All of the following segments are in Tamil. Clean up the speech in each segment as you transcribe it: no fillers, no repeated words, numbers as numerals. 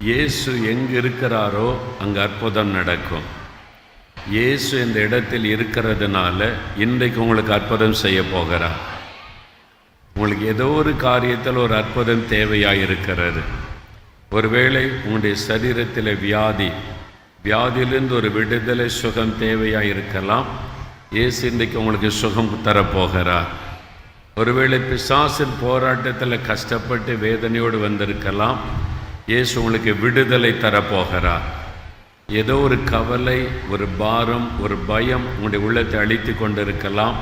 இயேசு எங்கு இருக்கிறாரோ அங்கே அற்புதம் நடக்கும். இயேசு இந்த இடத்தில் இருக்கிறதுனால இன்றைக்கு உங்களுக்கு அற்புதம் செய்ய போகிறார். உங்களுக்கு ஏதோ ஒரு காரியத்தில் ஒரு அற்புதம் தேவையாக இருக்கிறது. ஒருவேளை உங்களுடைய சரீரத்தில் வியாதியிலிருந்து ஒரு விடுதலை சுகம் தேவையாக இருக்கலாம். இயேசு இன்றைக்கு உங்களுக்கு சுகம் தரப்போகிறார். ஒருவேளை பிசாசின் போராட்டத்தில் கஷ்டப்பட்டு வேதனையோடு வந்திருக்கலாம். இயேசு உங்களுக்கு விடுதலை தரப்போகிறார். ஏதோ ஒரு கவலை, ஒரு பாரம், ஒரு பயம் உங்களுடைய உள்ளத்தை அழித்து கொண்டிருக்கலாம்.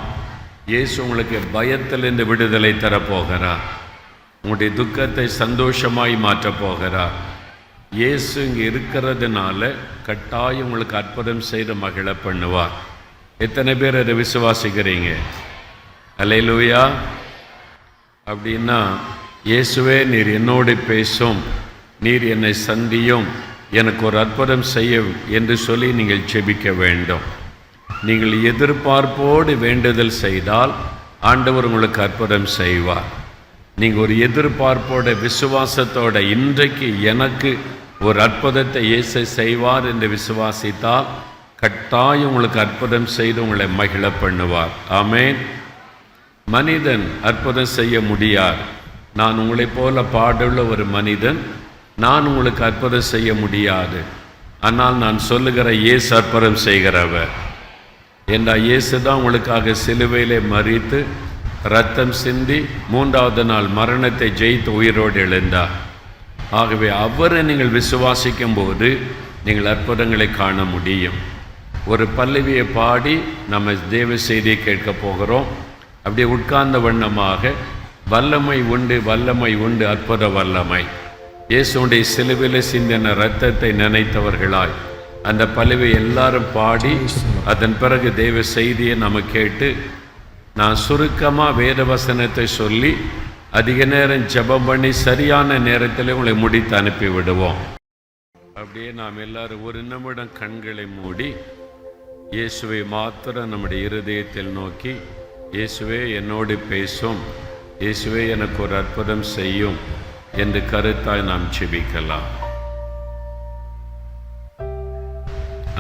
இயேசு உங்களுக்கு பயத்திலிருந்து விடுதலை தரப்போகிறார். உங்களுடைய துக்கத்தை சந்தோஷமாய் மாற்றப் போகிறார். இயேசு இங்கே இருக்கிறதுனால கட்டாயம் உங்களுக்கு அற்புதம் செய்து மகிழ பண்ணுவார். எத்தனை பேர் அதை விசுவாசிக்கிறீங்க? அல்லேலூயா. அப்படின்னா, இயேசுவே நீர் என்னோடு பேசும், நீர் என்னை சந்தியும், எனக்கு ஒரு அற்புதம் செய்ய என்று சொல்லி நீங்கள் ஜெபிக்க வேண்டும். நீங்கள் எதிர்பார்ப்போடு வேண்டுதல் செய்தால் ஆண்டவர் உங்களுக்கு அற்புதம் செய்வார். நீங்கள் ஒரு எதிர்பார்ப்போட விசுவாசத்தோட இன்றைக்கு எனக்கு ஒரு அற்புதத்தை இயேசு செய்வார் என்று விசுவாசித்தால் கட்டாயம் உங்களுக்கு அற்புதம் செய்து உங்களை மகிழ பண்ணுவார். ஆமென். மனிதன் அற்புதம் செய்ய முடியாது. நான் உங்களைப் போல பாடுள்ள ஒரு மனிதன், நான் உங்களுக்கு அற்புதம் செய்ய முடியாது. ஆனால் நான் சொல்லுகிற இயேசு அற்புதம் செய்கிறவர். என்ற இயேசு தான் உங்களுக்காக சிலுவையிலே மரித்து இரத்தம் சிந்தி 3வது நாள் மரணத்தை ஜெயித்து உயிரோடு எழுந்தார். ஆகவே அவரை நீங்கள் விசுவாசிக்கும் போது நீங்கள் அற்புதங்களை காண முடியும். ஒரு பல்லவியை பாடி நம்ம தேவ செய்தியை கேட்க போகிறோம். அப்படியே உட்கார்ந்த வண்ணமாக வல்லமை உண்டு, வல்லமை உண்டு, அற்புத வல்லமை. இயேசுடைய சிலுவையில் சிந்தின இரத்தத்தை நினைத்தவர்களாய் அந்த பல்லவி எல்லாரும் பாடி அதன் பிறகு தேவ செய்தியை நம்ம கேட்டு, நான் சுருக்கமாக வேத வசனத்தை சொல்லி அதிக நேரம் ஜெபம் பண்ணி சரியான நேரத்தில் உங்களை முடித்து அனுப்பி விடுவோம். அப்படியே நாம் எல்லாரும் ஒரு நிமிடம் கண்களை மூடி இயேசுவை மாத்திரம் நம்முடைய இருதயத்தில் நோக்கி, இயேசுவே என்னோடு பேசும், இயேசுவே எனக்கு ஒரு அற்புதம் செய்யும் என்று கருத்தாய் நாம் ஜெபிக்கலாம்.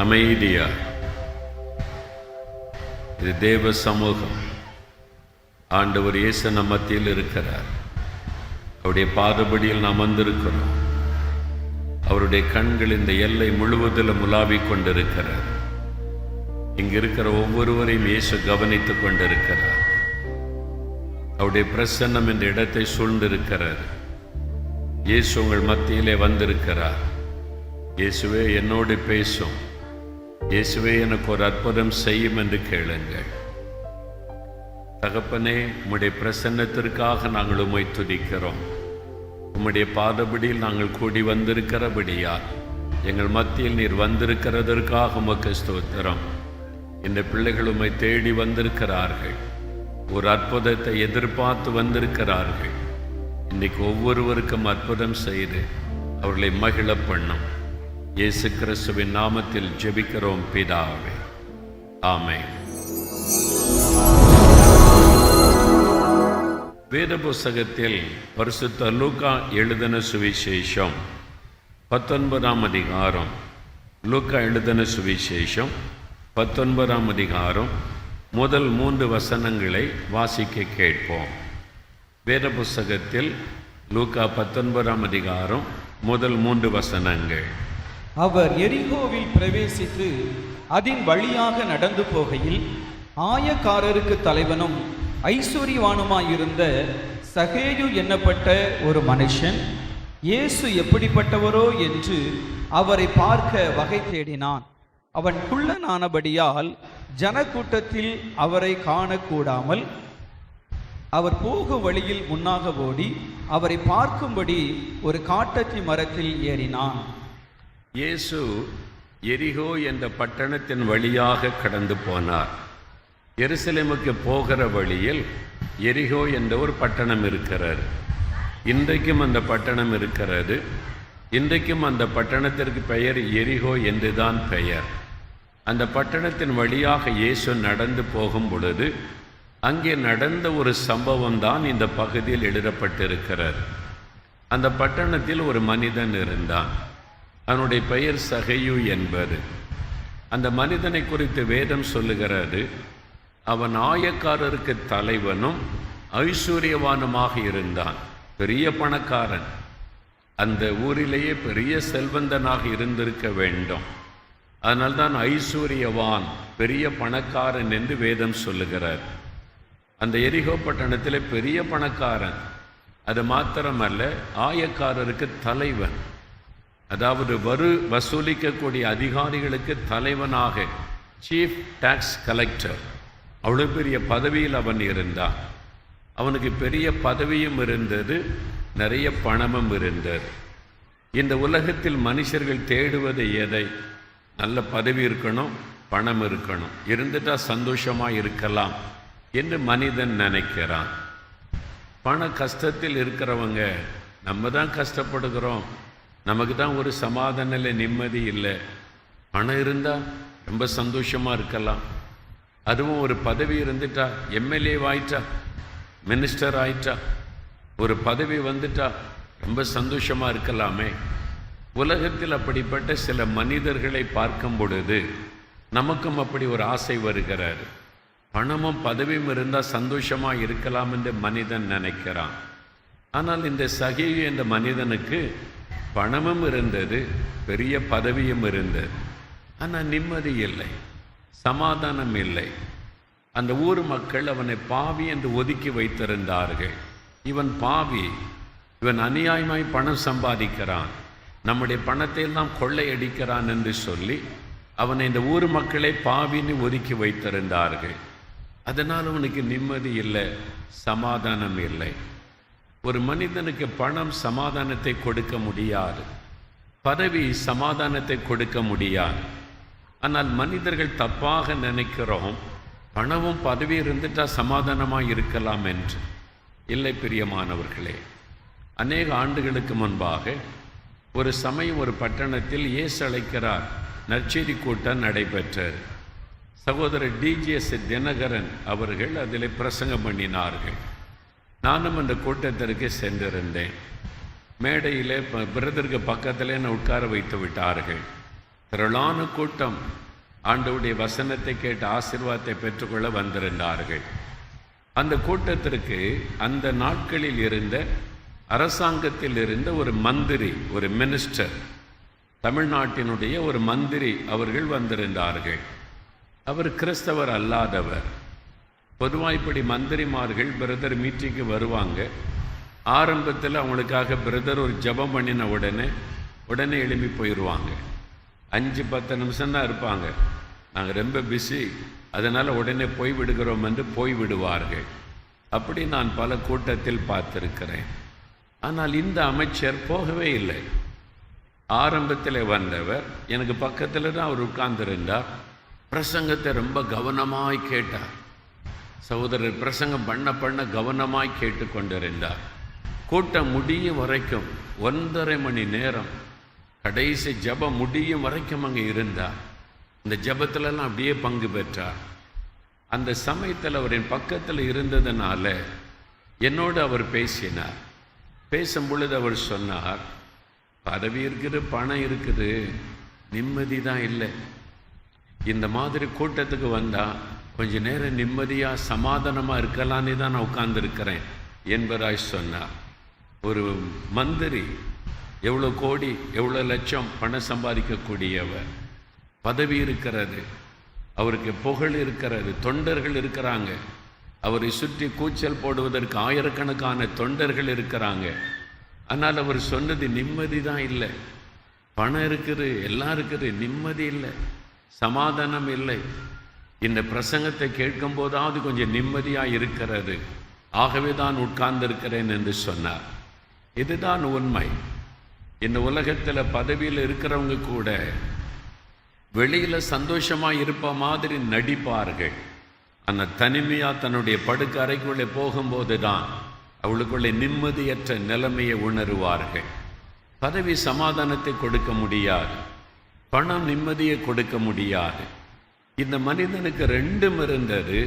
அமைதியா. இது தேவ சமூகம். ஆண்டவர் இயேசு நம் மத்தியில் இருக்கிறார். அவருடைய பாதபடியில் நாம் வந்திருக்கிறோம். அவருடைய கண்கள் இந்த எல்லை முழுவதிலும் உலாவிக் கொண்டிருக்கிறார். இங்கு இருக்கிற ஒவ்வொருவரையும் இயேசு கவனித்துக் கொண்டிருக்கிறார். அவருடைய பிரசன்னம் இந்த இடத்தை சூழ்ந்திருக்கிறார். இயேசு உங்கள் மத்தியிலே வந்திருக்கிறார். இயேசுவே என்னோடு பேசும், இயேசுவே எனக்கு ஒரு அற்புதம் செய்யும் என்று கேளுங்கள். தகப்பனே, உம்முடைய பிரசன்னத்திற்காக நாங்கள் உம்மை துதிக்கிறோம். உம்முடைய பாதபடியில் நாங்கள் கூடி வந்திருக்கிறபடியால் எங்கள் மத்தியில் நீர் வந்திருக்கிறதற்காக உமக்கு ஸ்தோத்திரம். இந்த பிள்ளைகள் உம்மை தேடி வந்திருக்கிறார்கள். ஒரு அற்புதத்தை எதிர்பார்த்து வந்திருக்கிறார்கள். இன்னைக்கு ஒவ்வொருவருக்கும் அற்புதம் செய்து அவர்களை மகிழ பண்ணும். இயேசு கிறிஸ்துவின் நாமத்தில் ஜெபிக்கிறோம் பிதாவே. ஆமென். வேத புஸ்தகத்தில் பரிசுத்த லூக்கா எழுதின சுவிசேஷம் 19ஆம் அதிகாரம். லூக்கா எழுதின சுவிசேஷம் 19ஆம் அதிகாரம் முதல் 3 வசனங்களை வாசிக்க கேட்போம். வேத புஸ்தகத்தில் லூக்கா 19ஆம் அதிகாரம் முதல் 3 வசனங்கள். அவர் எரிகோவில் பிரவேசித்து அதன் வழியாக நடந்து போகையில் ஆயக்காரருக்கு தலைவனும் ஐஸ்வர்யவானுமாயிருந்த சகேயு என்னப்பட்ட ஒரு மனுஷன் இயேசு எப்படிப்பட்டவரோ என்று அவரை பார்க்க வகை தேடினான். அவன் குள்ளனானபடியால் ஜனக்கூட்டத்தில் அவரை காணக்கூடாமல் அவர் போகும் வழியில் முன்னாக ஓடி அவரை பார்க்கும்படி ஒரு காட்டத்தி மரத்தில் ஏறினான். இயேசு எரிகோ என்ற பட்டணத்தின் வழியாக கடந்து போனார். எருசலேமுக்கு போகிற வழியில் எரிகோ என்ற ஒரு பட்டணம் இருக்கிறது. இன்றைக்கும் அந்த பட்டணம் இருக்கிறது. இன்றைக்கும் அந்த பட்டணத்திற்கு பெயர் எரிகோ என்றுதான் பெயர். அந்த பட்டணத்தின் வழியாக இயேசு நடந்து போகும் பொழுது அங்கே நடந்த ஒரு சம்பவம் தான் இந்த பகுதியில் எழுதப்பட்டிருக்கிறது. அந்த பட்டணத்தில் ஒரு மனிதன் இருந்தான். அவனுடைய பெயர் சகையு என்பது. அந்த மனிதனை குறித்து வேதம் சொல்லுகிறது, அவன் ஆயக்காரருக்கு தலைவனும் ஐஸ்வர்யவானுமாக இருந்தான். பெரிய பணக்காரன், அந்த ஊரிலேயே பெரிய செல்வந்தனாக இருந்திருக்க வேண்டும். அதனால்தான் ஐஸ்வர்யவான், பெரிய பணக்காரன் என்று வேதம் சொல்லுகிறார். அந்த எரிகோ பட்டணத்தில் பெரிய பணக்காரன். அது மாத்திரமல்ல, ஆயக்காரருக்கு தலைவன், அதாவது வசூலிக்கக்கூடிய அதிகாரிகளுக்கு தலைவனாக, சீஃப் டாக்ஸ் கலெக்டர், அவ்வளோ பெரிய பதவியில் அவன் இருந்தான். அவனுக்கு பெரிய பதவியும் இருந்தது, நிறைய பணமும் இருந்தது. இந்த உலகத்தில் மனுஷர்கள் தேடுவது எதை? நல்ல பதவி இருக்கணும், பணம் இருக்கணும், இருந்துட்டா சந்தோஷமாக இருக்கலாம் என்று மனிதன் நினைக்கிறான். பண கஷ்டத்தில் இருக்கிறவங்க, நம்ம தான் கஷ்டப்படுகிறோம், நமக்கு தான் ஒரு சமாதான இல்லை, நிம்மதி இல்லை. பணம் இருந்தால் ரொம்ப சந்தோஷமாக இருக்கலாம். அதுவும் ஒரு பதவி இருந்துட்டா, எம்எல்ஏ ஆயிட்டா, மினிஸ்டர் ஆயிட்டா, ஒரு பதவி வந்துட்டா ரொம்ப சந்தோஷமாக இருக்கலாமே. உலகத்தில் அப்படிப்பட்ட சில மனிதர்களை பார்க்கும் பொழுது நமக்கும் அப்படி ஒரு ஆசை வருகிறார். பணமும் பதவியும் இருந்தால் சந்தோஷமாக இருக்கலாம் என்று மனிதன் நினைக்கிறான். ஆனால் இந்த சகையு என்ற மனிதனுக்கு பணமும் இருந்தது, பெரிய பதவியும் இருந்தது, ஆனால் நிம்மதி இல்லை, சமாதானம் இல்லை. அந்த ஊர் மக்கள் அவனை பாவி என்று ஒதுக்கி வைத்திருந்தார்கள். இவன் பாவி, இவன் அநியாயமாய் பணம் சம்பாதிக்கிறான், நம்முடைய பணத்தை எல்லாம் கொள்ளையடிக்கிறான் என்று சொல்லி அவனை இந்த ஊர் மக்களை பாவின்னு ஒதுக்கி வைத்திருந்தார்கள். அதனால் அவனுக்கு நிம்மதி இல்லை, சமாதானம் இல்லை. ஒரு மனிதனுக்கு பணம் சமாதானத்தை கொடுக்க முடியாது, பதவி சமாதானத்தை கொடுக்க முடியாது. ஆனால் மனிதர்கள் தப்பாக நினைக்கிறோம், பணமும் பதவி இருந்துட்டா சமாதானமாக இருக்கலாம் என்று. இல்லை பிரியமானவர்களே, அநேக ஆண்டுகளுக்கு முன்பாக ஒரு சமயம் ஒரு பட்டணத்தில் இயேசு அழைக்கிறார் நற்செய்தி கூட்டம் நடைபெற்றது. சகோதரர் டிஜிஎஸ் தினகரன் அவர்கள் அதில் பிரசங்கம் பண்ணினார்கள். நானும் அந்த கூட்டத்திற்கு சென்றிருந்தேன். மேடையில் பிரதருக்கு பக்கத்தில் என்னை உட்கார வைத்து விட்டார்கள். திரளான கூட்டம் ஆண்டவருடைய வசனத்தை கேட்டு ஆசீர்வாதத்தை பெற்றுக்கொள்ள வந்திருந்தார்கள். அந்த கூட்டத்திற்கு அந்த நாட்களில் இருந்த அரசாங்கத்தில் இருந்த ஒரு மந்திரி, ஒரு மினிஸ்டர், தமிழ்நாட்டினுடைய ஒரு மந்திரி அவர்கள் வந்திருந்தார்கள். அவர் கிறிஸ்தவர் அல்லாதவர். பொதுவாக இப்படி மந்திரிமார்கள் பிரதர் மீட்டிங்கு வருவாங்க. ஆரம்பத்தில் அவங்களுக்காக பிரதர் ஒரு ஜெபம் பண்ணின உடனே எழுப்பி போயிடுவாங்க. 5-10 நிமிஷம் தான் இருப்பாங்க. நாங்கள் ரொம்ப பிஸி, அதனால் உடனே போய் விடுகிறோம் என்று போய் விடுவார்கள். அப்படி நான் பல கூட்டத்தில் பார்த்திருக்கிறேன். ஆனால் இந்த அமைச்சர் போகவே இல்லை. ஆரம்பத்தில் வந்தவர் எனக்கு பக்கத்தில் தான் அவர் உட்கார்ந்திருந்தார். பிரசங்கத்தை ரொம்ப கவனமாய் கேட்டார். சகோதரர் பிரசங்கம் பண்ண கவனமாய் கேட்டுக்கொண்டிருந்தார். கூட்டம் முடியும் வரைக்கும் 1.5 மணி நேரம், கடைசி ஜெபம் முடியும் வரைக்கும் அங்கே இருந்தார். இந்த ஜெபத்திலெல்லாம் அப்படியே பங்கு பெற்றார். அந்த சமயத்தில் அவரின் பக்கத்தில் இருந்ததுனால என்னோடு அவர் பேசினார். பேசும் பொழுது அவர் சொன்னார், பதவி இருக்குது, பணம் இருக்குது, நிம்மதி தான் இல்லை. இந்த மாதிரி கூட்டத்துக்கு வந்தால் கொஞ்ச நேரம் நிம்மதியாக சமாதானமாக இருக்கலான்னு தான் நான் உட்கார்ந்துருக்கிறேன் என்பதாய் சொன்னார். ஒரு மந்திரி எவ்வளோ கோடி, எவ்வளோ லட்சம் பணம் சம்பாதிக்கக்கூடியவர், பதவி இருக்கிறது, அவருக்கு புகழ் இருக்கிறது, தொண்டர்கள் இருக்கிறாங்க, அவரை சுற்றி கூச்சல் போடுவதற்கு ஆயிரக்கணக்கான தொண்டர்கள் இருக்கிறாங்க. ஆனால் அவர் சொன்னது நிம்மதி தான் இல்லை. பணம் இருக்குது, எல்லாம் இருக்குது, நிம்மதி இல்லை, சமாதானம் இல்லை. இந்த பிரசங்கத்தை கேட்கும் போதாவது கொஞ்சம் நிம்மதியாக இருக்கிறது, ஆகவே தான் உட்கார்ந்திருக்கிறேன் என்று சொன்னார். இதுதான் உண்மை. இந்த உலகத்தில் பதவியில் இருக்கிறவங்க கூட வெளியில் சந்தோஷமாக இருப்ப மாதிரி நடிப்பார்கள். ஆனால் தனிமையாக தன்னுடைய படுக்க அறைக்குள்ளே போகும்போது தான் அவளுக்குள்ளே நிம்மதியற்ற நிலைமையை உணருவார்கள். பதவி சமாதானத்தை கொடுக்க முடியாது, பணம் நிம்மதியை கொடுக்க முடியாது. இந்த மனிதனுக்கு ரெண்டும் இருந்தது,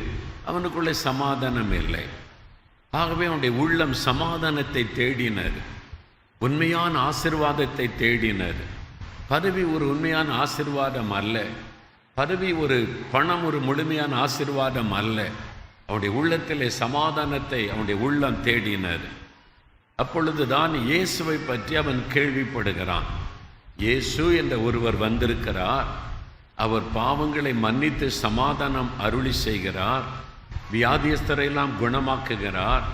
அவனுக்குள்ளே சமாதானம் இல்லை. ஆகவே அவனுடைய உள்ளம் சமாதானத்தை தேடினர், உண்மையான ஆசீர்வாதத்தை தேடினர், பதவி ஒரு உண்மையான ஆசீர்வாதம் அல்ல. பதவி ஒரு பணம் ஒரு முழுமையான ஆசீர்வாதம் அல்ல. அவனுடைய உள்ளத்திலே சமாதானத்தை அவனுடைய உள்ளம் தேடினர். அப்பொழுதுதான் இயேசுவை பற்றி அவன் கேள்விப்படுகிறான். இயேசு என்ற ஒருவர் வந்திருக்கிறார். அவர் பாவங்களை மன்னித்து சமாதானம் அருளி செய்கிறார். வியாதியஸ்தரையெல்லாம் குணமாக்குகிறார்.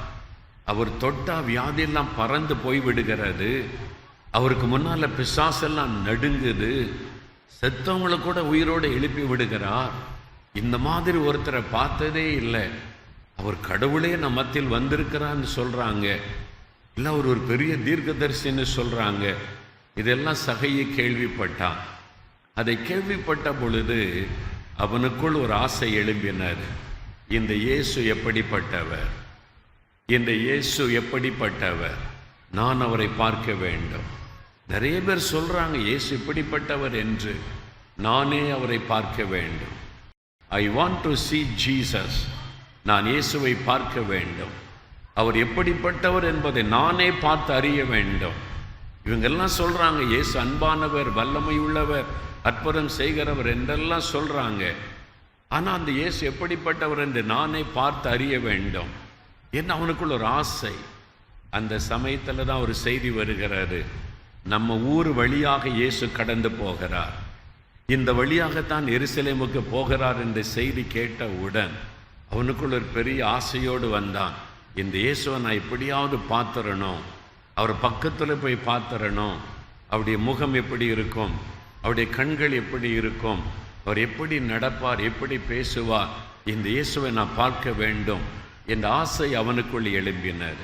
அவர் தொட்டா வியாதியெல்லாம் பறந்து போய்விடுகிறது. அவருக்கு முன்னால் பிசாசெல்லாம் நடுங்குது. செத்தவங்களை கூட உயிரோடு எழுப்பி விடுகிறார். இந்த மாதிரி ஒருத்தரை பார்த்ததே இல்லை. அவர் கடவுளே நம் மத்தியில் வந்திருக்கிறான்னு சொல்கிறாங்க. இல்லை அவர் ஒரு பெரிய தீர்க்கதரிசின்னு சொல்கிறாங்க. இதெல்லாம் சகையை கேள்விப்பட்டான். அதை கேள்விப்பட்ட பொழுது அவனுக்குள் ஒரு ஆசை எழும்பினார். இந்த இயேசு எப்படிப்பட்டவர்? இந்த இயேசு எப்படிப்பட்டவர்? நான் அவரை பார்க்க வேண்டும். நிறைய பேர் சொல்கிறாங்க இயேசு இப்படிப்பட்டவர் என்று. நானே அவரை பார்க்க வேண்டும். I want to see Jesus. நான் இயேசுவை பார்க்க வேண்டும். அவர் எப்படிப்பட்டவர் என்பதை நானே பார்த்து அறிய வேண்டும். இவங்கெல்லாம் சொல்கிறாங்க இயேசு அன்பானவர், வல்லமை உள்ளவர், அற்புதம் செய்கிறவர் என்றெல்லாம் சொல்கிறாங்க. ஆனால் அந்த இயேசு எப்படிப்பட்டவர் என்று நானே பார்த்து அறிய வேண்டும் என்று அவனுக்குள்ள ஒரு ஆசை. அந்த சமயத்தில் தான் ஒரு செய்தி வருகிறது. நம்ம ஊர் வழியாக இயேசு கடந்து போகிறார். இந்த வழியாகத்தான் எருசலேமுக்கு போகிறார் என்ற செய்தி கேட்டவுடன் அவனுக்குள்ள ஒரு பெரிய ஆசையோடு வந்தான். இந்த இயேசுவை நான் எப்படியாவது பார்த்துறணும், அவர் பக்கத்தில் போய் பார்த்துறணும். அவருடைய முகம் எப்படி இருக்கும், அவருடைய கண்கள் எப்படி இருக்கும், அவர் எப்படி நடப்பார், எப்படி பேசுவார், இந்த இயேசுவை நான் பார்க்க வேண்டும் என்ற ஆசை அவனுக்குள் எழும்பினார்.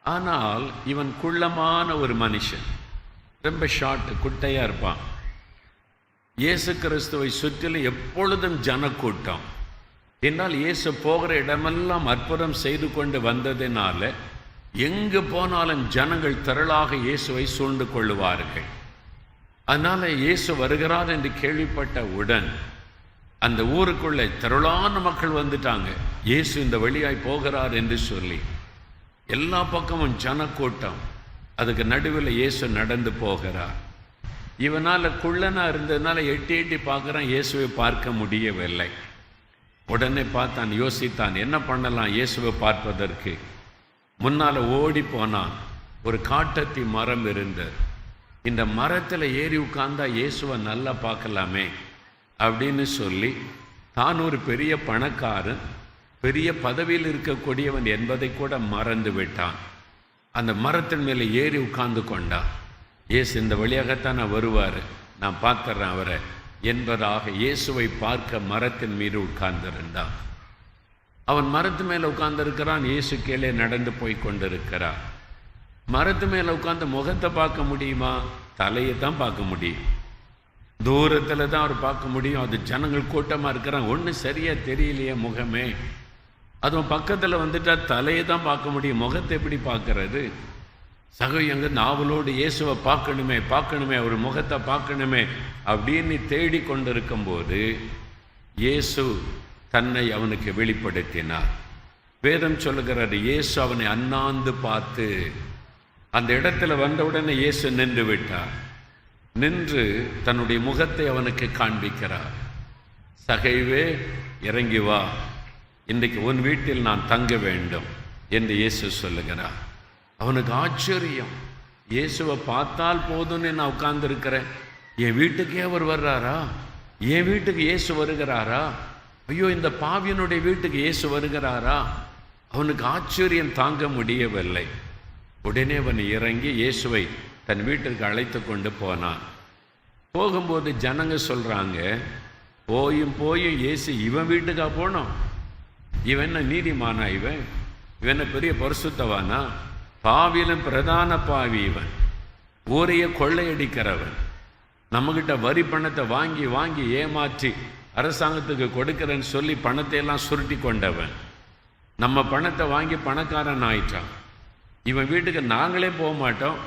ஆனால் இவன் குள்ளமான ஒரு மனுஷன், ரொம்ப ஷார்ட், குட்டையாக இருப்பான். இயேசு கிறிஸ்துவை சுற்றிலும் எப்பொழுதும் ஜனக்கூட்டம். என்னால் இயேசு போகிற இடமெல்லாம் அற்புதம் செய்து கொண்டு வந்ததினால எங்கு போனாலும் ஜனங்கள் திரளாக இயேசுவை சூழ்ந்து கொள்ளுவார்கள். அதனால் இயேசு வருகிறார் என்று கேள்விப்பட்ட உடன் அந்த ஊருக்குள்ளே திரளான மக்கள் வந்துட்டாங்க. இயேசு இந்த வழியாய் போகிறார் என்று சொல்லி எல்லா பக்கமும் ஜனக்கூட்டம். அதுக்கு நடுவில் இயேசு நடந்து போகிறார். இவனால் குள்ளனாக இருந்ததுனால எட்டி எட்டி பார்க்குறான், இயேசுவை பார்க்க முடியவில்லை. உடனே பார்த்தான், யோசித்தான் என்ன பண்ணலாம் இயேசுவை பார்ப்பதற்கு. முன்னால் ஓடி போனான். ஒரு காட்டத்தி மரம் இருந்தது. இந்த மரத்தில் ஏறி உட்கார்ந்தா இயேசுவை நல்லா பார்க்கலாமே அப்படின்னு சொல்லி தான் ஒரு பெரிய பணக்காரன், பெரிய பதவியில் இருக்கக்கூடியவன் என்பதை கூட மறந்து விட்டான். அந்த மரத்தின் மேலே ஏறி உட்கார்ந்து கொண்டான். இயேசு இந்த வழியாகத்தான் நான் வருவார், நான் பார்த்துறேன் அவரை என்பதாக இயேசுவை பார்க்க மரத்தின் மீது உட்கார்ந்திருந்தான். அவன் மரத்து மேலே உட்கார்ந்திருக்கிறான். இயேசு கீழே நடந்து போய் கொண்டிருக்கிறான். மரத்து மேலே உட்கார்ந்து முகத்தை பார்க்க முடியுமா? தலையை தான் பார்க்க முடியும். தூரத்தில் தான் அவர் பார்க்க முடியும். அது ஜனங்கள் கூட்டமாக இருக்கிறான். ஒன்றும் சரியாக தெரியலையே முகமே. அதுவும் பக்கத்தில் வந்துட்டா தலையை தான் பார்க்க முடியும், முகத்தை எப்படி பார்க்கறது? சகோயங்க நாவலோடு இயேசுவை பார்க்கணுமே அவர் முகத்தை பார்க்கணுமே அப்படின்னு தேடி கொண்டிருக்கும்போது இயேசு தன்னை அவனுக்கு வெளிப்படுத்தினார். வேதம் சொல்லுகிறார், இயேசு அவனை அண்ணாந்து பார்த்து அந்த இடத்துல வந்தவுடனே இயேசு நின்று விட்டார். நின்று தன்னுடைய முகத்தை அவனுக்கு காண்பிக்கிறார். சகைவே இறங்கி வா, இன்றைக்கு உன் வீட்டில் நான் தங்க வேண்டும் என்று இயேசு சொல்லுகிறார். அவனுக்கு ஆச்சரியம். இயேசுவை பார்த்தால் போதும்னு நான் உட்கார்ந்துருக்கிறேன், என் வீட்டுக்கே அவர் வர்றாரா? என் வீட்டுக்கு இயேசு வருகிறாரா? ஐயோ, இந்த பாவியனுடைய வீட்டுக்கு இயேசு வருகிறாரா? அவனுக்கு ஆச்சரியம் தாங்க முடியவில்லை. உடனே அவன் இறங்கி இயேசுவை தன் வீட்டிற்கு அழைத்து கொண்டு போனான். போகும்போது ஜனங்க சொல்கிறாங்க, போயும் இயேசு இவன் வீட்டுக்கா போனோம்? இவன் என்ன நீதிமானா? இவன் பெரிய பரிசுத்தவானா? பாவியிலும் பிரதான பாவி இவன். ஊரையே கொள்ளையடிக்கிறவன். நம்மகிட்ட வரி பணத்தை வாங்கி ஏமாற்றி அரசாங்கத்துக்கு கொடுக்கிறேன்னு சொல்லி பணத்தை எல்லாம் சுருட்டி கொண்டவன். நம்ம பணத்தை வாங்கி பணக்காரன் ஆயிட்டான். இவன் வீட்டுக்கு நாங்களே போக மாட்டோம்,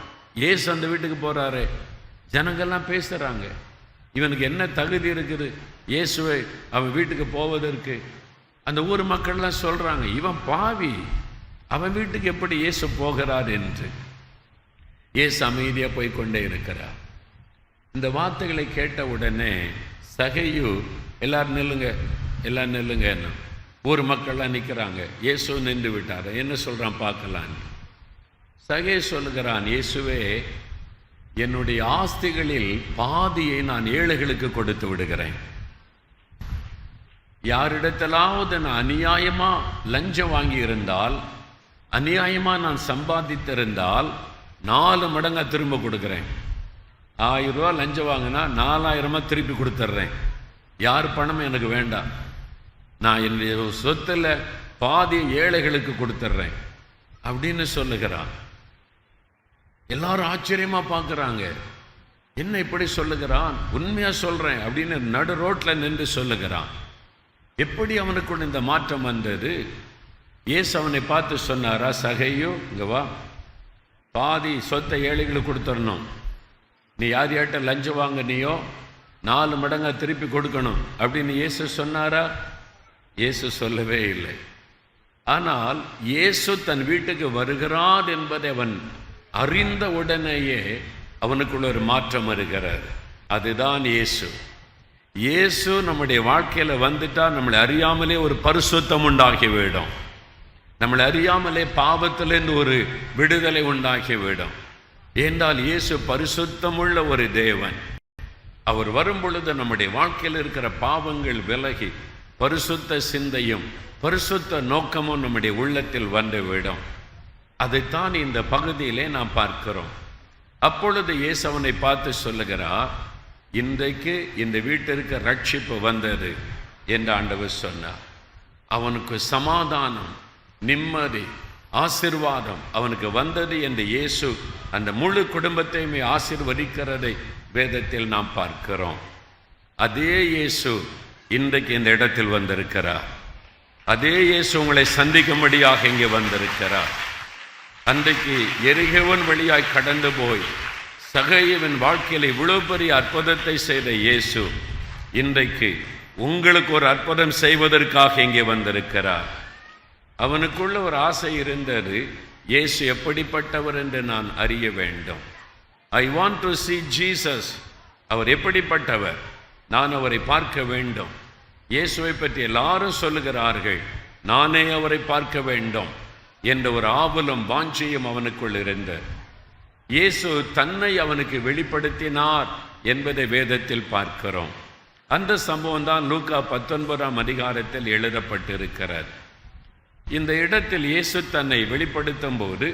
இயேசு அந்த வீட்டுக்கு போகிறாரு. ஜனங்கள்லாம் பேசுகிறாங்க, இவனுக்கு என்ன தகுதி இருக்குது இயேசுவை அவன் வீட்டுக்கு போவதற்கு? அந்த ஊர் மக்கள்லாம் சொல்கிறாங்க, இவன் பாவி, அவன் வீட்டுக்கு எப்படி இயேசு போகிறார் என்று. இயேசு அமைதியாக போய்கொண்டே இருக்கிறார். இந்த வார்த்தைகளை கேட்ட உடனே சகையு எல்லாரும் நில்லுங்க என்ன ஊர் மக்கள்லாம் நிற்கிறாங்க. இயேசு நின்று விட்டார். என்ன சொல்கிறான் பார்க்கலாம். சகையு சொல்லுகிறான், இயேசுவே, என்னுடைய ஆஸ்திகளில் பாதியை நான் ஏழைகளுக்கு கொடுத்து விடுகிறேன். யாரிடத்திலாவது நான் அநியாயமா லஞ்சம் வாங்கி இருந்தால், அநியாயமா நான் சம்பாதித்திருந்தால் 4 மடங்கா திரும்ப கொடுக்குறேன். 1000 ரூபா லஞ்சம் வாங்கினா 4000 திருப்பி கொடுத்துட்றேன். யார் பணம் எனக்கு வேண்டாம். நான் என்னுடைய சொத்துல பாதி ஏழைகளுக்கு கொடுத்துட்றேன் அப்படின்னு சொல்லுகிறான். எல்லாரும் ஆச்சரியமா பார்க்குறாங்க. என்ன இப்படி சொல்லுகிறான்? உண்மையா சொல்றேன் அப்படின்னு நடு ரோட்ல நின்று சொல்லுகிறான். எப்படி அவனுக்குள்ள இந்த மாற்றம் வந்தது? இயேசு அவனை பார்த்து சொன்னாரா, சகையோ இங்க வா, பாதி சொத்தை ஏழைகளுக்கு கொடுத்துடணும். நீ யார் யார்கிட்ட லஞ்சம் வாங்கினியோ 4 மடங்கா திருப்பி கொடுக்கணும் அப்படின்னு இயேசு சொன்னாரா? இயேசு சொல்லவே இல்லை. ஆனால் இயேசு தன் வீட்டுக்கு வருகிறார் என்பதை அவன் அறிந்த உடனேயே அவனுக்குள்ள ஒரு மாற்றம் வருகிறது. அதுதான் இயேசு. இயேசு நம்முடைய வாழ்க்கையில வந்துட்டா நம்மளை அறியாமலே ஒரு பரிசுத்தம் உண்டாகிவிடும். நம்மளை அறியாமலே பாவத்திலிருந்து ஒரு விடுதலை உண்டாகிவிடும். ஏனென்றால் இயேசு பரிசுத்தமுள்ள ஒரு தேவன். அவர் வரும் பொழுது நம்முடைய வாழ்க்கையில் இருக்கிற பாவங்கள் விலகி பரிசுத்த சிந்தையும் பரிசுத்த நோக்கமும் நம்முடைய உள்ளத்தில் வந்துவிடும். அதைத்தான் இந்த பகுதியிலே நாம் பார்க்கிறோம். அப்பொழுது இயேசு அவனை பார்த்து சொல்லுகிறார், இன்றைக்கு இந்த வீட்டிற்கு ரட்சிப்பு வந்தது என்று ஆண்டவர் சொன்னார். அவனுக்கு சமாதானம், நிம்மதி, ஆசீர்வாதம் அவனுக்கு வந்தது என்று இயேசு அந்த முழு குடும்பத்தையுமே ஆசீர்வதிக்கிறதை வேதத்தில் நாம் பார்க்கிறோம். அதே இயேசு இன்றைக்கு இந்த இடத்தில் வந்திருக்கிறார். அதே இயேசு உங்களை சந்திக்கும்படியாக இங்கே வந்திருக்கிறார். அன்றைக்கு எரிகோவின் வழியாய் கடந்து போய் சகையுவின் வாழ்க்கையில் இவ்வளவு பெரிய அற்புதத்தை செய்த இயேசு இன்றைக்கு உங்களுக்கு ஒரு அற்புதம் செய்வதற்காக இங்கே வந்திருக்கிறார். அவனுக்குள்ள ஒரு ஆசை இருந்தது, இயேசு எப்படிப்பட்டவர் என்று நான் அறிய வேண்டும். I want to see Jesus. அவர் எப்படிப்பட்டவர், நான் அவரை பார்க்க வேண்டும். இயேசுவை பற்றி எல்லாரும் சொல்லுகிறார்கள், நானே அவரை பார்க்க வேண்டும் என்ற ஒரு ஆவலும் வாஞ்சையும் அவனுக்குள் இருந்தது. இயேசு தன்னை அவனுக்கு வெளிப்படுத்தினார் என்பதை வேதத்தில் பார்க்கிறோம். அந்த சம்பவம் தான் லூக்கா 19ஆம் அதிகாரத்தில் எழுதப்பட்டிருக்கிறது. இந்த இடத்தில் இயேசு தன்னை வெளிப்படுத்தும் போது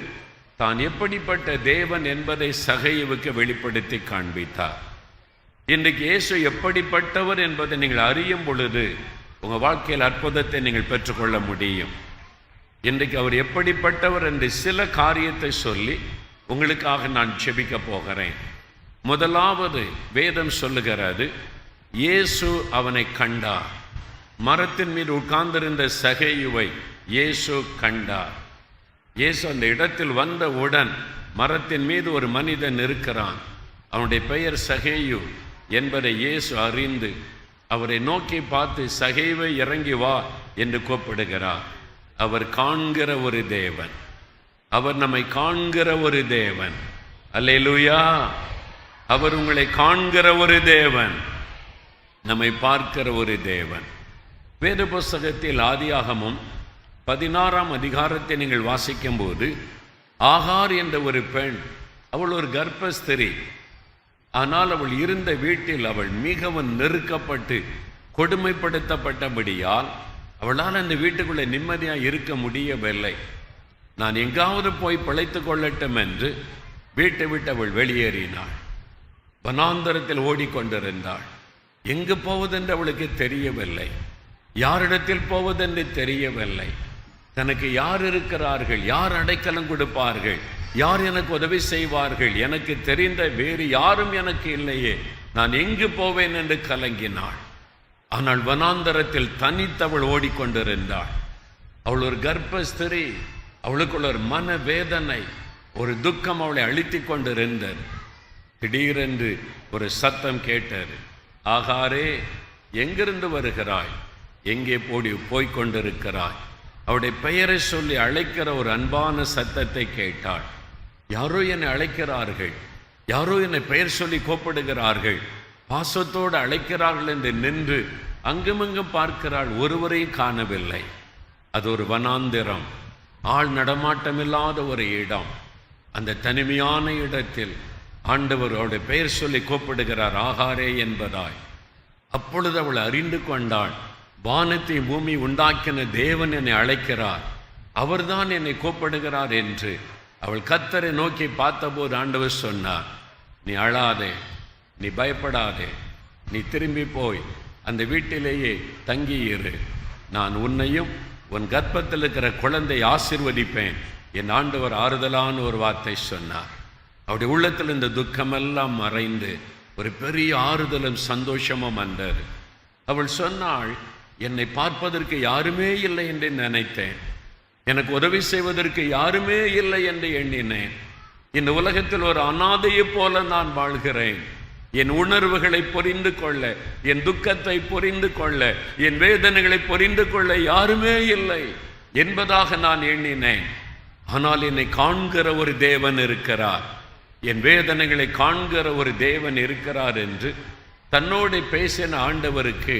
தான் எப்படிப்பட்ட தேவன் என்பதை சகையுவுக்கு வெளிப்படுத்தி காண்பித்தார். இன்றைக்கு இயேசு எப்படிப்பட்டவர் என்பதை நீங்கள் அறியும் பொழுது உங்கள் வாழ்க்கையில் அற்புதத்தை நீங்கள் பெற்றுக்கொள்ள முடியும். இன்றைக்கு அவர் எப்படிப்பட்டவர் என்று சில காரியத்தை சொல்லி உங்களுக்காக நான் ஜெபிக்க போகிறேன். முதலாவது வேதம் சொல்லுகிறது, இயேசு அவனை கண்டார். மரத்தின் மீது உட்கார்ந்திருந்த சகையுவை இயேசு கண்டார். இயேசு அந்த இடத்தில் வந்தவுடன் மரத்தின் மீது ஒரு மனிதன் இருக்கிறான். அவனுடைய பெயர் சகையு என்பதை இயேசு அறிந்து அவரை நோக்கி பார்த்து, சகைவை இறங்கி வா என்று கூப்பிடுகிறார். அவர் காண்கிற ஒரு தேவன். அவர் நம்மை காண்கிற ஒரு தேவன். அல்லேலூயா. அவர் உங்களை காண்கிற ஒரு தேவன், நம்மை பார்க்கிற ஒரு தேவன். வேத புஸ்தகத்தில் ஆதியாகமம் 16ஆம் அதிகாரத்தை நீங்கள் வாசிக்கும் போது, ஆகார் என்ற ஒரு பெண், அவள் ஒரு கர்ப்பஸ்திரி. ஆனால் அவள் இருந்த வீட்டில் அவள் மிகவும் நெருக்கப்பட்டு கொடுமைப்படுத்தப்பட்டபடியால் அவளால் அந்த வீட்டுக்குள்ளே நிம்மதியாக இருக்க முடியவில்லை. நான் எங்காவது போய் பிழைத்து கொள்ளட்டும் என்று வீட்டை விட்டு அவள் வெளியேறினாள். வனாந்தரத்தில் ஓடிக்கொண்டிருந்தாள். எங்கு போவதென்று அவளுக்கு தெரியவில்லை. யாரிடத்தில் போவதென்று தெரியவில்லை. தனக்கு யார் இருக்கிறார்கள், யார் அடைக்கலம் கொடுப்பார்கள், யார் எனக்கு உதவி செய்வார்கள், எனக்கு தெரிந்த வேறு யாரும் எனக்கு இல்லையே, நான் எங்கு போவேன் என்று கலங்கினாள். ஆனால் வனாந்தரத்தில் தனித்தவள் ஓடிக்கொண்டிருந்தாள். அவள் ஒரு கர்ப்பஸ்திரி. அவளுக்குள்ள ஒரு மன வேதனை, ஒரு துக்கம் அவளை அழுத்தி கொண்டிருந்தது. திடீரென்று ஒரு சத்தம் கேட்டது, ஆகாரே, எங்கிருந்து வருகிறாய், எங்கே போய்கொண்டிருக்கிறாய்? அவருடைய பெயரை சொல்லி அழைக்கிற ஒரு அன்பான சத்தத்தை கேட்டாள். யாரோ என்னை அழைக்கிறார்கள், யாரோ என்னை பெயர் சொல்லி கூப்பிடுகிறார்கள், பாசத்தோடு அழைக்கிறார்கள் என்று நின்று அங்குமிங்கும் பார்க்கிறாள், ஒருவரையும் காணவில்லை. அது ஒரு வனாந்திரம், ஆள் நடமாட்டமில்லாத ஒரு இடம். அந்த தனிமையான இடத்தில் ஆண்டவர் அவருடைய பெயர் சொல்லி கூப்பிடுகிறார், ஆகாரே என்பதாய். அப்பொழுது அவள் அறிந்து கொண்டாள், வானத்தை பூமி உண்டாக்கின தேவன் என்னை அழைக்கிறார், அவர்தான் என்னை கூப்பிடுகிறார் என்று. அவள் கர்த்தரை நோக்கி பார்த்தபோது ஆண்டவர் சொன்னார், நீ அழாதே, நீ பயப்படாதே, நீ திரும்பி போய் அந்த வீட்டிலேயே தங்கியிரு. நான் உன்னையும் உன் கர்ப்பத்தில் இருக்கிற குழந்தை ஆசீர்வதிப்பேன். என் ஆண்டவர் ஆறுதலான ஒரு வார்த்தை சொன்னார். அவருடைய உள்ளத்தில் இந்த துக்கமெல்லாம் மறைந்து ஒரு பெரிய ஆறுதலும் சந்தோஷமும் வந்தது. அவள் சொன்னாள், என்னை பார்ப்பதற்கு யாருமே இல்லை என்று நினைத்தேன், எனக்கு உதவி செய்வதற்கு யாருமே இல்லை என்று எண்ணினேன். இந்த உலகத்தில் ஒரு அனாதையைப் போல நான் வாழ்கிறேன். என் உணர்வுகளை புரிந்து கொள்ள, என் துக்கத்தை புரிந்து கொள்ள, என் வேதனைகளை புரிந்து கொள்ள யாருமே இல்லை என்பதாக நான் எண்ணினேன். ஆனால் என்னை காண்கிற ஒரு தேவன் இருக்கிறார், என் வேதனைகளை காண்கிற ஒரு தேவன் இருக்கிறார் என்று தன்னோடு பேசின ஆண்டவருக்கு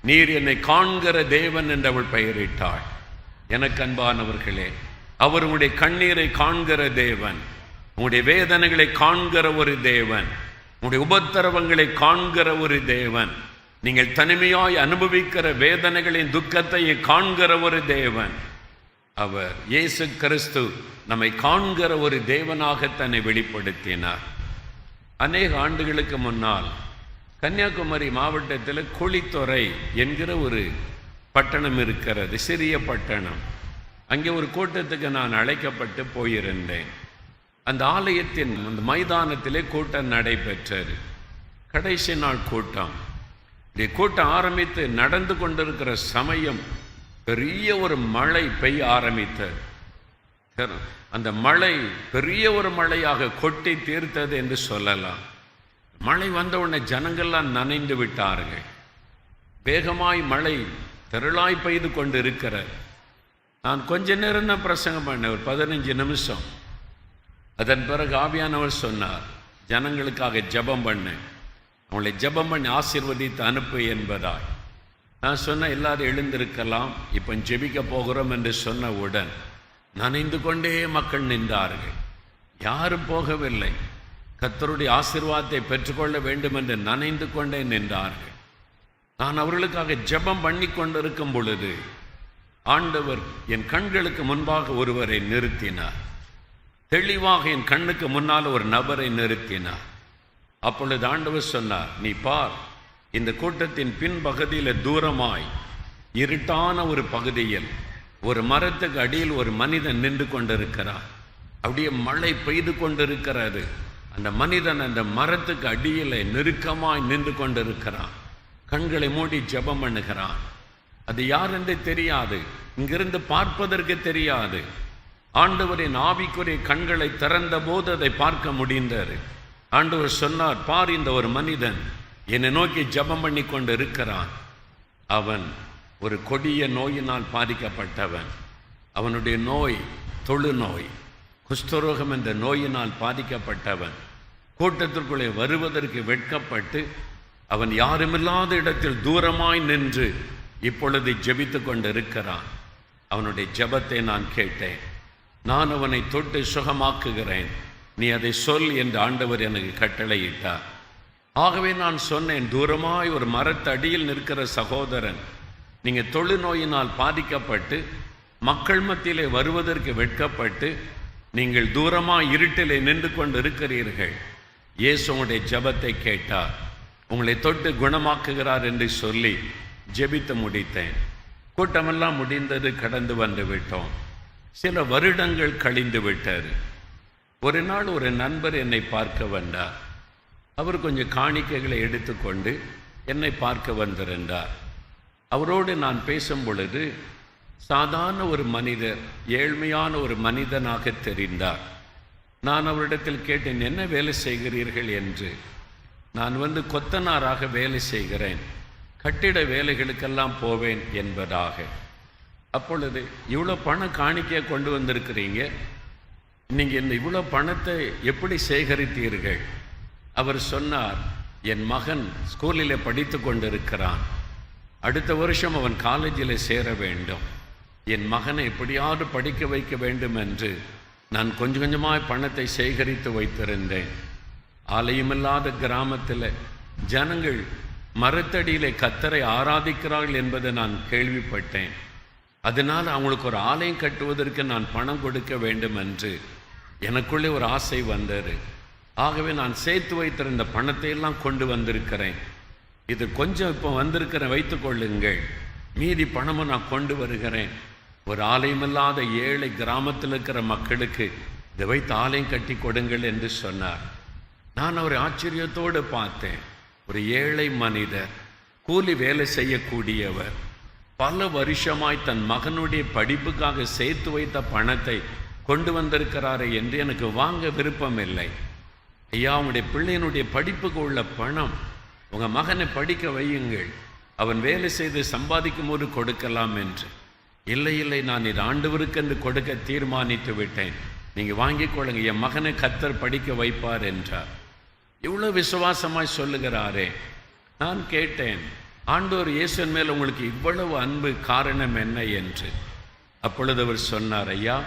நீர் என்னை காண்கிற தேவன் என்று அவள் பெயரிட்டாள். எனக்கு அன்பானவர்களே, அவர் உங்களுடைய கண்ணீரை காண்கிற தேவன், உங்களுடைய வேதனைகளை காண்கிற ஒரு தேவன், உங்களுடைய உபத்திரவங்களை காண்கிற ஒரு தேவன், நீங்கள் தனிமையாய் அனுபவிக்கிற வேதனைகளின் துக்கத்தை காண்கிற ஒரு தேவன். அவர் இயேசு கிறிஸ்து நம்மை காண்கிற ஒரு தேவனாக தன்னை வெளிப்படுத்தினார். அநேக ஆண்டுகளுக்கு முன்னால் கன்னியாகுமரி மாவட்டத்தில் குளித்துறை என்கிற ஒரு பட்டணம் இருக்கிறது, சிறிய பட்டணம். அங்கே ஒரு கூட்டத்துக்கு நான் அழைக்கப்பட்டு போயிருந்தேன். அந்த ஆலயத்தின் அந்த மைதானத்திலே கூட்டம் நடைபெற்றது. கடைசி நாள் கூட்டம். கூட்டம் ஆரம்பித்து நடந்து கொண்டிருக்கிற சமயம் பெரிய ஒரு மழை பெய்ய ஆரம்பித்தது. அந்த மழை பெரிய ஒரு மழையாக கொட்டி தீர்த்தது என்று சொல்லலாம். மழை வந்தவுடனே ஜனங்கள்லாம் நனைந்து விட்டார்கள். வேகமாய் மழை திரளாய் பெய்து கொண்டு இருக்கிறது. நான் கொஞ்ச நேரம் தான் பிரசங்கம் பண்ணேன், ஒரு 15 நிமிஷம். அதன் பிறகு ஆவியானவர் சொன்னார், ஜனங்களுக்காக ஜெபம் பண்ணு, அவங்களை ஜெபம் பண்ணி ஆசீர்வதித்து அனுப்பு என்பதால். நான் சொன்ன எல்லாரும் எழுந்திருக்கலாம், இப்போ ஜெபிக்க போகிறோம் என்று சொன்னவுடன் நனைந்து கொண்டே மக்கள் நின்றார்கள். யாரும் போகவில்லை. கர்த்தருடைய ஆசீர்வாதத்தை பெற்றுக்கொள்ள வேண்டும் என்று நனைந்து கொண்டே நின்றார்கள். நான் அவர்களுக்காக ஜெபம் பண்ணி கொண்டிருக்கும் பொழுது ஆண்டவர் என் கண்களுக்கு முன்பாக ஒருவரை நிறுத்தினார். தெளிவாக என் கண்ணுக்கு முன்னால் ஒரு நபரை நிறுத்தினார். அப்பொழுது ஆண்டவர் சொன்னார், நீ பார், இந்த கூட்டத்தின் பின்பகுதியில் தூரமாய் இருட்டான ஒரு பகுதியில் ஒரு மரத்துக்கு அடியில் ஒரு மனிதன் நின்று கொண்டிருக்கிறார். அப்படியே மழை பெய்து கொண்டிருக்கிறது. அந்த மனிதன் அந்த மரத்துக்கு அடியில் நெருக்கமாய் நின்று கொண்டிருக்கிறான். கண்களை மூடி ஜெபம் பண்ணுகிறான். அது யார் என்று தெரியாது, இங்கிருந்து பார்ப்பதற்கு தெரியாது. ஆண்டவரின் ஆவிக்குரிய கண்களை திறந்த போது அதை பார்க்க முடிந்தது. ஆண்டவர் சொன்னார், பார், இந்த ஒரு மனிதன் என்னை நோக்கி ஜெபம் பண்ணி கொண்டு இருக்கிறான். அவன் ஒரு கொடிய நோயினால் பாதிக்கப்பட்டவன். அவனுடைய நோய் தொழுநோய், குஷ்டரோகம் என்ற நோயினால் பாதிக்கப்பட்டவன். கூட்டத்திற்குள்ளே வருவதற்கு வெட்கப்பட்டு அவன் யாருமில்லாத இடத்தில் தூரமாய் நின்று இப்பொழுது ஜெபித்து கொண்டு இருக்கிறான். அவனுடைய ஜெபத்தை நான் கேட்டேன். நான் அவனை தொட்டு சுகமாக்குகிறேன், நீ அதை சொல் என்று ஆண்டவர் எனக்கு கட்டளையிட்டார். ஆகவே நான் சொன்னேன், தூரமாய் ஒரு மரத்தடியில் நிற்கிற சகோதரன், நீங்கள் தொழுநோயினால் பாதிக்கப்பட்டு மக்கள் மத்தியிலே வருவதற்கு வெட்கப்பட்டு நீங்கள் தூரமாய் இருட்டிலே நின்று கொண்டு இருக்கிறீர்கள். இயேசு உங்களுடைய ஜெபத்தை கேட்டார், உங்களை தொட்டு குணமாக்குகிறார் என்று சொல்லி ஜெபித்து முடித்தேன். கூட்டமெல்லாம் முடிந்தது, கடந்து வந்து விட்டோம். சில வருடங்கள் கழிந்து விட்டது. ஒரு நாள் ஒரு நண்பர் என்னை பார்க்க வந்தார். அவர் கொஞ்சம் காணிக்கைகளை எடுத்துக்கொண்டு என்னை பார்க்க வந்திருந்தார். அவரோடு நான் பேசும் பொழுது சாதாரண ஒரு மனிதர், ஏழ்மையான ஒரு மனிதனாக தெரிந்தார். நான் அவரிடத்தில் கேட்டேன், என்ன வேலை செய்கிறீர்கள் என்று. நான் கொத்தனாராக வேலை செய்கிறேன், கட்டிட வேலைகளுக்கெல்லாம் போவேன் என்பதாக. அப்பொழுது, இவ்வளோ பணம் காணிக்கையை கொண்டு வந்திருக்கிறீங்க, நீங்கள் இந்த இவ்வளோ பணத்தை எப்படி சேகரித்தீர்கள்? அவர் சொன்னார், என் மகன் ஸ்கூலில் படித்து கொண்டிருக்கிறான், அடுத்த வருஷம் அவன் காலேஜில் சேர வேண்டும், என் மகனை எப்படியாவது படிக்க வைக்க வேண்டும் என்று நான் கொஞ்சம் கொஞ்சமாக பணத்தை சேகரித்து வைத்திருந்தேன். ஆலயமில்லாத கிராமத்தில் ஜனங்கள் மரத்தடியிலே கர்த்தரை ஆராதிக்கிறார்கள் என்பதை நான் கேள்விப்பட்டேன். அதனால் அவங்களுக்கு ஒரு ஆலயம் கட்டுவதற்கு நான் பணம் கொடுக்க வேண்டும் என்று எனக்குள்ளே ஒரு ஆசை வந்தது. ஆகவே நான் சேர்த்து வைத்திருந்த பணத்தை எல்லாம் கொண்டு வந்திருக்கிறேன். இது கொஞ்சம் இப்போ வந்திருக்கிறேன், வைத்துக்கொள்ளுங்கள், மீதி பணமும் நான் கொண்டு வருகிறேன். ஒரு ஆலயமில்லாத ஏழை கிராமத்தில் இருக்கிற மக்களுக்கு இதை வைத்து ஆலயம் கட்டி கொடுங்கள் என்று சொன்னார். நான் அவரை ஆச்சரியத்தோடு பார்த்தேன். ஒரு ஏழை மனிதர், கூலி வேலை செய்யக்கூடியவர், பல வருஷமாய் தன் மகனுடைய படிப்புக்காக சேர்த்து வைத்த பணத்தை கொண்டு வந்திருக்கிறாரே என்று எனக்கு வாங்க விருப்பம் இல்லை. ஐயா, உங்களுடைய பிள்ளையினுடைய படிப்புக்கு உள்ள பணம் உங்கள் மகனை படிக்க வையுங்கள், அவன் வேலை செய்து சம்பாதிக்கும் போது கொடுக்கலாம் என்று. இல்லை இல்லை, நான் இது ஆண்டவருக்கு என்று கொடுக்க தீர்மானித்து விட்டேன், நீங்கள் வாங்கிக் கொள்ளுங்க, என் மகனை கர்த்தர் படிக்க வைப்பார் என்றார். இவ்வளோ விசுவாசமாய் சொல்லுகிறாரே. நான் கேட்டேன், ஆண்டவர் இயேசுவின் மேல் உங்களுக்கு இவ்வளவு அன்பு காரணம் என்ன என்று. அப்பொழுது அவர் சொன்னார், ஐயா,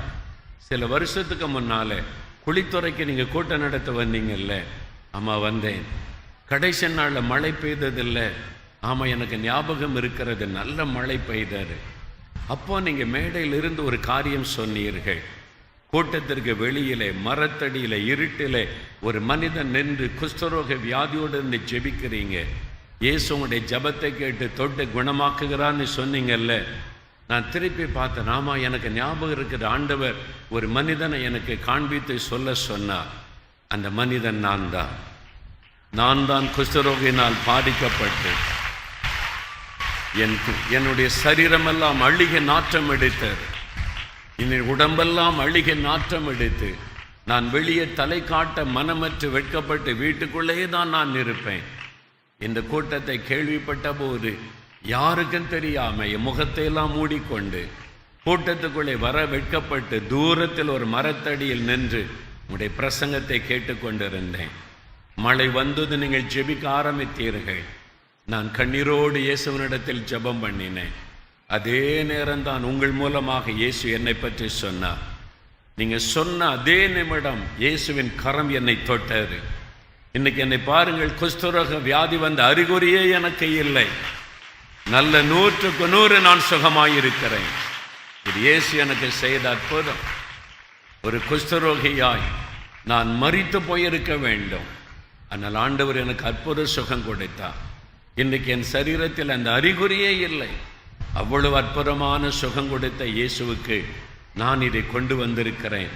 சில வருஷத்துக்கு முன்னால் குளித்துறைக்கு நீங்கள் கூட்டம் நடத்த வந்தீங்கல்ல? ஆமாம், வந்தேன். கடைசி நாளில் மழை பெய்ததில்லை? ஆமாம், எனக்கு ஞாபகம் இருக்கிறது, நல்ல மழை பெய்தாரு. அப்போ நீங்கள் மேடையில் இருந்து ஒரு காரியம் சொன்னீர்கள். கூட்டத்திற்கு வெளியிலே மரத்தடியில் இருட்டிலே ஒரு மனிதன் நின்று குஷ்டரோக வியாதியோடு இருந்து ஜெபிக்கிறீங்க, இயேசு உங்களுடைய ஜபத்தை கேட்டு தொட்டு குணமாக்குகிறான்னு சொன்னீங்கல்ல. நான் திருப்பி பார்த்தேன், ஆமா, எனக்கு ஞாபகம் இருக்குது, ஆண்டவர் ஒரு மனிதனை எனக்கு காண்பித்து சொல்ல சொன்னார். அந்த மனிதன் நான் தான் குஷ்டரோகினால் பாதிக்கப்பட்டு என்னுடைய சரீரமெல்லாம் அழுகை நாற்றம் எடுத்தது, என் உடம்பெல்லாம் அழுகை நாற்றம் எடுத்து நான் வெளியே தலை காட்ட மனமற்று வெட்கப்பட்டு வீட்டுக்குள்ளேயே தான் நான் இருப்பேன். இந்த கூட்டத்தை கேள்விப்பட்ட போது யாருக்கும் தெரியாம என் முகத்தை எல்லாம் மூடிக்கொண்டு கூட்டத்துக்குள்ளே வர வெட்கப்பட்டு தூரத்தில் ஒரு மரத்தடியில் நின்று உங்களுடைய பிரசங்கத்தை கேட்டுக்கொண்டிருந்தேன். மழை வந்தது, நீங்கள் ஜெபிக்க ஆரம்பித்தீர்கள். நான் கண்ணீரோடு இயேசுவினிடத்தில் ஜெபம் பண்ணினேன். அதே நேரம்தான் உங்கள் மூலமாக இயேசு என்னை பற்றி சொன்னார். நீங்க சொன்ன அதே நிமிடம் இயேசுவின் கரம் என்னை தொட்டது. இன்னைக்கு என்னை பாருங்கள், குஷ்டரோக வியாதி வந்த அறிகுறியே எனக்கு இல்லை. நல்ல 100க்கு 100 நான் சுகமாயிருக்கிறேன். இது இயேசு எனக்கு செய்த அற்புதம். ஒரு குஷ்டரோகியாய் நான் மரித்து போயிருக்க வேண்டும், ஆனால் ஆண்டவர் எனக்கு அற்புத சுகம் கொடுத்தார். இன்றைக்கு என் சரீரத்தில் அந்த அறிகுறியே இல்லை. அவ்வளவு அற்புதமான சுகம் கொடுத்த இயேசுவுக்கு நான் இதை கொண்டு வந்திருக்கிறேன்,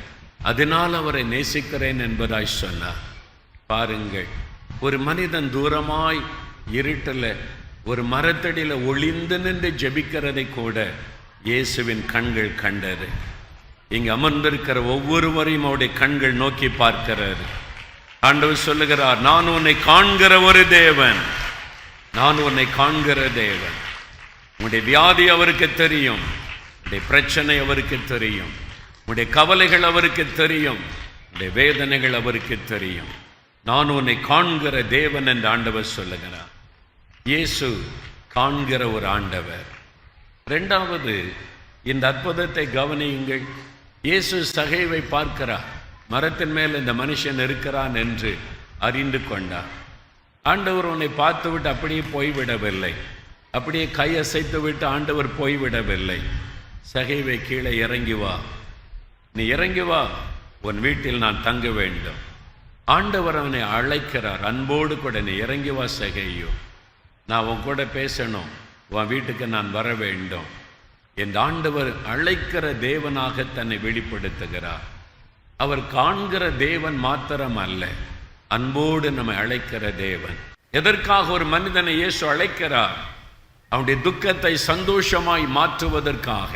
அதனால் அவரை நேசிக்கிறேன் என்பதாய் சொன்னார். பாருங்கள், ஒரு மனிதன் தூரமாய் இருட்டில் ஒரு மரத்தடியில் ஒளிந்து நின்று ஜெபிக்கிறதை கூட இயேசுவின் கண்கள் கண்டது. இங்கு அமர்ந்திருக்கிற ஒவ்வொருவரையும் அவருடைய கண்கள் நோக்கி பார்க்கிறது. ஆண்டவர் சொல்லுகிறார், நான் உன்னை காண்கிற ஒரு தேவன், நான் உன்னை காண்கிற தேவன். உன்னுடைய வியாதி அவருக்கு தெரியும், உன்னுடைய பிரச்சனை அவருக்கு தெரியும், உன்னுடைய கவலைகள் அவருக்கு தெரியும், உன்னுடைய வேதனைகள் அவருக்கு தெரியும். நான் உன்னை காண்கிற தேவன் என்று ஆண்டவர் சொல்லுகிறார். இயேசு காண்கிற ஒரு ஆண்டவர். இரண்டாவது, இந்த அற்புதத்தை கவனியுங்கள். இயேசு சகேவை பார்க்கிறார். மரத்தின் மேல் இந்த மனுஷன் இருக்கிறான் என்று அறிந்து கொண்டார். ஆண்டவர் உன்னை பார்த்து விட்டு அப்படியே போய்விடவில்லை, அப்படியே கை அசைத்து விட்டு ஆண்டவர் போய்விடவில்லை. சகேவை, கீழே இறங்கி வா, நீ இறங்கி வா, உன் வீட்டில் நான் தங்க வேண்டும். ஆண்டவர் அவனை அழைக்கிறார் அன்போடு கூட, நீ இறங்கி வா சகேயோ, நான் உன் கூட பேசணும், உன் வீட்டுக்கு நான் வர வேண்டும் என்று ஆண்டவர் அழைக்கிற தேவனாக தன்னை வெளிப்படுத்துகிறார். அவர் காண்கிற தேவன் மாத்திரம் அல்ல, அன்போடு நம்மை அழைக்கிற தேவன். எதற்காக ஒரு மனிதனை இயேசு அழைக்கிறார்? அவனுடைய துக்கத்தை சந்தோஷமாய் மாற்றுவதற்காக,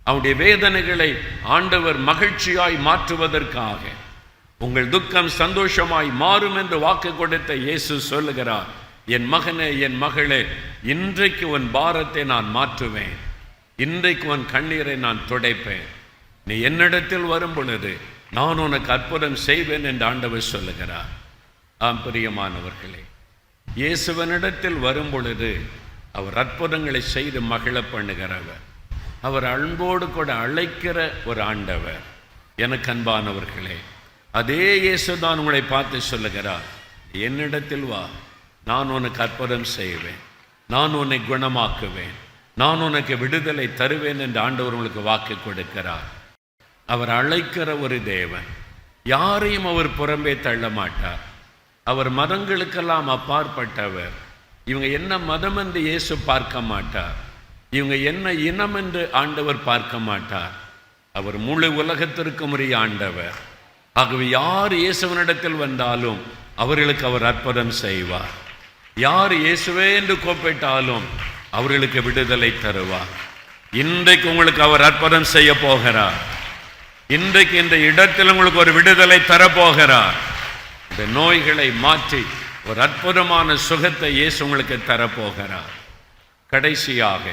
அவனுடைய வேதனைகளை ஆண்டவர் மகிழ்ச்சியாய் மாற்றுவதற்காக. உங்கள் துக்கம் சந்தோஷமாய் மாறும் என்று வாக்கு கொடுத்த இயேசு சொல்லுகிறார், என் மகனே, என் மகளே, இன்றைக்கு உன் பாரத்தை நான் மாற்றுவேன், இன்றைக்கு உன் கண்ணீரை நான் துடைப்பேன். நீ என்னிடத்தில் வரும் பொழுது நான் உனக்கு அற்புதம் செய்வேன் என்று ஆண்டவர் சொல்லுகிறார். ஆம் பிரியமானவர்களே, இயேசுவனிடத்தில் வரும் பொழுது அவர் அற்புதங்களை செய்து மகிழ பண்ணுகிறவர். அவர் அன்போடு கூட அழைக்கிற ஒரு ஆண்டவர். எனக்கு அன்பானவர்களே, அதே இயேசு தான் உங்களை பார்த்து சொல்லுகிறார், என்னிடத்தில் வா, நான் உனக்கு அற்புதம் செய்வேன், நான் உன்னை குணமாக்குவேன், நான் உனக்கு விடுதலை தருவேன் என்று ஆண்டவர் உங்களுக்கு வாக்கு கொடுக்கிறார். அவர் அழைக்கிற ஒரு தேவன். யாரையும் அவர் புறம்பே தள்ள மாட்டார். அவர் மதங்களுக்கெல்லாம் அப்பாற்பட்டவர். இவங்க என்ன மதம் என்று இயேசு பார்க்க மாட்டார். இவங்க என்ன இனம் என்று ஆண்டவர் பார்க்க மாட்டார். அவர் முழு உலகத்திற்கும் உரிய ஆண்டவர். ஆகவே யார் இயேசுவனிடத்தில் வந்தாலும் அவர்களுக்கு அவர் அற்புதம் செய்வார். யார் இயேசுவே என்று கூப்பிட்டாலும் அவர்களுக்கு விடுதலை தருவார். இன்றைக்கு உங்களுக்கு அவர் அற்புதம் செய்ய போகிறார். இன்றைக்கு இந்த இடத்தில் உங்களுக்கு ஒரு விடுதலை தரப்போகிறார். இந்த நோய்களை மாற்றி ஒரு அற்புதமான சுகத்தை இயேசு உங்களுக்கு தரப்போகிறார். கடைசியாக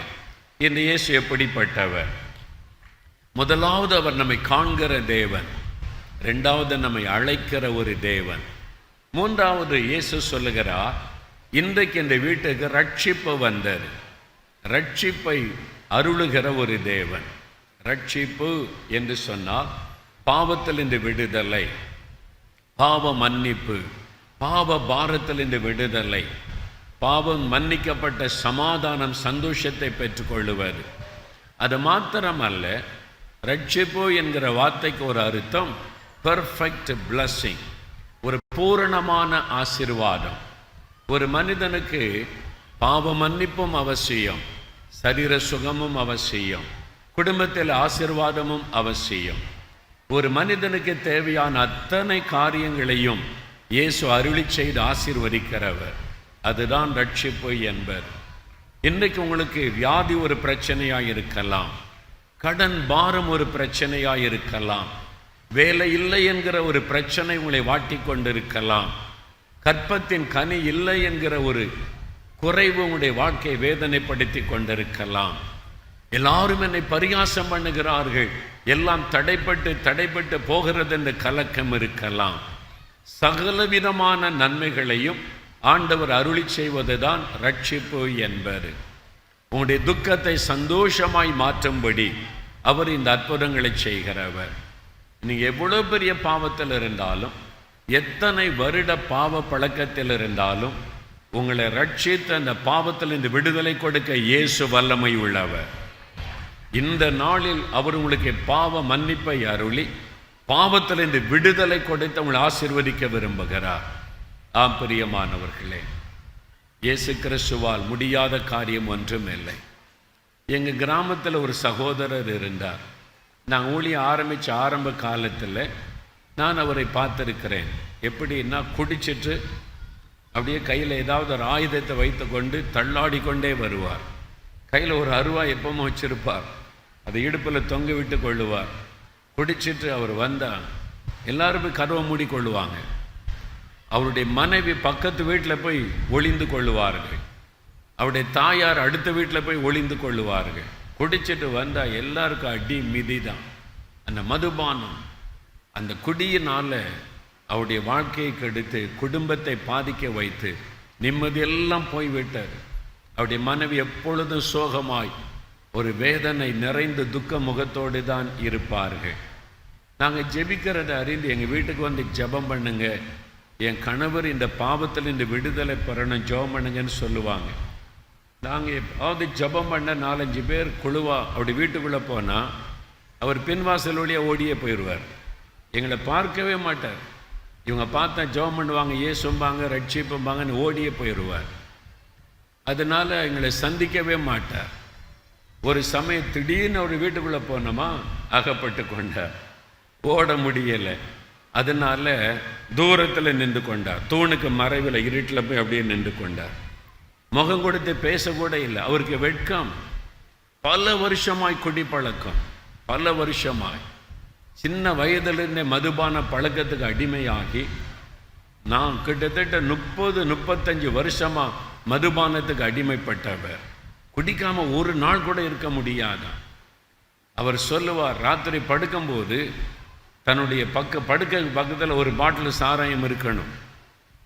இந்த இயேசு எப்படிப்பட்டவர்? முதலாவது அவர் நம்மை காண்கிற தேவன். இரண்டாவது நம்மை அழைக்கிற ஒரு தேவன். மூன்றாவது இயேசு சொல்லுகிறார், இன்றைக்கு இந்த வீட்டுக்கு ரட்சிப்பு வந்தது. ரட்சிப்பை அருளுகிற ஒரு தேவன். ரட்சிப்பு என்று சொன்னால் பாவத்தில் இந்த விடுதலை, பாவ மன்னிப்பு, பாவ பாரத்தில் இந்த விடுதலை, பாவம் மன்னிக்கப்பட்ட சமாதானம், சந்தோஷத்தை பெற்றுக்கொள்ளுவது. அது மாத்திரமல்ல, ரட்சிப்பு என்கிற வார்த்தைக்கு ஒரு அர்த்தம் பெர்ஃபெக்ட் பிளஸ்ஸிங், ஒரு பூரணமான ஆசீர்வாதம். ஒரு மனிதனுக்கு பாவ மன்னிப்பும் அவசியம், சரீர சுகமும் அவசியம், குடும்பத்தில் ஆசீர்வாதமும் அவசியம். ஒரு மனிதனுக்கு தேவையான அத்தனை காரியங்களையும் இயேசு அருளி செய்து ஆசீர்வதிக்கிறவர். அதுதான் ரட்சிப்பு என்பது. இன்றைக்கு உங்களுக்கு வியாதி ஒரு பிரச்சனையாக இருக்கலாம், கடன் பாரம் ஒரு பிரச்சனையாக இருக்கலாம், வேலை இல்லை என்கிற ஒரு பிரச்சனை உங்களை வாட்டி கொண்டிருக்கலாம், கற்பத்தின் கனி இல்லை என்கிற ஒரு குறைவு உங்களுடைய வாழ்க்கையை வேதனைப்படுத்தி கொண்டிருக்கலாம். எல்லாரும் என்னை பரிகாசம் பண்ணுகிறார்கள், எல்லாம் தடைப்பட்டு போகிறது என்ற கலக்கம் இருக்கலாம். சகலவிதமான நன்மைகளையும் ஆண்டவர் அருளி செய்வதுதான் ரட்சிப்பு என்பது. உங்களுடைய துக்கத்தை சந்தோஷமாய் மாற்றும்படி அவர் இந்த அற்புதங்களை செய்கிறவர். நீங்க எவ்வளவு பெரிய பாவத்தில் இருந்தாலும், எத்தனை வருட பாவ பழக்கத்தில் இருந்தாலும், உங்களை ரட்சித்து அந்த பாவத்தில் இந்த விடுதலை கொடுக்க இயேசு வல்லமை உள்ளவர். இந்த நாளில் அவர் உங்களுக்கு பாவ மன்னிப்பை அருளி பாவத்தில் இந்த விடுதலை கொடுத்து உங்களை ஆசீர்வதிக்க விரும்புகிறார். ஆம் பிரியமானவர்களே, இயேசு கிறிஸ்துவால் முடியாத காரியம் ஒன்றும் இல்லை. எங்கள் கிராமத்தில் ஒரு சகோதரர் இருந்தார். நான் ஊழியம் ஆரம்பித்த ஆரம்ப காலத்தில் நான் அவரை பார்த்துருக்கிறேன். எப்படின்னா, குடிச்சிட்டு அப்படியே கையில் ஏதாவது ஒரு ஆயுதத்தை வைத்து கொண்டு தள்ளாடி கொண்டே வருவார். கையில் ஒரு அருவா எப்பவும் வச்சிருப்பார், அதை இடுப்பில் தொங்க விட்டு கொள்ளுவார். குடிச்சிட்டு அவர் வந்தால் எல்லாருமே கதவை மூடி கொள்ளுவாங்க. அவருடைய மனைவி பக்கத்து வீட்டில் போய் ஒளிந்து கொள்ளுவார்கள். அவருடைய தாயார் அடுத்த வீட்டில் போய் ஒளிந்து கொள்ளுவார்கள். குடிச்சிட்டு வந்தால் எல்லாருக்கும் அடி மிதி தான். அந்த மதுபானம், அந்த குடியினால் அவருடைய வாழ்க்கையை கெடுத்து குடும்பத்தை பாதிக்க வைத்து நிம்மதியெல்லாம் போய்விட்டார். அவருடைய மனைவி எப்பொழுதும் சோகமாய் ஒரு வேதனை நிறைந்த துக்க முகத்தோடு தான் இருப்பார்கள். நாங்கள் ஜெபிக்கிறத அறிந்து எங்கள் வீட்டுக்கு வந்து ஜெபம் பண்ணுங்க, என் கணவர் இந்த பாவத்தில் இந்த விடுதலை பெறணும், ஜெபம் பண்ணுங்கன்னு சொல்லுவாங்க. நாங்கள் எப்பாவது ஜெபம் பண்ண 4-5 பேர் குழுவா அப்படி வீட்டுக்குள்ளே போனால் அவர் பின்வாசல் வழியாக ஓடியே போயிடுவார். எங்களை பார்க்கவே மாட்டார். இவங்க பார்த்தா ஜெபம் பண்ணுவாங்க, ஏசும்பாங்க, ரட்சிப்பும்பாங்கன்னு ஓடியே போயிடுவார். அதனால் எங்களை சந்திக்கவே மாட்டார். ஒரு சமயம் திடீர்னு ஒரு வீட்டுக்குள்ளே போனோமா, அகப்பட்டு கொண்டார், ஓட முடியலை. அதனால் தூரத்தில் நின்று கொண்டார். தூணுக்கு மறைவில் இருட்டில் போய் அப்படியே நின்று கொண்டார். முகம் கொடுத்து பேசக்கூட இல்லை. அவருக்கு வெட்கம். பல வருஷமாய் குடிப்பழக்கம், பல வருஷமாய் சின்ன வயதிலிருந்தே மதுபான பழக்கத்துக்கு அடிமையாகி நான் கிட்டத்தட்ட 30-35 வருஷமாக மதுபானத்துக்கு அடிமைப்பட்டவர். குடிக்காமல் ஒரு நாள் கூட இருக்க முடியாத அவர் சொல்லுவார், ராத்திரி படுக்கும்போது தன்னுடைய படுக்கை பக்கத்தில் ஒரு பாட்டில் சாராயம் இருக்கணும்.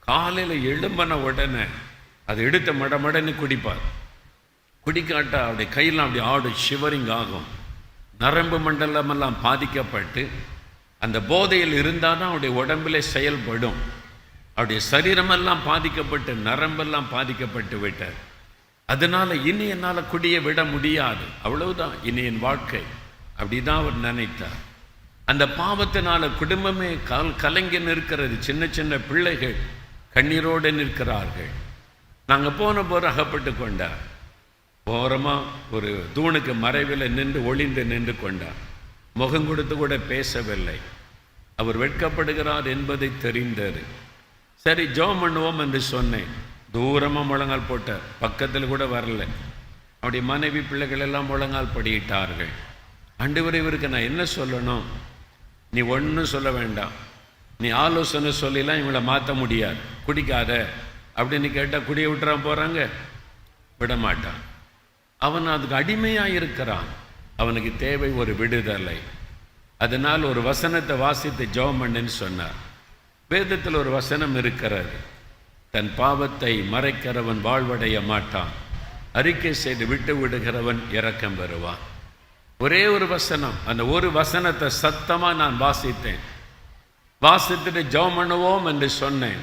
காலையில் எழும்பின உடனே அதை எடுத்த மடமடன்னு குடிப்பார். குடிக்காட்டா அவருடைய கையெல்லாம் அப்படி ஆடு ஷிவரிங் ஆகும். நரம்பு மண்டலமெல்லாம் பாதிக்கப்பட்டு அந்த போதையில் இருந்தால் தான் அவருடைய உடம்பிலே செயல்படும். அவருடைய சரீரமெல்லாம் பாதிக்கப்பட்டு நரம்பெல்லாம் பாதிக்கப்பட்டு விட்டார். அதனால் இனி என்னால் குடியை விட முடியாது, அவ்வளவுதான் இனி என் வாழ்க்கை, அப்படிதான் அவர் நினைத்தார். அந்த பாவத்தினால குடும்பமே கலங்கி நிற்கிறது. சின்ன சின்ன பிள்ளைகள் கண்ணீரோடு நிற்கிறார்கள். நாங்கள் போன போது அகப்பட்டு கொண்டார். ஓரமாக ஒரு தூணுக்கு மறைவில் நின்று ஒளிந்து நின்று கொண்டார். முகம் கொடுத்து கூட பேசவில்லை. அவர் வெட்கப்படுகிறார் என்பதை தெரிந்தது. சரி ஜெபம் பண்ணுவோம் என்று சொன்னேன். தூரமாக முழங்கால் போட்டார், பக்கத்தில் கூட வரல. அவருடைய மனைவி பிள்ளைகள் எல்லாம் முழங்கால் படியிட்டார்கள். ஆண்டவரே, இவருக்கு நான் என்ன சொல்லணும்? நீ ஒன்றும் சொல்ல வேண்டாம், நீ ஆலோசனை சொல்லிலாம் இவங்களை மாற்ற முடியாது, குடிக்காத அப்படின்னு கேட்டால் குடியை விட்டுறா போகிறாங்க, விட மாட்டான். அவன் அதுக்கு அடிமையாக இருக்கிறான். அவனுக்கு தேவை ஒரு விடுதலை. அதனால் ஒரு வசனத்தை வாசித்து ஜெபம் பண்ணுன்னு சொன்னார். வேதத்தில் ஒரு வசனம் இருக்கிறது, தன் பாவத்தை மறைக்கிறவன் வாழ்வடைய மாட்டான், அறிக்கை செய்து விட்டு விடுகிறவன் இரக்கம் பெறுவான். ஒரே ஒரு வசனம், அந்த ஒரு வசனத்தை சத்தமாக நான் வாசித்தேன். வாசித்துட்டு ஜெபம் பண்ணுவோம் என்று சொன்னேன்.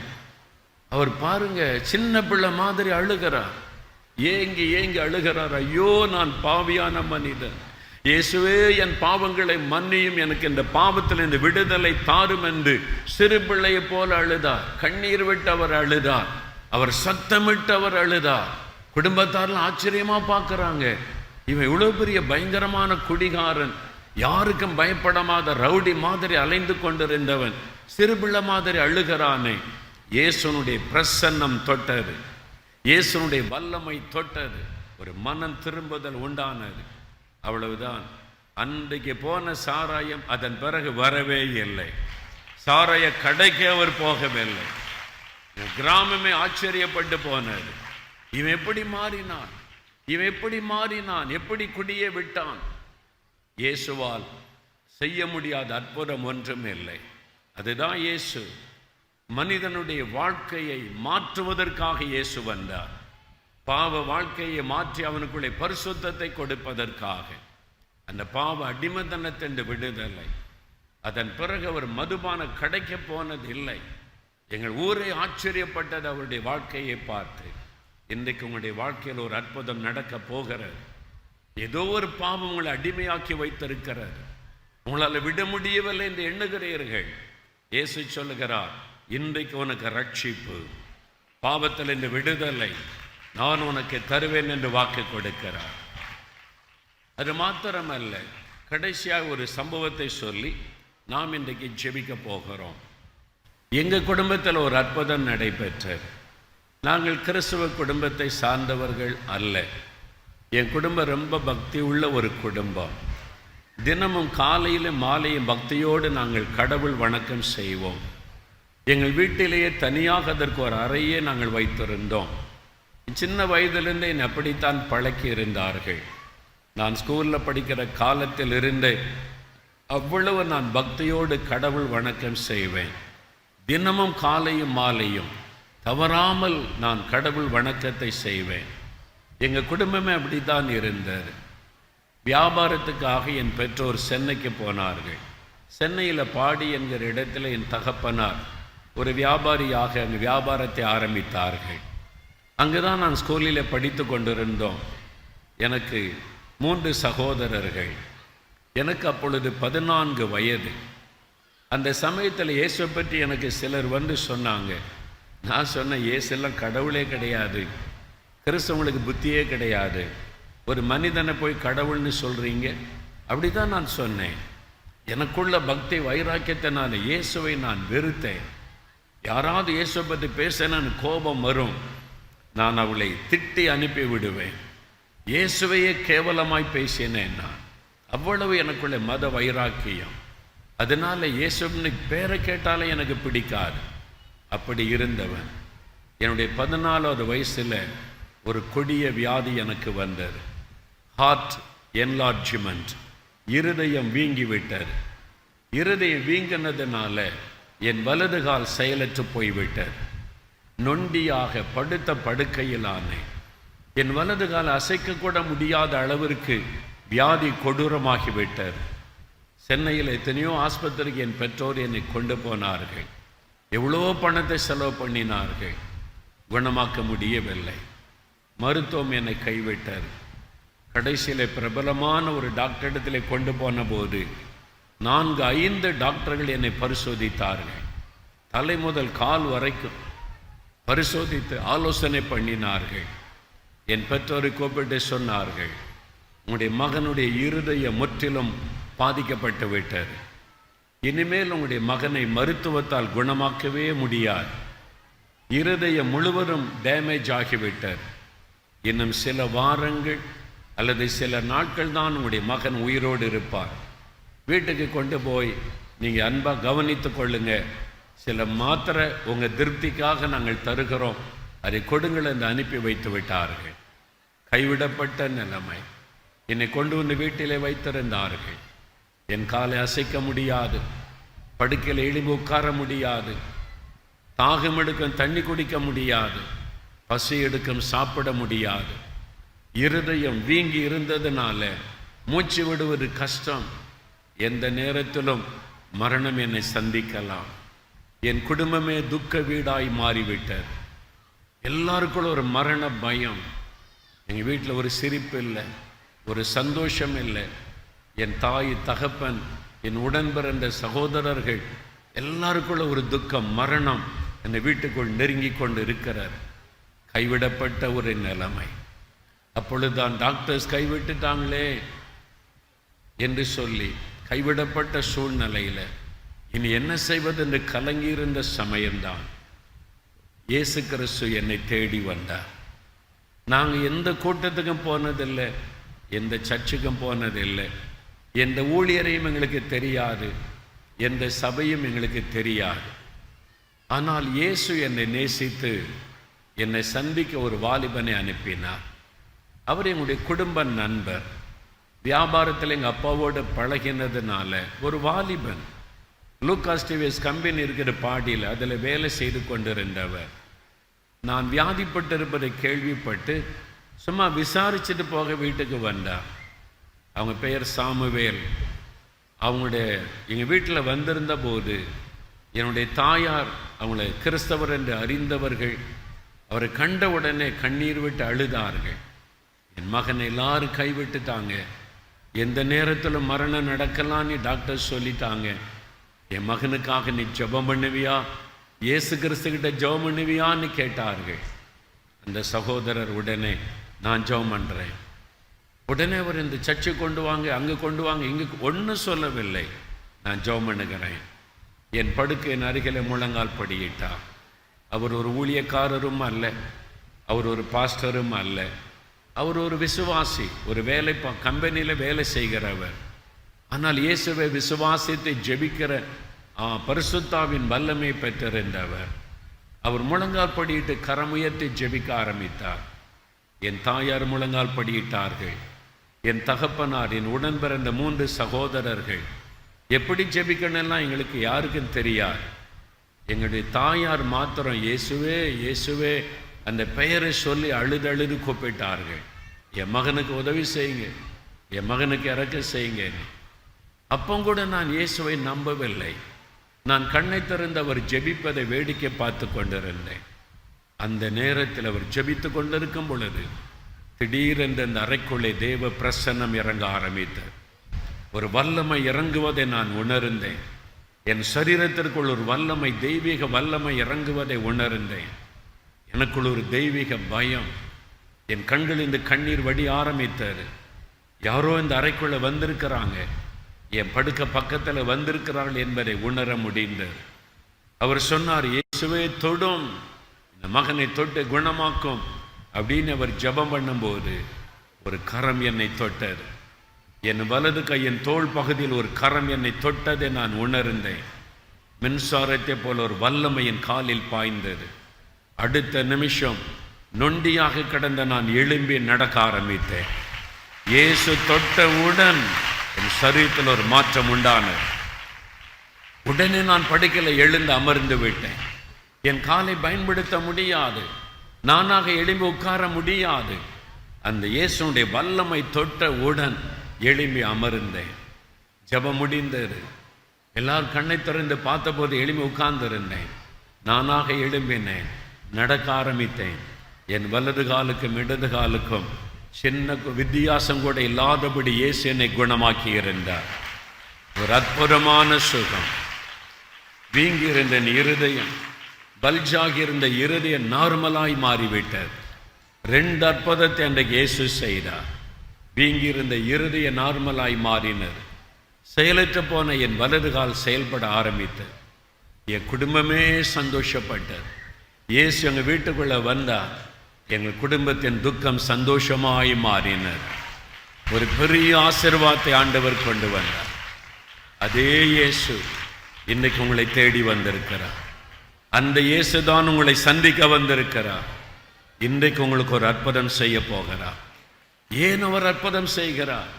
அவர் பாருங்க, சின்ன பிள்ளை மாதிரி அழுகிறார், ஏங்கி ஏங்கி அழுகிறார். ஐயோ, நான் பாவியான மனிதன், இயேசுவே என் பாவங்களை மன்னியும், எனக்கு இந்த பாவத்தில் இந்த விடுதலை தாரும் என்று சிறு பிள்ளையை போல அழுதார். கண்ணீர் விட்டு அவர் அழுதார், அவர் சத்தமிட்டு அவர் அழுதார். குடும்பத்தாரெல்லாம் ஆச்சரியமா பார்க்குறாங்க, இவன் இவ்வளோ பெரிய பயங்கரமான குடிகாரன், யாருக்கும் பயப்படாத ரவுடி மாதிரி அலைந்து கொண்டிருந்தவன் சிறு பிள்ளை மாதிரி அழுகிறானே. இயேசுனுடைய பிரசன்னம் தொட்டது, இயேசுனுடைய வல்லமை தொட்டது, ஒரு மனம் திரும்புதல் உண்டானது. அவ்வளவுதான். அன்றைக்கு போன சாராயம் அதன் பிறகு வரவே இல்லை. சாராய கடைக்கு அவர் போகவில்லை. கிராமமே ஆச்சரியப்பட்டு போனது. இவன் எப்படி மாறினான், இவன் எப்படி மாறினான், எப்படி குடியே விட்டான்? இயேசுவால் செய்ய முடியாத அற்புதம் ஒன்றும் இல்லை. அதுதான் இயேசு. மனிதனுடைய வாழ்க்கையை மாற்றுவதற்காக இயேசு வந்தார். பாவ வாழ்க்கையை மாற்றி அவனுக்குள்ளே பரிசுத்தத்தை கொடுப்பதற்காக. அந்த பாவ அடிமத்தனத்தின் விடுதலை. அதன் பிறகு அவர் மதுபான கடைக்கு போனது இல்லை. எங்கள் ஊரை ஆச்சரியப்பட்டது அவருடைய வாழ்க்கையை பார்த்து. இன்றைக்கு உங்களுடைய வாழ்க்கையில் ஒரு அற்புதம் நடக்க போகிறது. ஏதோ ஒரு பாவம் உங்களை அடிமையாக்கி வைத்திருக்கிறது, உங்களால் விட முடியவில்லை என்று எண்ணுகிறீர்கள். இயேசு சொல்லுகிறார், இன்றைக்கு உனக்கு ரட்சிப்பு, பாவத்தில் இந்த விடுதலை நான் உனக்கு தருவேன் என்று வாக்கு கொடுக்கிறார். அது மாத்திரமல்ல, கடைசியாக ஒரு சம்பவத்தை சொல்லி நாம் இன்றைக்கு ஜெபிக்க போகிறோம். எங்கள் குடும்பத்தில் ஒரு அற்புதம் நடைபெற்றது. நாங்கள் கிறிஸ்துவ குடும்பத்தை சார்ந்தவர்கள் அல்ல. என் குடும்பம் ரொம்ப பக்தி உள்ள ஒரு குடும்பம். தினமும் காலையிலும் மாலையும் பக்தியோடு நாங்கள் கடவுள் வணக்கம் செய்வோம். எங்கள் வீட்டிலேயே தனியாக அதற்கு ஒரு அறையே நாங்கள் வைத்திருந்தோம். சின்ன வயதிலிருந்து என்னை அப்படித்தான் பழக்கி இருந்தார்கள். நான் ஸ்கூலில் படிக்கிற காலத்தில் இருந்து அவ்வளவு நான் பக்தியோடு கடவுள் வணக்கம் செய்வேன். தினமும் காலையும் மாலையும் தவறாமல் நான் கடவுள் வணக்கத்தை செய்வேன். எங்கள் குடும்பமே அப்படித்தான் இருந்தது. வியாபாரத்துக்காக என் பெற்றோர் சென்னைக்கு போனார்கள். சென்னையில் பாடி என்கிற இடத்துல என் தகப்பனார் ஒரு வியாபாரியாக அங்கு வியாபாரத்தை ஆரம்பித்தார்கள். அங்கு தான் நான் ஸ்கூலில் படித்து கொண்டிருந்தோம். எனக்கு 3 சகோதரர்கள். எனக்கு அப்பொழுது 14 வயது. அந்த சமயத்தில் இயேசுவை பற்றி எனக்கு சிலர் வந்து சொன்னாங்க. நான் சொன்னேன், இயேசுலாம் கடவுளே கிடையாது, கிறிஸ்தவங்களுக்கு புத்தியே கிடையாது, ஒரு மனிதனை போய் கடவுள்னு சொல்கிறீங்க, அப்படி தான் நான் சொன்னேன். எனக்குள்ள பக்தி வைராக்கியத்தினால இயேசுவை நான் வெறுத்தேன். யாராவது இயேசுவை பற்றி பேசினான்னு கோபம் வரும், நான் அவளை திட்டி அனுப்பி விடுவேன். இயேசுவையே கேவலமாய் பேசினேன் நான். அவ்வளவு எனக்குள்ள மத வைராக்கியம். அதனால இயேசுன்னு பேரை கேட்டாலே எனக்கு பிடிக்காது. அப்படி இருந்தவன் என்னுடைய 14வது வயசில் ஒரு கொடிய வியாதி எனக்கு வந்தது. ஹார்ட் என்லார்ஜ்மெண்ட், இருதயம் வீங்கி விட்டது. இருதயம் வீங்கினதுனால என் வலது கால் செயலற்று போய்விட்டது. நொண்டியாக படுத்த படுக்கையிலானேன். என் வலது கால் அசைக்க கூட முடியாத அளவிற்கு வியாதி கொடூரமாகிவிட்டது. சென்னையில் எத்தனையோ ஆஸ்பத்திரிக்கு என் பெற்றோர் என்னை கொண்டு போனார்கள். எவ்வளோ பணத்தை செலவு பண்ணினார்கள். குணமாக்க முடியவில்லை. மருத்துவம் என்னை கைவிட்டார். கடைசியில் பிரபலமான ஒரு டாக்டரிடத்தில் கொண்டு போன போது 4-5 டாக்டர்கள் என்னை பரிசோதித்தார்கள். தலை முதல் கால் வரைக்கும் பரிசோதித்து ஆலோசனை பண்ணினார்கள். என் பெற்றோரை கூப்பிட்டு சொன்னார்கள், உங்களுடைய மகனுடைய இருதயம் முற்றிலும் பாதிக்கப்பட்டு விட்டது. இனிமேல் உங்களுடைய மகனை மருத்துவத்தால் குணமாக்கவே முடியாது. இருதயம் முழுவதும் டேமேஜ் ஆகிவிட்டது. இன்னும் சில வாரங்கள் அல்லது சில நாட்கள் தான் உங்களுடைய மகன் உயிரோடு இருப்பார். வீட்டுக்கு கொண்டு போய் நீங்கள் அன்பாக கவனித்து கொள்ளுங்க. சில மாத்திரை உங்கள் திருப்திக்காக நாங்கள் தருகிறோம், அதை கொடுங்கள் என்று அனுப்பி வைத்து விட்டார்கள். கைவிடப்பட்ட நிலைமை. என்னை கொண்டு வந்து வீட்டிலே வைத்திருந்தார்கள். என் காலை அசைக்க முடியாது, படுக்கையில் எழும்பி உட்கார முடியாது, தாகம் எடுக்கும் தண்ணி குடிக்க முடியாது, பசி எடுக்கும் சாப்பிட முடியாது. இருதயம் வீங்கி இருந்ததுனால மூச்சு விடுவது கஷ்டம். எந்த நேரத்திலும் மரணம் என்னை சந்திக்கலாம். என் குடும்பமே துக்க வீடாய் மாறிவிட்டது. எல்லாருக்குள்ள ஒரு மரண பயம். எங்கள் வீட்டில் ஒரு சிரிப்பு இல்லை, ஒரு சந்தோஷம் இல்லை. என் தாய், தகப்பன், என் உடன் பிறந்த சகோதரர்கள் எல்லாருக்குள்ள ஒரு துக்கம், மரணம் என்னை வீட்டுக்குள் நெருங்கி கொண்டு இருக்கிறார். கைவிடப்பட்ட ஒரு நிலைமை. அப்பொழுதுதான் டாக்டர்ஸ் கைவிட்டுட்டாங்களே என்று சொல்லி கைவிடப்பட்ட சூழ்நிலையில் இனி என்ன செய்வது என்று கலங்கியிருந்த சமயம்தான் இயேசு கிறிஸ்து என்னை தேடி வந்தார். நாங்கள் எந்த கூட்டத்துக்கும் போனதில்லை, எந்த சர்ச்சுக்கும் போனதில்லை, எந்த ஊழியரையும் எங்களுக்கு தெரியாது, எந்த சபையும் எங்களுக்கு தெரியாது. ஆனால் இயேசு என்னை நேசித்து என்னை சந்திக்க ஒரு வாலிபனை அனுப்பினார். அவர் எங்களுடைய குடும்ப நண்பர். வியாபாரத்தில் எங்கள் அப்பாவோடு பழகினதுனால ஒரு வாலிபன். லூகாஸ் டிவிஎஸ் கம்பெனி இருக்கிற பாடியில் அதில் வேலை செய்து கொண்டிருந்தவர். நான் வியாதிப்பட்டிருப்பதை கேள்விப்பட்டு சும்மா விசாரிச்சுட்டு போக வீட்டுக்கு வந்தார். அவங்க பெயர் சாமுவேல். எங்கள் வீட்டில் வந்திருந்த போது என்னுடைய தாயார் அவங்கள கிறிஸ்தவர் என்று அறிந்தவர்கள் அவரை கண்ட உடனே கண்ணீர் விட்டு அழுதார்கள். என் மகனை எல்லாரும் கைவிட்டுட்டாங்க, எந்த நேரத்திலும் மரணம் நடக்கலான்னு டாக்டர் சொல்லிட்டாங்க. என் மகனுக்காக நீ ஜெபம் பண்ணுவியா, இயேசு கிறிஸ்துக்கிட்ட ஜெபம் பண்ணுவியான்னு கேட்டார்கள். அந்த சகோதரர் உடனே நான் ஜெபம் பண்ணுறேன். உடனே அவர் இந்த சர்ச்சை கொண்டு வாங்க, அங்கே கொண்டு வாங்க, இங்கே ஒன்றும் சொல்லவில்லை. நான் ஜெபம் பண்ணுகிறேன். என் படுக்கையின் அருகில் முழங்கால் படியிட்டார். அவர் ஒரு ஊழியக்காரரும் அல்ல, அவர் ஒரு பாஸ்டரும் அல்ல, அவர் ஒரு விசுவாசி, ஒரு கம்பெனியில் வேலை செய்கிறவர். ஆனால் இயேசுவை விசுவாசித்து ஜெபிக்கிற பரிசுத்தாவின் வல்லமை பெற்றிருந்தவர். அவர் முழங்கால் படியிட்டு கரமுயர்த்தி ஜெபிக்க ஆரம்பித்தார். என் தாயார் முழங்கால் படியிட்டார்கள். என் தகப்பனார், என் உடன் பிறந்த 3 சகோதரர்கள். எப்படி ஜெபிக்கணும்லாம் எங்களுக்கு யாருக்கும் தெரியாது. எங்களுடைய தாயார் மாத்திரம் இயேசுவே இயேசுவே அந்த பெயரை சொல்லி அழுது கூப்பிட்டார்கள். என் மகனுக்கு உதவி செய்யுங்க, என் மகனுக்கு இறக்க செய்யுங்க. அப்போ கூட நான் இயேசுவை நம்பவில்லை. நான் கண்ணை திறந்து அவர் ஜெபிப்பதை வேடிக்கை பார்த்து கொண்டிருந்தேன். அந்த நேரத்தில் அவர் ஜெபித்து கொண்டிருக்கும் பொழுது திடீரென்று அந்த அறைக்குள்ளே தேவ பிரசன்னம் இறங்க ஆரம்பித்தார். ஒரு வல்லமை இறங்குவதை நான் உணர்ந்தேன். என் சரீரத்திற்குள் ஒரு வல்லமை, தெய்வீக வல்லமை இறங்குவதை உணர்ந்தேன். எனக்குள் ஒரு தெய்வீக பயம். என் கண்கள் இந்த கண்ணீர் வடி ஆரம்பித்தார். யாரோ இந்த அறைக்குள்ளே வந்திருக்கிறாங்க, என் படுக்க பக்கத்தில் வந்திருக்கிறார்கள் என்பதை உணர முடிந்தது. அவர் சொன்னார், இயேசுவே தொடும், இந்த மகனை தொட்டு குணமாக்கும் அப்படின்னு அவர் ஜெபம் பண்ணும்போது ஒரு கரம் என்னை தொட்டது. என் வலது கையின் தோள் பகுதியில் ஒரு கரம் என்னை தொட்டதை நான் உணர்ந்தேன். மின்சாரத்தை போல ஒரு வல்லமை என் காலில் பாய்ந்தது. அடுத்த நிமிஷம் நொண்டியாக கிடந்த நான் எழும்பி நடக்க ஆரம்பித்தேன். இயேசு தொட்டவுடன் என் சரீரத்தில் ஒரு மாற்றம் உண்டானது. உடனே நான் படுக்கையில் எழுந்து அமர்ந்து விட்டேன். என் காலை பயன்படுத்த முடியாது, நானாக எழும்பி உட்கார முடியாது. அந்த இயேசுடைய வல்லமை தொட்ட உடன் எழும்பி அமர்ந்தேன். ஜெபம் முடிந்தது. எல்லாரும் கண்ணை திறந்து பார்த்தபோது எழும்பி உட்கார்ந்திருந்தேன். நானாக எழும்பினேன், நடக்க ஆரம்பித்தேன். என் வலது காலுக்கும் இடது காலுக்கும் சின்ன வித்தியாசம் கூட இல்லாதபடி இயேசு என்னை குணமாக்கி இருந்தார். ஒரு அற்புதமான சுகம். வீங்கி இருந்த இருதயம், பல்ஜாகி இருந்த இருதயம் நார்மலாய் மாறிவிட்டது. 2 அற்புதத்தை அன்றைக்கு இயேசு செய்தார். வீங்கி இருந்த இருதய நார்மலாய் மாறினது. செயலற்று போன என் வலது கால் செயல்பட ஆரம்பித்தது. என் குடும்பமே சந்தோஷப்பட்டது. இயேசு எங்கள் வீட்டுக்குள்ளே வந்தார். எங்கள் குடும்பத்தின் துக்கம் சந்தோஷமாய் மாறினர். ஒரு பெரிய ஆசீர்வாதத்தை ஆண்டவர் கொண்டு வந்தார். அதே இயேசு இன்றைக்கு உங்களை தேடி வந்திருக்கிறார். அந்த இயேசு தான் உங்களை சந்திக்க வந்திருக்கிறார். இன்றைக்கு உங்களுக்கு ஒரு அற்புதம் செய்ய போகிறார். ஏன் அவர் அற்புதம் செய்கிறார்?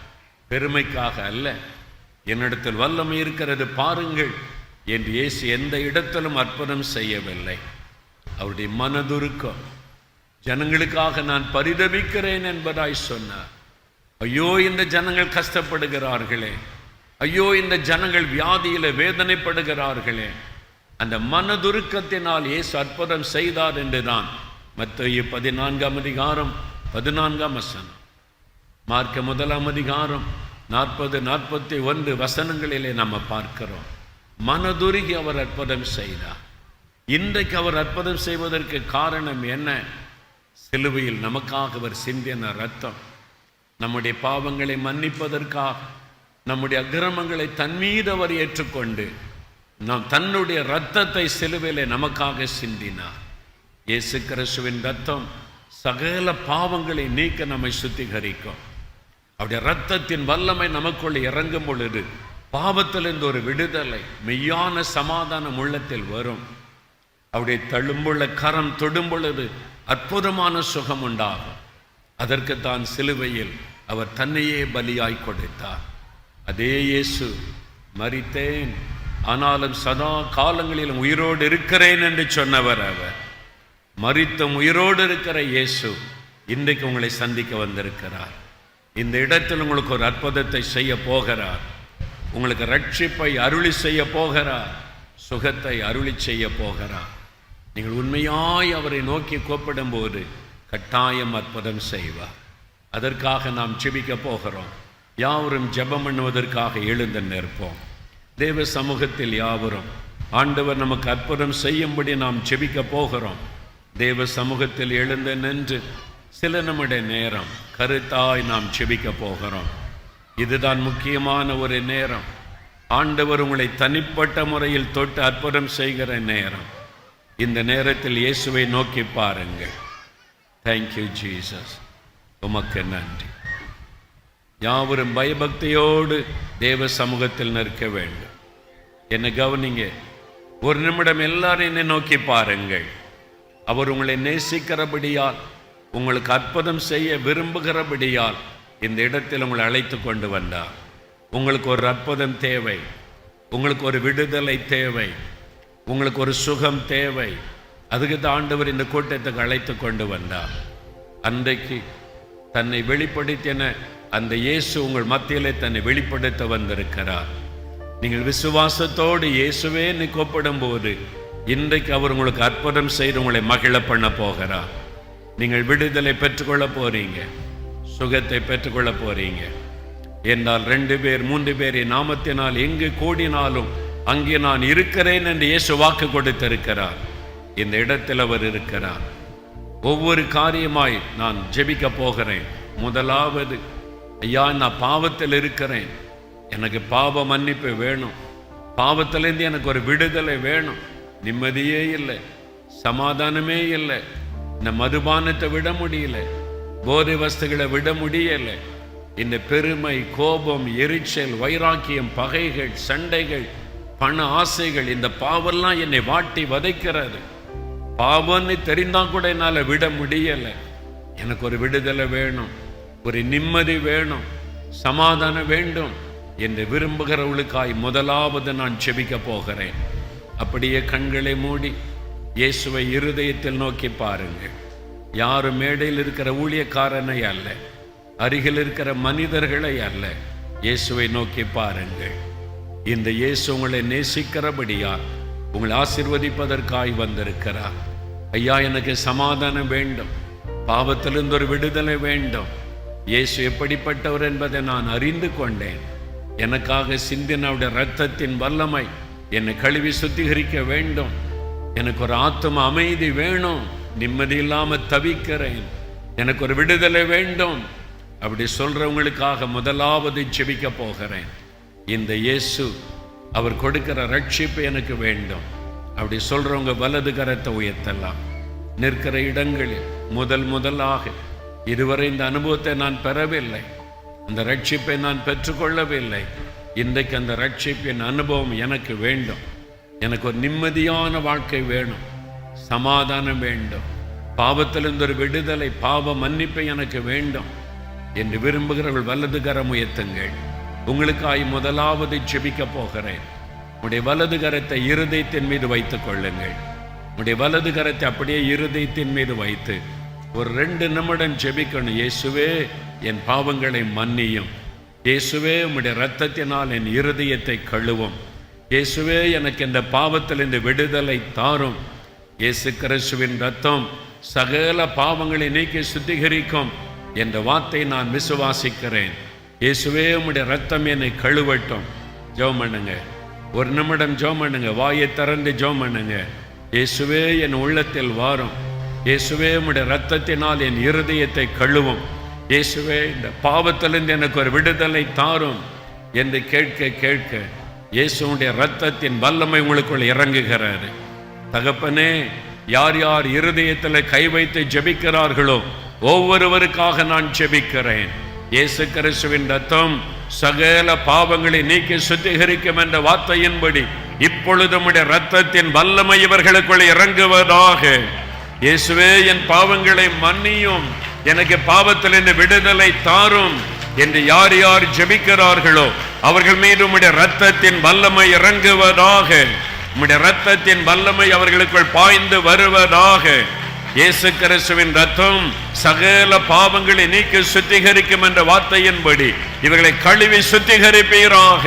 பெருமைக்காக அல்ல. என்னிடத்தில் வல்லமை இருக்கிறது பாருங்கள் என்று இயேசு எந்த இடத்திலும் அற்புதம் செய்யவில்லை. அவருடைய மனதுருக்கம், ஜனங்களுக்காக நான் பரிதபிக்கிறேன் என்பதாய் சொன்னார். ஐயோ, இந்த ஜனங்கள் கஷ்டப்படுகிறார்களே, ஐயோ, இந்த ஜனங்கள் வியாதியில வேதனைப்படுகிறார்களே. அந்த மனதுருக்கத்தினால் இயேசு அற்புதம் செய்தார் என்றுதான் மத்தேயு 14ஆம் அதிகாரம் 14ஆம் வசனம், மார்க்க 1ஆம் அதிகாரம் 40-41 வசனங்களிலே நம்ம பார்க்கிறோம். மனதுருகி அவர் அற்புதம் செய்தார். இன்றைக்கு அவர் அற்புதம் செய்வதற்கு காரணம் என்ன? சிலுவையில் நமக்காக அவர் சிந்தின ரத்தம். நம்முடைய பாவங்களை மன்னிப்பதற்காக, நம்முடைய அக்கிரமங்களை தன்மீது அவர் ஏற்றுக்கொண்டு நாம் தன்னுடைய இரத்தத்தை சிலுவையிலே நமக்காக சிந்தினார். இயேசு கிறிஸ்துவின் ரத்தம் சகல பாவங்களை நீக்க நம்மை சுத்திகரிக்கும். அவருடைய இரத்தத்தின் வல்லமை நமக்குள் இறங்கும் பொழுது பாவத்திலிருந்து ஒரு விடுதலை, மெய்யான சமாதானம் உள்ளத்தில் வரும். அவருடைய தழும்புள்ள கரம் தொடும் பொழுது அற்புதமான சுகம் உண்டாகும். அதற்குத்தான் சிலுவையில் அவர் தன்னையே பலியாய் கொடுத்தார். அதே இயேசு மரித்தேன் ஆனாலும் சதா காலங்களிலும் உயிரோடு இருக்கிறேன் என்று சொன்னவர். அவர் மரித்தும் உயிரோடு இருக்கிற இயேசு இன்றைக்கு உங்களை சந்திக்க வந்திருக்கிறார். இந்த இடத்தில் உங்களுக்கு ஒரு அற்புதத்தை செய்ய போகிறார். உங்களுக்கு ரட்சிப்பை அருளி செய்ய போகிறார். சுகத்தை அருளி செய்ய போகிறார். நீங்கள் உண்மையாய் அவரை நோக்கி கூப்பிடும் போது கட்டாயம் அற்புதம் செய்வார். அதற்காக நாம் ஜெபிக்க போகிறோம். யாவரும் ஜெபம் பண்ணுவதற்காக எழுந்து நிற்போம். தேவ சமூகத்தில் யாவரும் ஆண்டவர் நமக்கு அற்புதம் செய்யும்படி நாம் ஜெபிக்க போகிறோம். தேவ சமூகத்தில் எழுந்து நின்று சில நம்முடைய நேரம் கருத்தாய் நாம் ஜெபிக்க போகிறோம். இதுதான் முக்கியமான ஒரு நேரம். ஆண்டவர் உங்களை தனிப்பட்ட முறையில் தொட்டு அற்புதம் செய்கிற நேரம். இந்த நேரத்தில் இயேசுவை நோக்கி பாருங்கள். தேங்க்யூ ஜீசஸ், உமக்கு நன்றி. யாவரும் பயபக்தியோடு தேவ சமூகத்தில் நிற்க வேண்டும். என்னை கவனிங்க. ஒரு நிமிடம் எல்லாரும் என்னை நோக்கி பாருங்கள். அவர் உங்களை நேசிக்கிறபடியால், உங்களுக்கு அற்புதம் செய்ய விரும்புகிறபடியால் இந்த இடத்தில் உங்களை அழைத்து கொண்டு வந்தார். உங்களுக்கு ஒரு அற்புதம் தேவை, உங்களுக்கு ஒரு விடுதலை தேவை, உங்களுக்கு ஒரு சுகம் தேவை. அதுக்கு தான் ஆண்டவர் இந்த கூட்டத்துக்கு அழைத்து கொண்டு வந்தார். அன்றைக்கு தன்னை வெளிப்படுத்தின அந்த இயேசு உங்கள் மத்தியிலே தன்னை வெளிப்படுத்த வந்திருக்கிறார். நீங்கள் விசுவாசத்தோடு இயேசுவே கூப்பிடும் போது இன்றைக்கு அவர் உங்களுக்கு அற்புதம் செய்து உங்களை மகிழ பண்ண போகிறார். நீங்கள் விடுதலை பெற்றுக்கொள்ள போறீங்க, சுகத்தை பெற்றுக்கொள்ள போறீங்க. என்றால் 2 பேர் 3 பேர் என் நாமத்தினால் எங்கு கூடினாலும் அங்கே நான் இருக்கிறேன் என்று இயேசு வாக்கு கொடுத்திருக்கிறார். இந்த இடத்தில் அவர் இருக்கிறார். ஒவ்வொரு காரியமாய் நான் ஜெபிக்க போகிறேன். முதலாவது, ஐயா, நான் பாவத்தில் இருக்கிறேன், எனக்கு பாவ மன்னிப்பு வேணும், பாவத்திலேருந்து எனக்கு ஒரு விடுதலை வேணும். நிம்மதியே இல்லை, சமாதானமே இல்லை, இந்த மதுபானத்தை விட முடியல, போதை வஸ்துகளை விட முடியலை, இந்த பெருமை, கோபம், எரிச்சல், வைராக்கியம், பகைகள், சண்டைகள், பண ஆசைகள், இந்த பாவெல்லாம் என்னை வாட்டி வதைக்கிறது. பாவம்னு தெரிந்தா கூட என்னால் விட முடியலை. எனக்கு ஒரு விடுதலை வேணும், ஒரு நிம்மதி வேணும், சமாதானம் வேண்டும். என்று விரும்புகிறவர்களுக்காய் முதலாவது நான் ஜெபிக்க போகிறேன். அப்படியே கண்களை மூடி இயேசுவை இருதயத்தில் நோக்கி பாருங்கள். யாரும் மேடையில் இருக்கிற ஊழியக்காரனை அல்ல, அருகில் இருக்கிற மனிதர்களை அல்ல, இயேசுவை நோக்கி பாருங்கள். இந்த இயேசு உங்களை நேசிக்கிறபடியா உங்களை ஆசீர்வதிப்பதற்காய் வந்திருக்கிறார். ஐயா, எனக்கு சமாதானம் வேண்டும், பாவத்திலிருந்து ஒரு விடுதலை வேண்டும். இயேசு எப்படிப்பட்டவர் என்பதை நான் அறிந்து கொண்டேன். எனக்காக சிந்தினவுடைய இரத்தத்தின் வல்லமை என்னை கழுவி சுத்திகரிக்க வேண்டும். எனக்கு ஒரு ஆத்தும அமைதி வேணும், நிம்மதி இல்லாமல் தவிக்கிறேன், எனக்கு ஒரு விடுதலை வேண்டும். அப்படி சொல்றவங்களுக்காக முதலாவது ஜெபிக்க போகிறேன். இந்த இயேசு அவர் கொடுக்கிற ரட்சிப்பு எனக்கு வேண்டும். அப்படி சொல்றவங்க வலது கரத்தை உயர்த்தலாம். நிற்கிற இடங்களில் முதலாக இதுவரை இந்த அனுபவத்தை நான் பெறவில்லை, அந்த ரட்சிப்பை நான் பெற்றுக்கொள்ளவில்லை. இன்றைக்கு அந்த ரட்சிப்பின் அனுபவம் எனக்கு வேண்டும். எனக்கு ஒரு நிம்மதியான வாழ்க்கை வேணும், சமாதானம் வேண்டும், பாவத்திலிருந்து ஒரு விடுதலை, பாவ மன்னிப்பை எனக்கு வேண்டும் என்று விரும்புகிறவர்கள் வலது கரம் உயர்த்துங்கள். உங்களுக்காய் முதலாவது ஜெபிக்க போகிறேன். உடைய வலது கரத்தை இருதயத்தின் மீது வைத்துக் கொள்ளுங்கள். உடைய வலது கரத்தை அப்படியே இருதயத்தின் மீது வைத்து ஒரு 2 நிமிடம் ஜெபிக்கணும். இயேசுவே, என் பாவங்களை மன்னியும். இயேசுவே, உம்முடைய இரத்தத்தினால் என் இருதயத்தை கழுவும். இயேசுவே, எனக்கு இந்த பாவத்தில் இந்த விடுதலை தாரும். இயேசு கிறிஸ்துவின் இரத்தம் சகல பாவங்களை நீக்கி சுத்திகரிக்கும் என்ற வார்த்தை நான் விசுவாசிக்கிறேன். இயேசுவே, உம்முடைய இரத்தம் என்னை கழுவட்டும். ஜெபம் பண்ணுங்க, 1 நிமிடம் ஜெபம் பண்ணுங்க, வாயை திறந்து ஜெபம் பண்ணுங்க. இயேசுவே, என் உள்ளத்தில் வாரும். இயேசுவே, உம்முடைய இரத்தத்தினால் என் இருதயத்தை கழுவும். இயேசுவே, இந்த பாவத்திலிருந்து எனக்கு ஒரு விடுதலை தாரும் என்று கேட்க கேட்க இயேசுடைய இரத்தத்தின் வல்லமை உங்களுக்குள் இறங்குகிறாரு. தகப்பனே, யார் யார் இருதயத்தில் கை வைத்து ஜெபிக்கிறார்களோ ஒவ்வொருவருக்காக நான் ஜெபிக்கிறேன். இயேசு கிறிஸ்துவின் இரத்தம் சகல பாவங்களை நீக்கி சுத்திகரிக்கும் என்ற வார்த்தையின்படி இப்பொழுது உம்முடைய இரத்தத்தின் வல்லமை இவர்களுக்குள் இறங்குவதாக. இயேசுவே, என் பாவங்களை மன்னியும், எனக்கு பாவத்திலிருந்து விடுதலை தாரும் என்று யார் யார் ஜெபிக்கிறார்களோ அவர்கள் மீது உம்முடைய இரத்தத்தின் வல்லமை இறங்குவதாக. உம்முடைய இரத்தத்தின் வல்லமை அவர்களுக்குள் பாய்ந்து வருவதாக. இயேசு கிறிஸ்துவின் இரத்தம் சகல பாவங்களை நீக்கி சுத்திகரிக்கும் என்ற வார்த்தையின்படி இவர்களை கழுவி சுத்திகரிப்பீராக.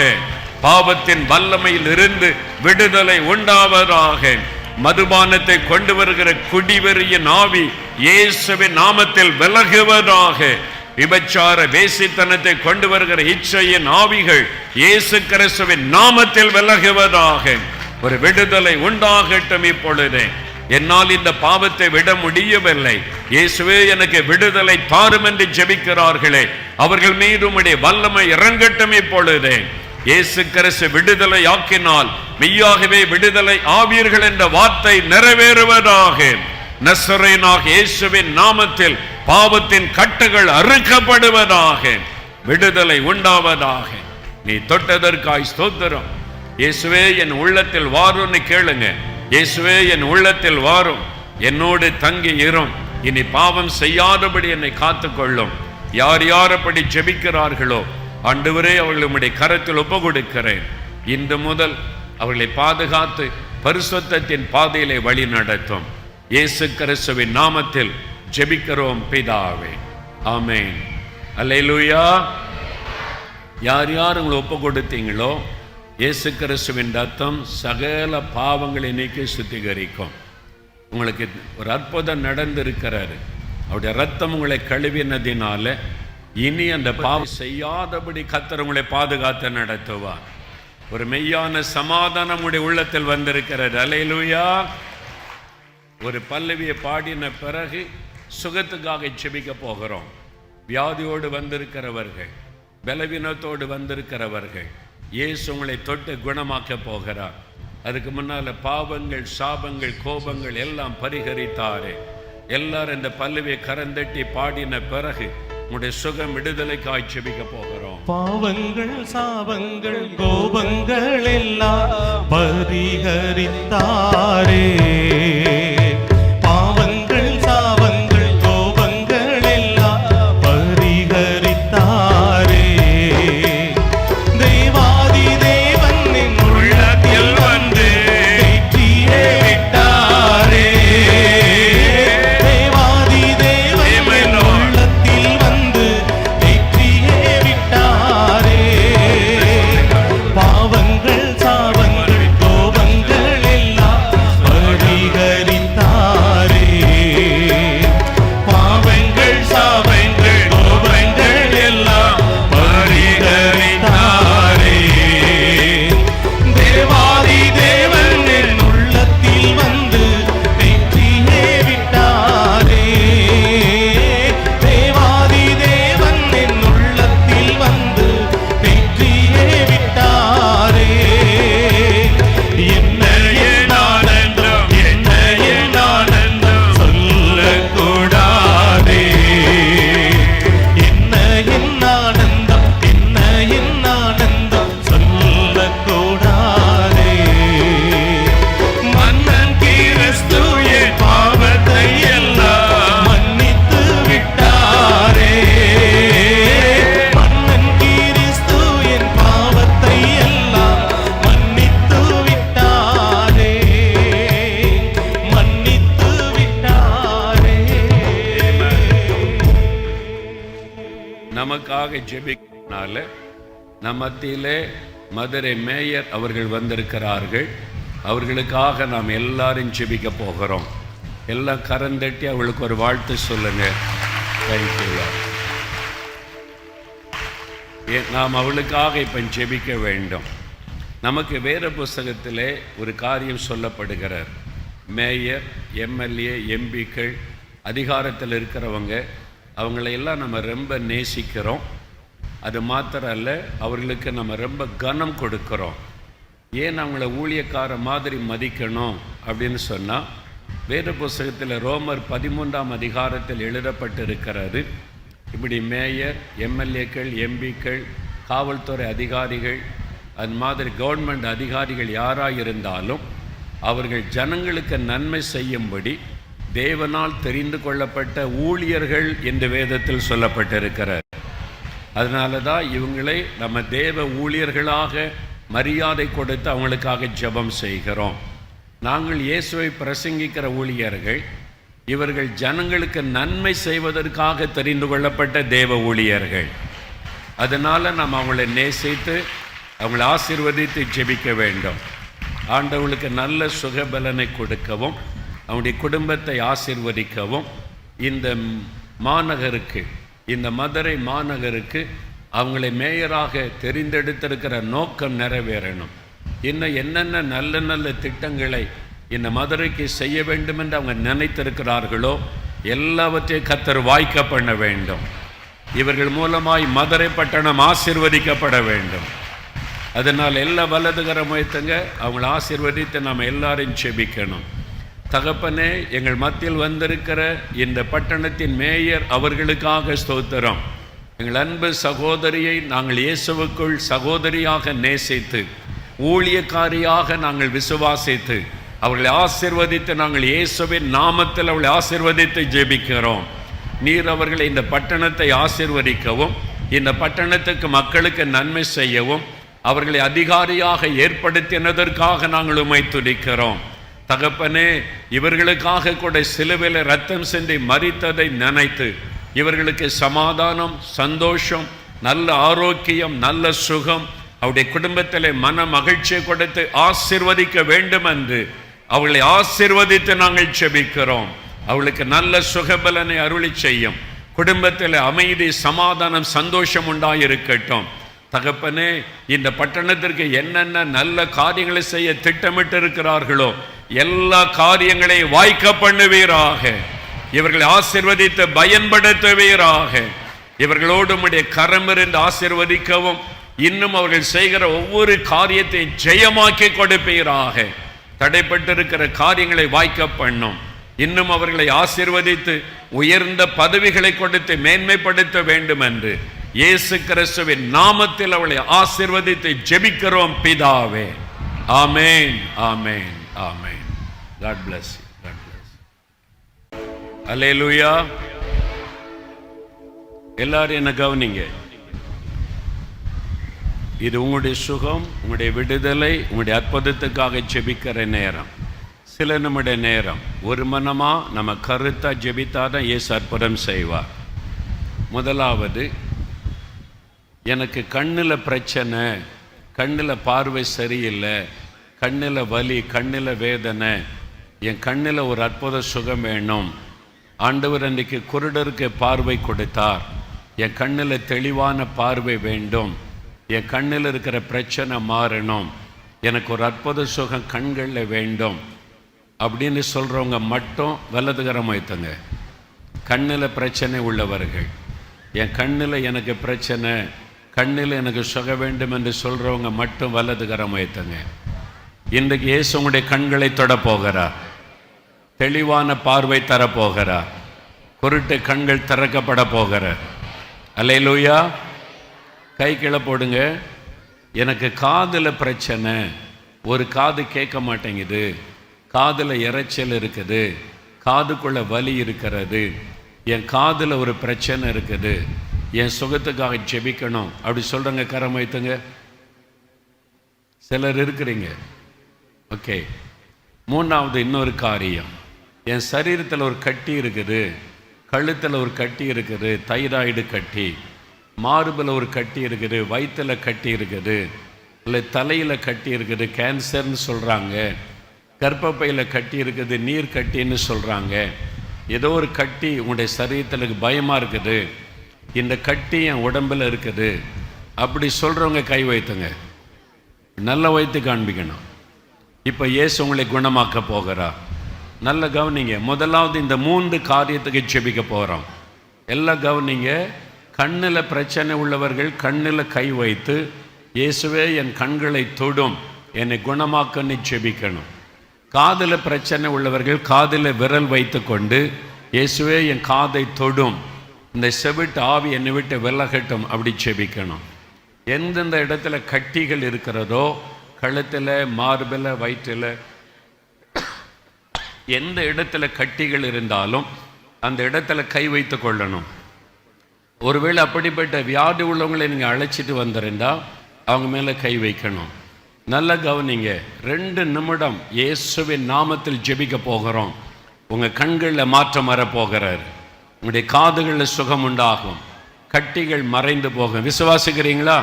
பாவத்தின் வல்லமையில் இருந்து விடுதலை உண்டாவதாக. மதுபானத்தை கொண்டு வருகிற குடிவெறியின் ஆவி இயேசுவின் நாமத்தில் விலகுவதாக. விபச்சார வேசித்தனத்தை கொண்டு வருகிற இச்சையின் ஆவிகள் இயேசு கிறிஸ்துவின் நாமத்தில் விலகுவதாக. ஒரு விடுதலை உண்டாகட்டும். இப்பொழுதே என்னால் இந்த பாவத்தை விட முடியவில்லை, இயேசுவே எனக்கு விடுதலை தாரும் என்று ஜெபிக்கிறார்களே அவர்கள் மீது உம்முடைய வல்லமை இறங்கட்டும். இப்பொழுதே இயேசு கிறிஸ்து விடுதலை ஆக்கினால் மெய்யாகவே விடுதலை ஆவீர்கள் என்ற வார்த்தை நிறைவேறுவதாக. நசரேயனாகிய இயேசுவின் நாமத்தில் பாவத்தின் கட்டுகள் அறுக்கப்படுவதாக. விடுதலை உண்டாவதாக. நீ தொட்டதற்காய் ஸ்தோத்திரம். இயேசுவே, என் உள்ளத்தில் வாரும்னு கேளுங்க. இயேசுவே, என் உள்ளத்தில் வாரும், என்னோடு தங்கி இரும், இனி பாவம் செய்யாதபடி என்னை காத்துக்கொள்ளும். யார் யார் அப்படி ஜெபிக்கிறார்களோ ஆண்டவரே அவர்களை உம்முடைய கரத்தில் ஒப்பு கொடுக்கிறேன். இன்று முதல் அவர்களை பாதுகாத்து பரிசுத்தத்தின் பாதையிலே வழி நடத்தும். இயேசு கிறிஸ்துவின் நாமத்தில் ஜெபிக்கிறோம் பிதாவே, ஆமென். அல்லேலூயா. யார் யார் உங்களை ஒப்பு கொடுத்தீங்களோ இயேசு கிறிஸ்துவின் ரத்தம் சகல பாவங்களை நீக்கி சுத்திகரிக்கும். உங்களுக்கு ஒரு அற்புதம் நடந்திருக்கிறாரு. அவருடைய ரத்தம் உங்களை கழுவினதினால இனி அந்த பாவம் செய்யாதபடி கர்த்தர் உங்களை பாதுகாத்து நடத்துவார். ஒரு மெய்யான சமாதானம் உடைய உள்ளத்தில் வந்திருக்கிறது. அல்லேலூயா. ஒரு பல்லவியை பாடின பிறகு சுகத்துக்காக ஜெபிக்க போகிறோம். வியாதியோடு வந்திருக்கிறவர்கள், பலவீனத்தோடு வந்திருக்கிறவர்கள் இயேசு உங்களை தொட்டு குணமாக்க போகிறார். அதுக்கு முன்னால பாவங்கள், சாபங்கள், கோபங்கள் எல்லாம் பரிகரித்தாரே. எல்லாரும் இந்த பல்லவியை கரந்தட்டி பாடின பிறகு உங்களுடைய சுகம் விடுதலைக்காய் ஜெபிக்க போகிறோம். பாவங்கள், சாபங்கள், கோபங்கள் எல்லாம் பரிகரித்தாரே. பாவங்கள், சாபங்கள், கோபங்கள் எல்லாம் பரிகரித்தாரே. தேவ நமக்காக ஜெபிக்கிறதுனால நம் மத்தியிலே மதுரை மேயர் அவர்கள் வந்திருக்கிறார்கள். அவர்களுக்காக நாம் எல்லாரும் ஜெபிக்க போகிறோம். எல்லாம் கரந்தட்டி அவளுக்கு ஒரு வாழ்த்து சொல்லுங்க. தேங்க்யூ. நாம் அவளுக்காக இப்போ ஜெபிக்க வேண்டும். நமக்கு வேத புஸ்தகத்திலே ஒரு காரியம் சொல்லப்படுகிறார். மேயர், எம்எல்ஏ, எம்பிக்கள், அதிகாரத்தில் இருக்கிறவங்க, அவங்களையெல்லாம் நம்ம ரொம்ப நேசிக்கிறோம். அது மாத்திரம் அல்ல, அவர்களுக்கு நம்ம ரொம்ப கனம் கொடுக்கிறோம். ஏன் அவங்கள ஊழியக்கார மாதிரி மதிக்கணும் அப்படின்னு சொன்னால், வேத புஸ்தகத்தில் ரோமர் 13ஆம் அதிகாரத்தில் எழுதப்பட்டிருக்கிறது. இப்படி மேயர், எம்எல்ஏக்கள், எம்பிக்கள், காவல்துறை அதிகாரிகள், அது மாதிரி கவர்மெண்ட் அதிகாரிகள் யாராக இருந்தாலும் அவர்கள் ஜனங்களுக்கு நன்மை செய்யும்படி தேவனால் தெரிந்து கொள்ளப்பட்ட ஊழியர்கள் என்று வேதத்தில் சொல்லப்பட்டிருக்கிறார். அதனால தான் இவங்களை நம்ம தேவ ஊழியர்களாக மரியாதை கொடுத்து அவங்களுக்காக ஜெபம் செய்கிறோம். நாங்கள் இயேசுவை பிரசங்கிக்கிற ஊழியர்கள், இவர்கள் ஜனங்களுக்கு நன்மை செய்வதற்காக தெரிந்து கொள்ளப்பட்ட தேவ ஊழியர்கள். அதனால் நாம் அவங்களை நேசித்து அவங்களை ஆசீர்வதித்து ஜெபிக்க வேண்டும். ஆண்டவர்களுக்கு நல்ல சுகபலனை கொடுக்கவும் அவனுடைய குடும்பத்தை ஆசீர்வதிக்கவும் இந்த மாநகருக்கு, இந்த மதுரை மாநகருக்கு அவங்களை மேயராக தெரிந்தெடுத்திருக்கிற நோக்கம் நிறைவேறணும். இன்னும் என்னென்ன நல்ல நல்ல திட்டங்களை இந்த மதுரைக்கு செய்ய வேண்டும் என்று அவங்க நினைத்திருக்கிறார்களோ எல்லாவற்றையும் கர்த்தர் வாய்க்க பண்ண வேண்டும். இவர்கள் மூலமாய் மதுரை பட்டணம் ஆசீர்வதிக்கப்பட வேண்டும். அதனால் எல்லா வலதுகரம் வைத்துங்க அவங்களை ஆசீர்வதித்து நாம் எல்லாரையும் செபிக்கணும். தகப்பனே, எங்கள் மத்தியில் வந்திருக்கிற இந்த பட்டணத்தின் மேயர் அவர்களுக்காக ஸ்தோத்திரம். எங்கள் அன்பு சகோதரியை நாங்கள் இயேசுவுக்குள் சகோதரியாக நேசித்து ஊழியக்காரியாக நாங்கள் விசுவாசித்து அவர்களை ஆசீர்வதித்து நாங்கள் இயேசுவின் நாமத்தில் அவர்களை ஆசீர்வதித்து ஜெபிக்கிறோம். நீர் அவர்களை இந்த பட்டணத்தை ஆசீர்வதிக்கவும் இந்த பட்டணத்துக்கு மக்களுக்கு நன்மை செய்யவும் அவர்களை அதிகாரியாக ஏற்படுத்தினதற்காக நாங்கள் உம்மை துதிக்கிறோம். தகப்பனே, இவர்களுக்காக கூட சிலுவையில் இரத்தம் சிந்தி மரித்ததை நினைத்து இவர்களுக்கு சமாதானம், சந்தோஷம், நல்ல ஆரோக்கியம், நல்ல சுகம், அவருடைய குடும்பத்திலே மன மகிழ்ச்சியை கொடுத்து ஆசீர்வதிக்க வேண்டும் என்று அவளை ஆசீர்வதித்து நாங்கள் செபிக்கிறோம். அவளுக்கு நல்ல சுகபலனை அருளி செய்யும். குடும்பத்தில் அமைதி, சமாதானம், சந்தோஷம் உண்டாயிருக்கட்டும். தகப்பனே, இந்த பட்டணத்திற்கு என்னென்ன நல்ல காரியங்களை செய்ய திட்டமிட்டு இருக்கிறார்களோ எல்லா காரியங்களையும் வாய்க்க பண்ணுவீராக. இவர்களை ஆசீர்வதித்து பயன்படுத்துவீராக. இவர்களோடு உம்முடைய கரம் இருந்து ஆசீர்வதிக்கவும் இன்னும் அவர்கள் செய்கிற ஒவ்வொரு காரியத்தையும் ஜெயமாக்கி கொடுப்பீராக. தடைப்பட்டிருக்கிற காரியங்களை வாய்க்க பண்ணும். இன்னும் அவர்களை ஆசீர்வதித்து உயர்ந்த பதவிகளை கொடுத்து மேன்மைப்படுத்த வேண்டும் என்று இயேசு கிறிஸ்துவின் நாமத்தில் அவளை ஆசீர்வதித்து ஜெபிக்கிறோம் பிதாவே. ஆமென், ஆமென், ஆமென். God bless you. God bless you. அல்லேலூயா. எல்லாரும் என்ன கவனிங்க. இது உங்களுடைய சுகம், உங்களுடைய விடுதலை, உங்களுடைய அற்புதத்துக்காக ஜெபிக்கிற நேரம். சில நம்முடைய நேரம் ஒரு மனமாக நம்ம கருத்தாக ஜெபித்தாதான் இயேசு அற்புதம் செய்வார். முதலாவது, எனக்கு கண்ணில் பிரச்சனை, கண்ணில் பார்வை சரியில்லை, கண்ணில் வலி, கண்ணில் வேதனை, என் கண்ணில் ஒரு அற்புத சுகம் வேணும். ஆண்டவர் அன்றைக்கு குருடருக்கு பார்வை கொடுத்தார். என் கண்ணில் தெளிவான பார்வை வேண்டும். என் கண்ணில் இருக்கிற பிரச்சனை மாறணும். எனக்கு ஒரு அற்புத சுகம் கண்களில் வேண்டும் அப்படின்னு சொல்கிறவங்க மட்டும் வலதுகரம் வைத்துங்க. கண்ணில் பிரச்சனை உள்ளவர்கள், என் கண்ணில் எனக்கு பிரச்சனை, கண்ணில் எனக்கு சுக வேண்டும் என்று சொல்கிறவங்க மட்டும் வலதுகரம் வைத்துங்க. இன்றைக்கு இயேசு உங்களுடைய கண்களை தொடப்போகிறார். தெளிவான பார்வை தரப்போகிறார். குருட்டு கண்கள் திறக்கப்பட போகிறார். அல்லேலூயா. கை கீழே போடுங்க. எனக்கு காதில் பிரச்சனை, ஒரு காது கேட்க மாட்டேங்குது, காதில் இரைச்சல் இருக்குது, காதுக்குள்ள வலி இருக்கிறது, என் காதில் ஒரு பிரச்சனை இருக்குது, என் சுகத்துக்காக ஜெபிக்கணும் அப்படி சொல்கிறவங்க கரம் வைத்துங்க. சிலர் இருக்கிறீங்க. ஓகே. மூணாவது இன்னொரு காரியம், என் சரீரத்தில் ஒரு கட்டி இருக்குது, கழுத்தில் ஒரு கட்டி இருக்குது, தைராய்டு கட்டி, மார்பில் ஒரு கட்டி இருக்குது, வயிற்றில் கட்டி இருக்குது, இல்லை தலையில் கட்டி இருக்குது, கேன்சர்னு சொல்கிறாங்க, கர்ப்பப்பையில் கட்டி இருக்குது, நீர் கட்டின்னு சொல்கிறாங்க, ஏதோ ஒரு கட்டி உங்களுடைய சரீரத்தில் பயமாக இருக்குது, இந்த கட்டி என் உடம்பில் இருக்குது, அப்படி சொல்கிறவங்க கை வைத்துங்க. நல்ல வைத்து காண்பிக்கணும். இப்போ இயேசு உங்களை குணமாக்க போகிறா. நல்ல கவனிங்க. முதலாவது இந்த 3 காரியத்துக்கு ஜெபிக்க போகிறோம். எல்லாம் கவனிங்க. கண்ணில் பிரச்சனை உள்ளவர்கள் கண்ணில் கை வைத்து, இயேசுவே என் கண்களை தொடும், என்னை குணமாக்கன்னு ஜெபிக்கணும். காதில் பிரச்சனை உள்ளவர்கள் காதில் விரல் வைத்து கொண்டு, இயேசுவே என் காதை தொடும், இந்த செவிட்டு ஆவி என்னை விட்டு விலகட்டும், அப்படி ஜெபிக்கணும். எந்தெந்த இடத்துல கட்டிகள் இருக்கிறதோ, கழுத்தில், மார்பில், வயிற்றில், எந்த இடத்துல கட்டிகள் இருந்தாலும் அந்த இடத்துல கை வைத்து கொள்ளணும். ஒருவேளை அப்படிப்பட்ட வியாதி உள்ளவங்களை நீங்கள் அழைச்சிட்டு வந்துருந்தா அவங்க மேலே கை வைக்கணும். நல்ல கவனிங்க. 2 நிமிடம் இயேசுவின் நாமத்தில் ஜெபிக்க போகிறோம். உங்கள் கண்களில் மாற்றம் வரப்போகிறார். உங்களுடைய காதுகளில் சுகம் உண்டாகும். கட்டிகள் மறைந்து போகும். விசுவாசிக்கிறீங்களா?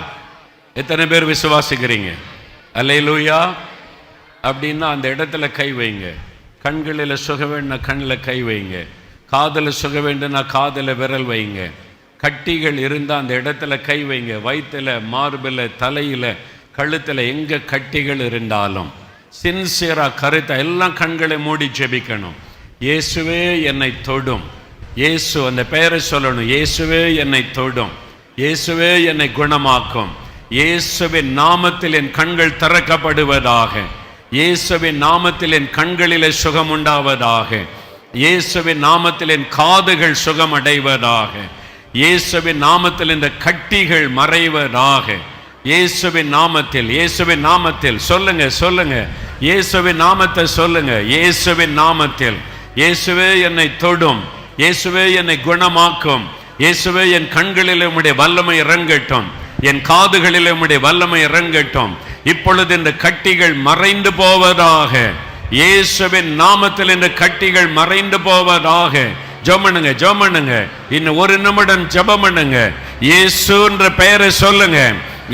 எத்தனை பேர் விசுவாசிக்கிறீங்க? அல்லேலூயா. அப்படின்னா அந்த இடத்துல கை வைங்க. கண்களில் சுக வேண்டுனா கண்ணில் கை வைங்க. காதில் சுக வேண்டுனா காதில் விரல் வைங்க. கட்டிகள் இருந்தால் அந்த இடத்துல கை வைங்க. வயிற்றில், மார்பில், தலையில், கழுத்தில் எங்கே கட்டிகள் இருந்தாலும் சின்சியராக கருத்தை எல்லாம் கண்களை மூடி ஜெபிக்கணும். இயேசுவே என்னை தொடும். இயேசு, அந்த பெயரை சொல்லணும். இயேசுவே என்னை தொடும், இயேசுவே என்னை குணமாக்கும், இயேசுவின் நாமத்தில் என் கண்கள் திறக்கப்படுவதாக, இயேசுவின் நாமத்தில் என் கண்களிலே சுகம் உண்டாவதாக, இயேசுவின் நாமத்தில் என் காதுகள் சுகம் அடைவதாக, இயேசுவின் நாமத்தில் இந்த கட்டிகள் மறைவதாக, இயேசுவின் நாமத்தில், இயேசுவின் நாமத்தில். சொல்லுங்க சொல்லுங்க, இயேசுவின் நாமத்தை சொல்லுங்க. இயேசுவின் நாமத்தில். இயேசுவே என்னை தொடும், இயேசுவே என்னை குணமாக்கும், இயேசுவே என் கண்களில் உம்முடைய வல்லமை இறங்கட்டும், என் காதுகளில் உம்முடைய வல்லமை இறங்கட்டும். இப்பொழுது இந்த கட்டிகள் மறைந்து போவதாக. இயேசுவின் நாமத்தில் இந்த கட்டிகள் மறைந்து போவதாக. ஜெபம் பண்ணுங்க, ஜெபம் பண்ணுங்க. இன்னும் 1 நிமிடம் ஜெபம் பண்ணுங்க. இயேசு என்ற பெயரை சொல்லுங்க.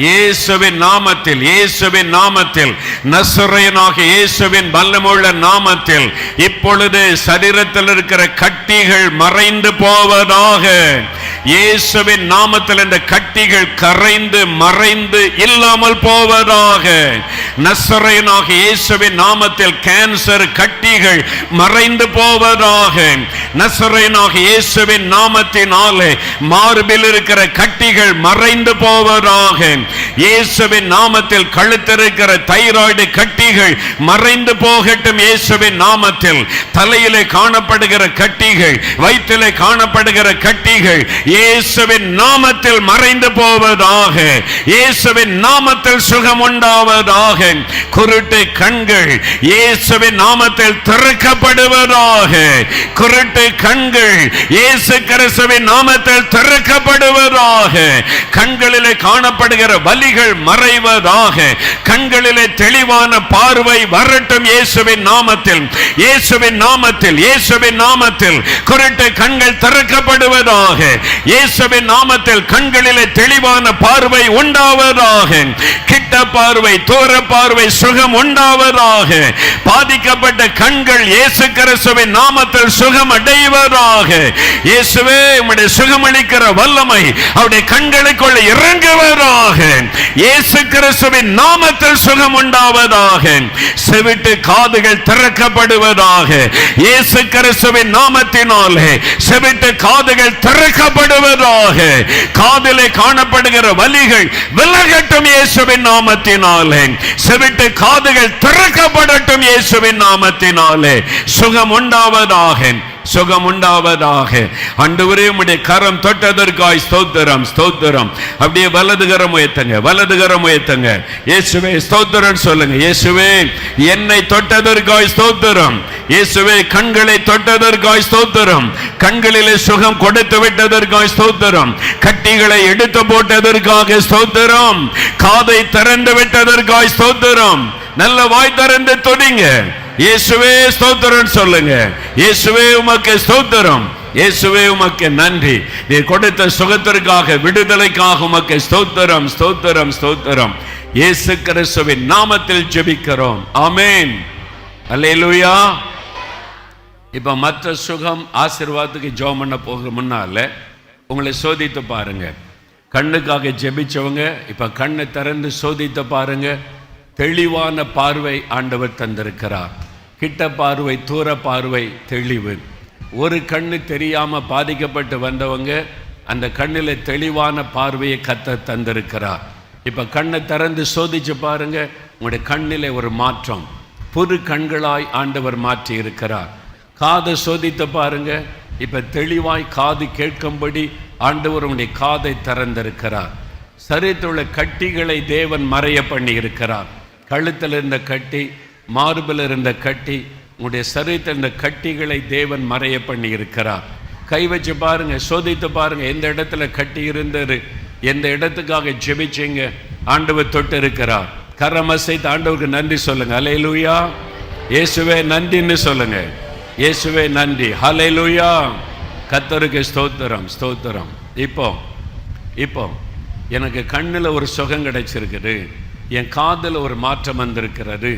இயேசுவின் நாமத்தில், இயேசுவின் நாமத்தில், நசரேயனாகிய இயேசுவின் வல்லமையுள்ள நாமத்தில் இப்பொழுது சரீரத்தில் இருக்கிற கட்டிகள் மறைந்து போவதாக. இயேசுவின் நாமத்தில் இந்த கட்டிகள் கரைந்து மறைந்து இல்லாமல் போவதாக. நசரேயனாகிய இயேசுவின் நாமத்தில் கேன்சர் கட்டிகள் மறைந்து போவதாக. நசரேயனாகிய இயேசுவின் நாமத்தினாலே மார்பில் இருக்கிற கட்டிகள் மறைந்து போவதாக. இயேசுவின் நாமத்தில் கழுத்திருக்கிற தைராய்டு கட்டிகள் மறைந்து போகட்டும். இயேசுவின் நாமத்தில் தலையிலே காணப்படுகிற கட்டிகள், வயிற்றிலே காணப்படுகிற கட்டிகள் இயேசுவின் நாமத்தில் மறைந்து போவதாக. இயேசுவின் நாமத்தில் சுகம் உண்டாவதாக. குருட்டு கண்கள் இயேசுவின் நாமத்தில் திறக்கப்படுவதாக. குருட்டு கண்கள் இயேசு கிறிஸ்துவின் நாமத்தில் திறக்கப்படுவதாக. கண்களிலே காணப்படுகிற வலிகள் மறைவதாக. கண்களிலே தெளிவான பார்வை வரட்டும். இயேசுவின் நாமத்தில், இயேசுவின் நாமத்தில், இயேசுவின் நாமத்தில் குருட்டு கண்கள் திறக்கப்படுவதாக. இயேசுவின் நாமத்தில் கண்களிலே தெளிவான பார்வை உண்டாவதாக. கிட்ட பார்வை, தூர பார்வை சுகம் உண்டாவதாக. பாதிக்கப்பட்ட கண்கள் இயேசு கிறிஸ்துவின் நாமத்தில் சுகம் அடைவதாக. இயேசுவே உம்முடைய சுகமளிக்கிற வல்லமை அவருடைய கண்களுக்குள்ள இறங்குவதாக. இயேசு கிறிஸ்துவின் நாமத்தில் சுகம் உண்டாவதாக. செவிட்டு காதுகள் திறக்கப்படுவதாக. இயேசு கிறிஸ்துவின் நாமத்தினாலே செவிட்டு காதுகள் திறக்கப்படுவதாக. காதிலே காணப்படுகிற வலிகள் விலகட்டும் இயேசுவின் நாமத்தினாலே. செவிட்டு காதுகள் திறக்கப்படட்டும் இயேசுவின் நாமத்தினாலே. சுகம் உண்டாவதாக, சுகம் உண்டாவதாக. ஆண்டவரே உம்முடைய கரம் தொட்டதற்காய் ஸ்தோத்திரம், ஸ்தோத்திரம். அப்படியே வலதுகரம் உயர்த்துங்க, வலதுகரம் உயர்த்துங்க. இயேசுவே ஸ்தோத்திரம் சொல்லுங்க. இயேசுவே என்னை தொட்டதற்காய் ஸ்தோத்திரம். இயேசுவே கண்களை தொட்டதற்காய் ஸ்தோத்திரம். கண்களிலே சுகம் கொடுத்து விட்டதற்காய் ஸ்தோத்திரம். கட்டிகளை எடுத்து போட்டதற்காக ஸ்தோத்திரம். காதை திறந்து விட்டதற்காய் ஸ்தோத்திரம். நல்ல வாய் திறந்து துதிங்க. இயேசுவே ஸ்தோத்திரம் சொல்லுங்க. இயேசுவே உமக்கு ஸ்தோத்திரம், இயேசுவே உமக்கு நன்றி. நீர் கொடுத்த சுகத்திற்காக, விடுதலைக்காக உமக்கு ஸ்தோத்திரம், ஸ்தோத்திரம், ஸ்தோத்திரம். இயேசு கிறிஸ்துவின் நாமத்தில் ஜெபிக்கிறோம். ஆமென். அல்லேலூயா. இப்ப மற்ற சுகம் ஆசீர்வாதத்துக்கு ஜெபம் பண்ண போகிற முன்னால உங்களை சோதித்து பாருங்க. கண்ணுக்காக ஜெபிச்சவங்க இப்ப கண்ணை திறந்து சோதித்து பாருங்க. தெளிவான பார்வை ஆண்டவர் தந்திருக்கிறார். கிட்ட பார்வை, தூர பார்வை, தெளிவு. ஒரு கண்ணு தெரியாம பாதிக்கப்பட்டு வந்தவங்க அந்த கண்ணில் தெளிவான பார்வையை கர்த்தர் தந்திருக்கிறார். இப்ப கண்ணை திறந்து சோதிச்சு பாருங்க. உங்களுடைய கண்ணிலே ஒரு மாற்றம், புது கண்களாய் ஆண்டவர் மாற்றி இருக்கிறார். காதை சோதித்து பாருங்க. இப்ப தெளிவாய் காது கேட்கும்படி ஆண்டவர் உங்களுடைய காதை திறந்திருக்கிறார். சரீரத்துள்ள கட்டிகளை தேவன் மறைய பண்ணி இருக்கிறார். கழுத்தில் இருந்த கட்டி, மார்பில் இருந்த கட்டி, உங்களுடைய சரீரத்தில் இருந்த கட்டிகளை தேவன் மறைய பண்ணி இருக்கிறார். கை வச்சு பாருங்க, சோதித்து பாருங்க. எந்த இடத்துல கட்டி இருந்தது, எந்த இடத்துக்காக ஜெபிச்சீங்க, ஆண்டவர் தொட்டு இருக்கிறார். கரமசைத்து ஆண்டவருக்கு நன்றி சொல்லுங்க. அல்லேலூயா. இயேசுவே நன்றின்னு சொல்லுங்க. இயேசுவே நன்றி. ஹல்லேலூயா. கர்த்தருக்கு ஸ்தோத்திரம், ஸ்தோத்திரம். இப்போ எனக்கு கண்ணில் ஒரு சுகம் கிடைச்சிருக்குது, என் காதில் ஒரு மாற்றம் வந்திருக்கிறது.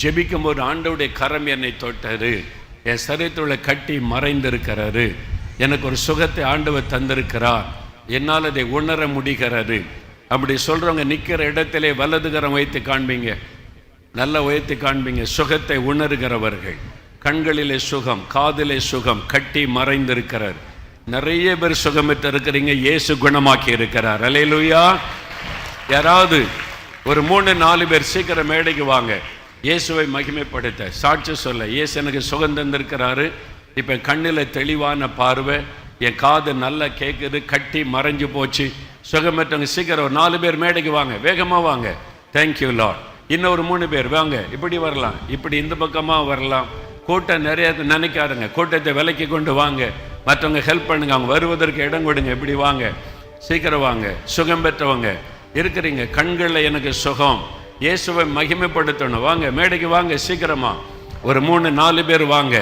ஜெபிக்கும் போது ஆண்டவருடைய கரம் என்னை தொட்டது, என் சரீரத்துள்ள கட்டி மறைந்திருக்கிறது, எனக்கு ஒரு சுகத்தை ஆண்டவர் தந்திருக்கிறார், என்னால் அதை உணர முடிகிறது. அப்படி சொல்றவங்க நிற்கிற இடத்திலே வலதுகரம் வைத்து காண்பீங்க, நல்ல உயர்த்தி காண்பீங்க. சுகத்தை உணர்கிறவர்கள், கண்களிலே சுகம், காதிலே சுகம், கட்டி மறைந்திருக்கிறார். நிறைய பேர் சுகமிட்டு இருக்கிறீங்க. இயேசு குணமாக்கி இருக்கிறார். அல்லேலூயா. யாராவது ஒரு 3-4 பேர் சீக்கிரம் மேடைக்கு வாங்க. இயேசுவை மகிமைப்படுத்த, சாட்சி சொல்ல. இயேசு எனக்கு சுகம் தந்திருக்கிறாரு. இப்போ கண்ணில் தெளிவான பார்வை, என் காது நல்லா கேட்குது, கட்டி மறைஞ்சு போச்சு. சுகமற்றவங்க சீக்கிரம் ஒரு 4 பேர் மேடைக்கு வாங்க, வேகமாக வாங்க. Thank you Lord. இன்னொரு 3 பேர் வாங்க. இப்படி வரலாம், இப்படி இந்த பக்கமாக வரலாம். கூட்டம் நிறைய நினைக்காதுங்க. கூட்டத்தை விலைக்கு கொண்டு வாங்க. மற்றவங்க ஹெல்ப் பண்ணுங்க, அவங்க வருவதற்கு இடம் கொடுங்க. இப்படி வாங்க, சீக்கிரம் வாங்க. சுகம் பெற்றவங்க இருக்கிறீங்க, கண்களில் எனக்கு சுகம், இயேசுவை மகிமைப்படுத்தணும். வாங்க, மேடைக்கு வாங்க சீக்கிரமா. ஒரு 3-4 பேர் வாங்க.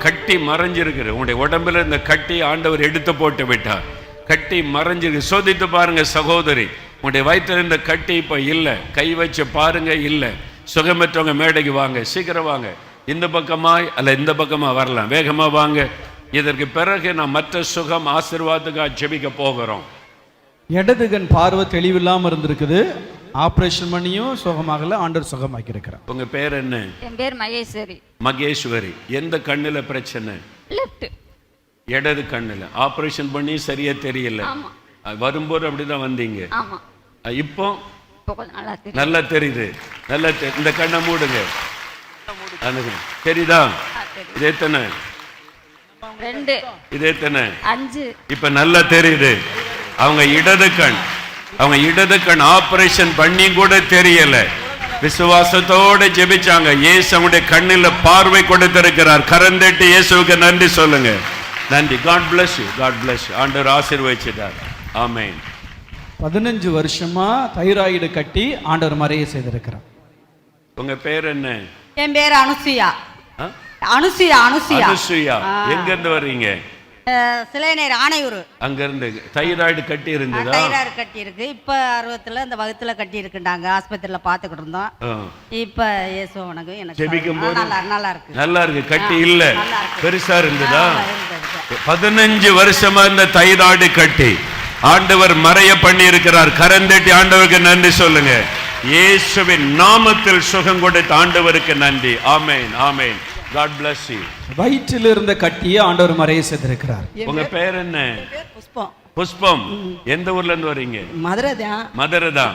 கட்டி மறைஞ்சிருக்கிற உங்களுடைய உடம்புல இந்த கட்டி ஆண்டவர் எடுத்து போட்டு விட்டார். கட்டி மறைஞ்சிருக்கு. சோதித்து பாருங்க சகோதரி, உங்களுடைய வயிற்றில் இருந்த கட்டி இப்போ இல்லை. கை வச்சு பாருங்க, இல்லை. சுகமற்றவங்க மேடைக்கு வாங்க, சீக்கிரம் வாங்க. இந்த பக்கமா அல்ல இந்த பக்கமா வரலாம், வேகமா வாங்க. இதற்கு பிறகு நான் மற்ற சுகம் ஆசீர்வாதத்துக்காக ஜெபிக்க போகிறோம். இடது கண் பார்வை தெளிவில்லாம இருந்திருக்குது, ஆபரேஷன் பண்ணியும் சுகமாகல, ஆண்டவர் சுகமாக்கி இருக்கிறார். உங்க பேர் என்ன? என் பேர் மகேஸ்வரி. மகேஸ்வரி. எந்த கண்ணுல பிரச்சனை? லெஃப்ட். இடது கண்ணுல ஆபரேஷன் பண்ணி சரியா தெரியல. ஆமா. வரும்போது அப்படிதான் வந்தீங்க. ஆமா. இப்போ கொஞ்சம் நல்லா தெரியுது. நல்லா தெரியுது. நல்லா இந்த கண்ணை மூடுங்க. தெரியுதா? இது எத்தனை? 2. இது எத்தனை? 5. இப்ப நல்லா தெரியுது. அவங்க இடது கண் ஆபரேஷன் பண்ணி கூட தெரியல, விசுவாசத்தோட ஜெபிச்சாங்க. இயேசு அவங்களுடைய கண்ணில் பார்வை கொடுத்திருக்கிறார். கரந்தட்டி இயேசுவுக்கு நன்றி சொல்லுங்க. நன்றி. God bless you. God bless you. ஆண்டவர் ஆசீர்வதிச்சிட்டார். ஆமென். 15 வருஷமா தைராய்டு கட்டி ஆண்டவர் மறைய செய்திருக்கிறார். உங்க பேர் என்ன? என் பேர் அனுசுயா. அனுசுயா. அனுசுயா. எங்க இருந்து வர்றீங்க? சிலைநேர் ஆணையூர். அங்க இருந்து. தைராய்டு கட்டி இருந்ததா? தைராய்டு கட்டி இருக்கு. இப்ப 60ல இந்த வகுத்துல கட்டி இருக்குண்டாங்க. ஆஸ்பத்திரியில பாத்துக்கிட்டு இருந்தோம். இப்ப இயேசு உனக்கு எனக்கு ஜெபிக்கும் போது நல்லா இருக்கு. நல்லா இருக்கு. கட்டி இல்ல, பெருசா இருந்ததா? 15 வருஷமா இந்த தைராய்டு கட்டி ஆண்டவர் மறைய பண்ணி இருக்கிறார். கரந்தட்டி ஆண்டவருக்கு நன்றி சொல்லுங்க. இயேசுவின் நாமத்தில் சுகம் கொடுத்த ஆண்டவருக்கு நன்றி. ஆமென், ஆமென். God bless you. வயிற்றில் இருந்த கட்டியை ஆண்டவர் மறைய செய்திருக்கிறார். உங்க பேர் என்ன? புஷ்பம். புஷ்பம். எந்த ஊர்ல இருந்து வரீங்க? மதுரை தான். மதுரை தான்.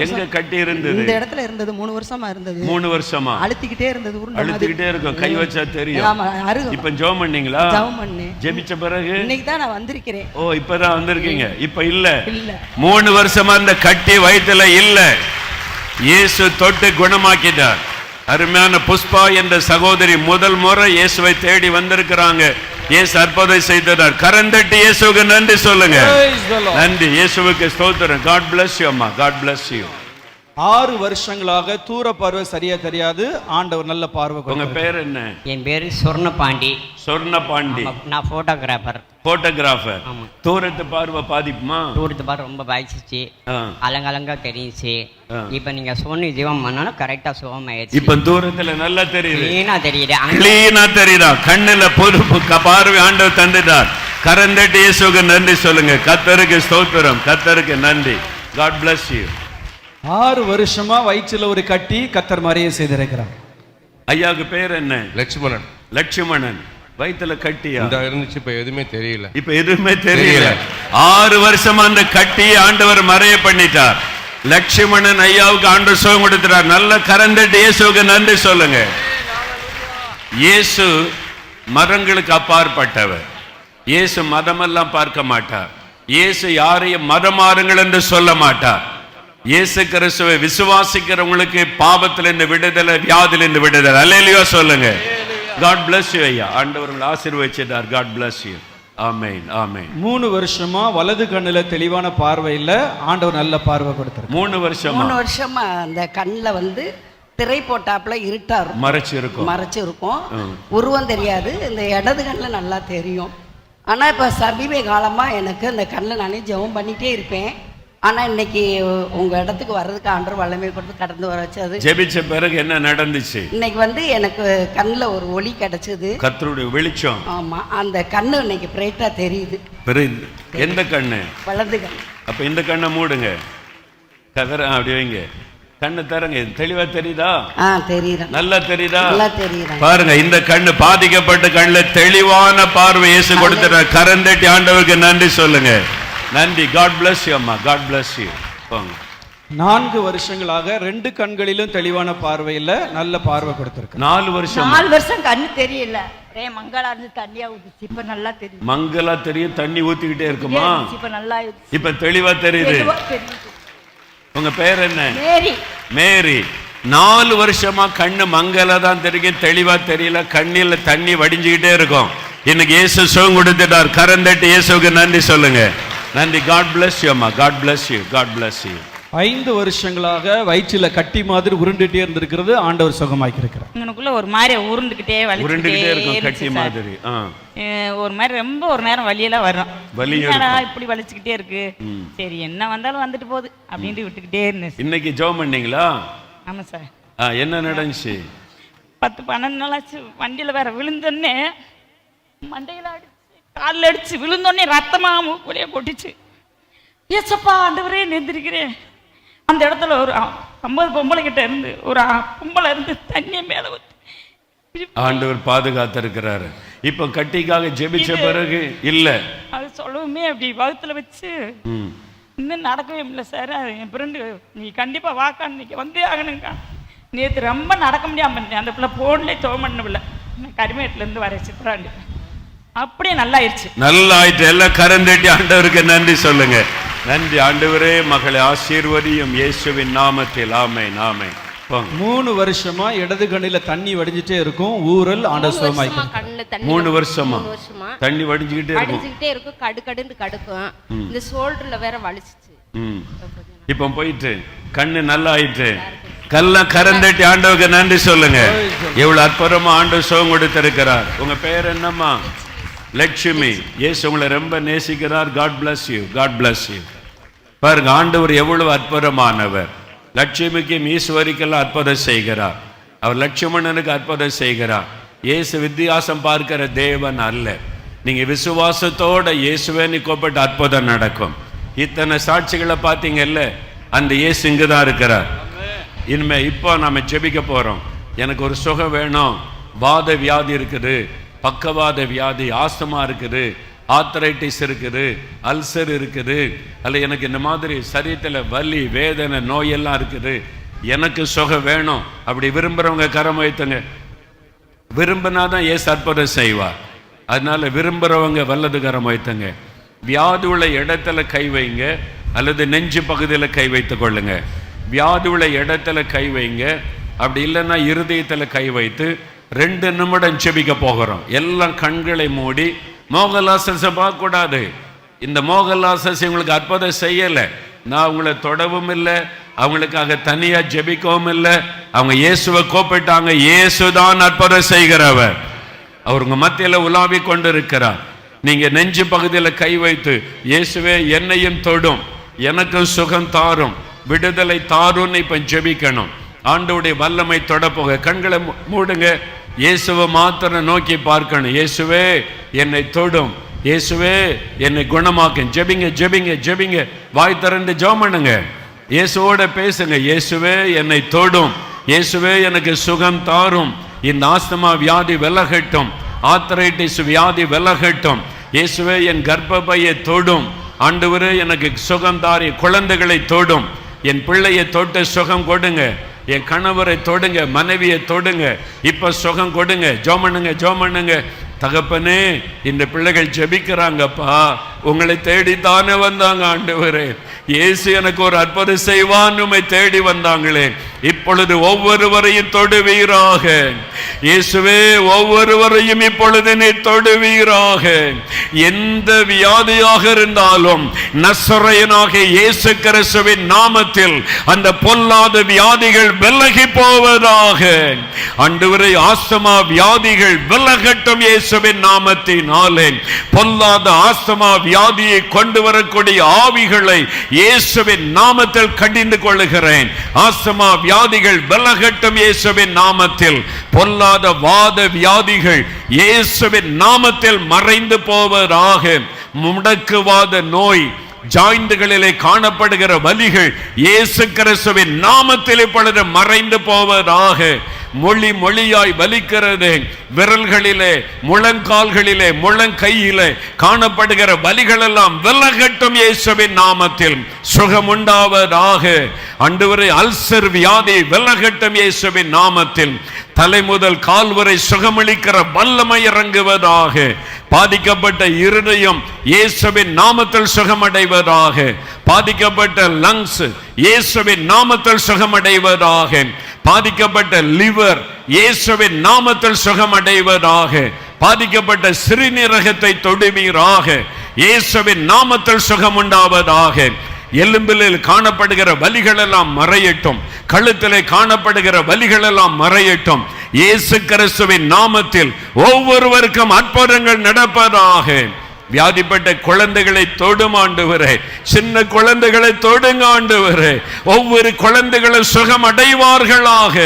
எங்க கட்டி இருந்தது? இந்த இடத்துல இருந்தது 3 வருஷமா இருந்தது. 3 வருஷமா அழுத்திக்கிட்டே இருந்தது. அழுத்திக்கிட்டே இருக்கும். கை வச்சா தெரியும். இப்ப ஜெபம் பண்ணீங்களா? ஜெபம் பண்ணேன். ஜெபிச்ச பிறகு இன்னைக்கு தான் நான் வந்திருக்கிறேன். ஓ, இப்பதான் வந்திருக்கீங்க. இப்ப இல்ல. 3 வருஷமா இந்த கட்டி வயித்துல இல்ல. இயேசு தொட்டு குணமாக்கிட்டார். அருமையான புஷ்பா என்ற சகோதரி முதல் முறை இயேசுவை தேடி வந்திருக்கிறாங்க. இயேசு அற்புதம் செய்தார். கரந்தட்டி இயேசுவுக்கு நன்றி சொல்லுங்க. நன்றி. இயேசுவுக்கு ஸ்தோத்திரம். God bless you அம்மா. God bless you. 6 வருஷங்களாக தூர பார்வை சரியா தெரியாது. ஆண்டவர் நல்ல பார்வை உங்க கொடுத்திருக்கிறார். பேர் என்ன? என் பேர் சொர்ணபாண்டி. சொர்ணபாண்டி. நான் ஃபோட்டோகிராஃபர். போட்டோகிராஃபர். ஆமா. தூரத்து பார்வை பாதிப்புமா? தூரத்து பாரு ரொம்ப பாதிச்சிச்சு, அலங்கலங்கா தெரிஞ்சிச்சு. இப்ப நீங்க சொன்ன ஜீவம் பண்ணாலும் கரெக்டா சுகமாயிடுச்சு. இப்ப தூரத்துல நல்லா தெரியுது, கிளீனா தெரியுது. கிளீனா தெரியுதா? கண்ணுல பொறுப்பு பார்வை ஆண்டவர் தந்துட்டார். கரந்தட்டி இயேசுவுக்கு நன்றி சொல்லுங்க. கர்த்தருக்கு ஸ்தோத்திரம், கர்த்தருக்கு நன்றி. God bless you. 6 வருஷமா வயிற்றுல ஒரு கட்டி கத்தர் மாதிரியே செய்திருக்கிறார். ஐயாவுக்கு பேர் என்ன? லட்சுமணன். லட்சுமணன். வயிற்றுல கட்டியா? இந்த இருந்துச்சு, இப்ப எதுவுமே தெரியல. இப்ப எதுவுமே தெரியல. 6 வருஷமா அந்த கட்டியை ஆண்டவர் மறைய பண்ணிட்டார். லட்சுமணன் ஐயாவுக்கு ஆண்டவர் சுகம் கொடுத்தார். நல்ல கரந்தட்டி இயேசுவுக்கு நன்றி சொல்லுங்க. இயேசு மதங்களுக்கு அப்பாற்பட்டவர். இயேசு மதமெல்லாம் பார்க்க மாட்டார். இயேசு யாரையும் மதமாறுங்கள் என்று சொல்ல மாட்டார். இயேசு கிறிஸ்துவை விசுவாசிக்கிறவங்களுக்கு பாவத்திலிருந்து விடுதலை, வியாதியிலிருந்து விடுதலை. அல்லேலூயா சொல்லுங்க. God bless you ஐயா. ஆண்டவர் உங்களை ஆசீர்வதிச்சிட்டார். God bless you. ஆமென், ஆமென். 3 வருஷமா வலது கண்ணுல தெளிவான பார்வை இல்ல, ஆண்டவர் நல்ல பார்வை கொடுத்தார். 3 வருஷமா அந்த கண்ணில் வந்து திரை போட்டாப்புல இருட்டா இருக்கும், மறைச்சு இருக்கும், உருவம் தெரியாது. இந்த இடது கண்ணில் நல்லா தெரியும். ஆனால் இப்போ சமீப காலமாக எனக்கு அந்த கண்ணில் நானே ஜெபம் பண்ணிகிட்டே இருப்பேன். ஆனால் இன்னைக்கு உங்கள் இடத்துக்கு வர்றதுக்கு ஆண்டவர் வல்லமை கொடுத்து கடந்து வர வச்சது. ஜெபிச்ச பிறகு என்ன நடந்துச்சு? இன்னைக்கு வந்து எனக்கு கண்ணில் ஒரு ஒளி கிடைச்சது, கர்த்தருடைய வெளிச்சம். ஆமாம், அந்த கண்ணு இன்னைக்கு பிரைட்டாக தெரியுது. எந்த கண்ணு? வலது கண். அப்போ இந்த கண்ணை மூடுங்க, அப்படி வைங்க. கண்ணு தரங்க. தெளிவா தெரியுதா? தெரியுது. நல்லா தெரியுதா? நல்லா தெரியுது. பாருங்க, இந்த கண்ணு பாதிக்கப்பட்ட கண்ணுல தெளிவான பார்வை இயேசு கொடுத்துட்டார். கரந்தட்டி ஆண்டவருக்கு நன்றி சொல்லுங்க. நன்றி. காட் பிளஸ் யூ அம்மா. God bless you. 4 வருஷங்களாக 2 கண்களிலும் தெளிவான பார்வை இல்ல, நல்ல பார்வை கொடுத்திருக்கார். 4 வருஷம். 4 வருஷம் கண்ணு தெரியல, ஒரே மங்களா இருந்து தண்ணியா ஊத்துச்சு. இப்ப நல்லா தெரியும். மங்களா தெரியும், தண்ணி ஊத்திக்கிட்டே இருக்குமா? இப்ப நல்லா இப்ப தெளிவா தெரியுது. உங்க பேர் என்ன? மேரி. மேரி. 4 வருஷமா கண்ணு மங்களா தான் தெரியும், தெளிவா தெரியல, கண்ணில தண்ணி வடிஞ்சுக்கிட்டே இருக்கும். இன்னைக்கு இயேசு சுகம் கொடுத்துட்டார். கரந்தட்டி இயேசுவுக்கு நன்றி சொல்லுங்க. நன்றி. காட் பிளஸ் யூ அம்மா. God bless you. God bless you. 5 வருஷங்களாக வயிற்றில கட்டி மாதிரி உருண்டுட்டே இருந்திருக்கிறது, ஆண்டவர் சுகமாக்கி இருக்கிறார். இங்கனுக்குள்ள ஒரு மாதிரி உருண்டுகிட்டே இருக்கும், கட்டி மாதிரி. ஒரு மாதிரி ரொம்ப ஒரு நேரம் வலியெல்லாம் வரும். வலியா இப்படி வலிச்சுக்கிட்டே இருக்கு. சரி, என்ன வந்தாலும் வந்துட்டு போகுது அப்படின்ட்டு விட்டுக்கிட்டே இருந்தேன். இன்னைக்கு ஜெபம் பண்ணீங்களா? ஆமா சார். என்ன நடந்துச்சு? 10-12 நாளாச்சு. வண்டியில வேற விழுந்தோன்னே மண்டையில அடிச்சு, காலில் அடிச்சு விழுந்தோடனே ரத்தமா மூக்குள்ளே கொட்டிச்சு. ஏசப்பா ஆண்டவரே நெந்திருக்கிறேன். அந்த இடத்துல ஒரு 50 பொம்பளை கிட்ட இருந்து ஒரு பொம்பளை இருந்து தண்ணியை மேல ஊத்தி ஆண்டவர் பாதுகாத்திருக்கிறாரு. இப்ப கட்டிக்காக ஜெபிச்ச பிறகு இல்ல அது சொல்லவுமே அப்படி வகுத்துல வச்சு இன்னும் நடக்கவே இல்லை சார். என் ஃப்ரெண்டு, நீ கண்டிப்பா வாக்கா, இன்னைக்கு வந்தே ஆகணுங்க. நேற்று ரொம்ப நடக்க முடியாம இருந்தேன். அந்த பிள்ளை போன்லேயே தோமண்ணவில்லை. கரிமேட்டில இருந்து வர சித்ராண்டு அப்படியே நல்லாயிருச்சு. நல்லாயிட்டு. எல்லாம் கரந்தட்டி ஆண்டவருக்கு நன்றி சொல்லுங்க. நன்றி ஆண்டவரே. மகளை ஆசீர்வதியும் இயேசுவின் நாமத்தில். ஆமென், ஆமென். 3 வருஷமா இடது கண்ணில தண்ணி வடிஞ்சிட்டே இருக்கும், ஊரல். ஆண்டவர் சுகமாக்கி. 3 வருஷமா தண்ணி வடிஞ்சுக்கிட்டே இருக்கும், கடுக்கடுன்னு கடுக்கும். இந்த ஷோல்டர்ல வேற வலிச்சிச்சு. இப்ப போயிட்டு கண்ணு நல்லா ஆயிட்டு. கரந்தட்டி ஆண்டவருக்கு நன்றி சொல்லுங்க. எவ்வளவு அற்புதமா ஆண்டவர் சுகம் கொடுத்திருக்கிறார். உங்க பேர் என்னம்மா? லட்சுமி. இயேசு உங்களை ரொம்ப நேசிக்கிறார். God bless you. God bless you. பாருங்க, ஆண்டவர் எவ்வளவு அற்புதமானவர். லட்சுமிக்கும் ஈஸ்வரிக்கெல்லாம் அற்புதம் செய்கிறார். அவர் லட்சுமணனுக்கு அற்புதம் செய்கிறார். இயேசு வித்தியாசம் பார்க்கிற தேவன் அல்ல. நீங்க விசுவாசத்தோட இயேசுவேன்னு கூப்பிட்டு அற்புதம் நடக்கும். இத்தனை சாட்சிகளை பார்த்தீங்கல்ல, அந்த இயேசு இங்குதான் இருக்கிறார். இனிமே இப்போ நாம ஜெபிக்க போறோம். எனக்கு ஒரு சுகம் வேணும், வாத வியாதி இருக்குது, பக்கவாத வியாதி, ஆஸ்துமா இருக்குது, ஆர்த்தரைட்டிஸ் இருக்குது, அல்சர் இருக்குது, அல்ல எனக்கு இந்த மாதிரி சரீரத்தில் வலி, வேதனை, நோயெல்லாம் இருக்குது, எனக்கு சுகம் வேணும். அப்படி விரும்புறவங்க கரம் வைத்துங்க. விரும்பினாதான் ஏசு அற்புதம் செய்வார். அதனால விரும்புறவங்க வல்லது கரம் வைத்துங்க. வியாதி உள்ள இடத்துல கை வைங்க, அல்லது நெஞ்சு பகுதியில் கை வைத்து கொள்ளுங்க. வியாதி உள்ள இடத்துல கை வைங்க. அப்படி இல்லைன்னா இருதயத்தில் கை வைத்து 2 நிமிடம் ஜெபிக்க போகிறோம். எல்லாம் கண்களை மூடி. மோகலாசஸை பார்க்கக்கூடாது. இந்த மோகலாசஸ் உங்களுக்கு அற்புதம் செய்யலை. நான் உங்களை தொடவும் இல்லை, அவங்களுக்காக தனியா ஜெபிக்கவும் இல்லை. அவங்க இயேசுவை கூப்பிட்டாங்க. இயேசுதான் அற்புதம் செய்கிறவர். அவருங்க மத்தியில உலாவி கொண்டு இருக்கிறார். நீங்க நெஞ்சு பகுதியில் கை வைத்து, இயேசுவே என்னையும் தொடும், எனக்கும் சுகம் தாரும், விடுதலை தாரும்னு இப்ப ஜெபிக்கணும். ஆண்டவருடைய வல்லமை தொடப்போக. கண்களை மூடுங்க. இயேசுவை மாத்திரம் நோக்கி பார்க்கணும். இயேசுவே என்னை தொடும், இயேசுவே என்னை குணமாக்கும். ஜெபிங்க ஜெபிங்க ஜெபிங்க. வாய் திறந்து ஜெபம் பண்ணுங்க. இயேசுவோட பேசுங்க. இயேசுவே என்னை தொடும், இயேசுவே எனக்கு சுகம் தாரும், இந்த ஆஸ்துமா வியாதி விலகட்டும், ஆர்த்ரைட்டிஸ் வியாதி விலகட்டும், இயேசுவே என் கர்ப்பப்பையை தொடும், ஆண்டவரே எனக்கு சுகம் தாரி, குழந்தைகளை தொடும், என் பிள்ளையை தொட்டு சுகம் கொடுங்க, என் கணவரை தொடுங்க, மனைவியை தொடுங்க, இப்ப சுகம் கொடுங்க. ஜெபம் பண்ணுங்க ஜெபம் பண்ணுங்க. தகப்பனே, இந்த பிள்ளைகள் ஜெபிக்கிறாங்கப்பா, உங்களை தேடித்தானே வந்தாங்க ஆண்டவரே. இயேசு எனக்கு ஒரு அற்புதம் செய்வான் உம்மை தேடி வந்தாங்களே, இப்பொழுது ஒவ்வொருவரையும் தொடுவீராக. இயேசுவே ஒவ்வொருவரையும் இப்பொழுது நீ தொடுவீராக. எந்த வியாதியாக இருந்தாலும் நசரேயனாக இயேசு கிறிஸ்துவின் நாமத்தில் அந்த பொல்லாத வியாதிகள் விலகி போவதாக. ஆண்டவரே, ஆஸ்துமா வியாதிகள் விலகட்டும் இயேசுவின் நாமத்தினாலே. பொல்லாத ஆஸ்துமா வியாதியை கொண்டு வரக்கூடிய ஆவிகளை இயேசுவின் நாமத்தில் கடிந்து கொள்ளுகிறேன். ஆஸ்துமா வியாதிகள் விலகட்டும் இயேசுவின் நாமத்தில். பொல்லாத வாத வியாதிகள் இயேசுவின் நாமத்தில் மறைந்து போவதாக. முடக்குவாத நோய், ஜாயிண்டுகளிலே காணப்படுகிற வலிகள் இயேசு கிறிஸ்துவின் நாமத்தில் இப்பொழுது மறைந்து போவதாக. மொழி மொழியாய் வலிக்கிறது, விரல்களிலே, முழங்கால்களிலே, முழங்கையிலே காணப்படுகிற வலிகள் எல்லாம் விலகட்டும் இயேசுவின் நாமத்தில். சுகம் உண்டாவதாக. ஆண்டவரே, அல்சர் வியாதி விலகட்டும் இயேசுவின் நாமத்தில். தலை முதல் கால் வரை சுகமளிக்கிற வல்லமை இறங்குவதாக. பாதிக்கப்பட்ட இருதயம் இயேசுவின் நாமத்தில் சுகமடைவதாக. பாதிக்கப்பட்ட லங்ஸ் இயேசுவின் நாமத்தில் சுகமடைவதாக. பாதிக்கப்பட்ட லிவர் இயேசுவின் நாமத்தில் சுகமடைவதாக. பாதிக்கப்பட்ட சிறுநீரகத்தை தொடுவீராக. இயேசுவின் நாமத்தில் சுகம் உண்டாவதாக. எலும்பில் காணப்படுகிற வலிகள் எல்லாம் மறையட்டும். கழுத்திலே காணப்படுகிற வலிகள் எல்லாம் மறையட்டும். இயேசு கிறிஸ்துவின் நாமத்தில் ஒவ்வொருவருக்கும் அற்புதங்கள் நடப்பதாக. வியாதிப்பட்ட குழந்தைகளை தொடும் ஆண்டவரே, சின்ன குழந்தைகளை தொடுங்க ஆண்டவரே. ஒவ்வொரு குழந்தைகளும் சுகம் அடைவார்களாக.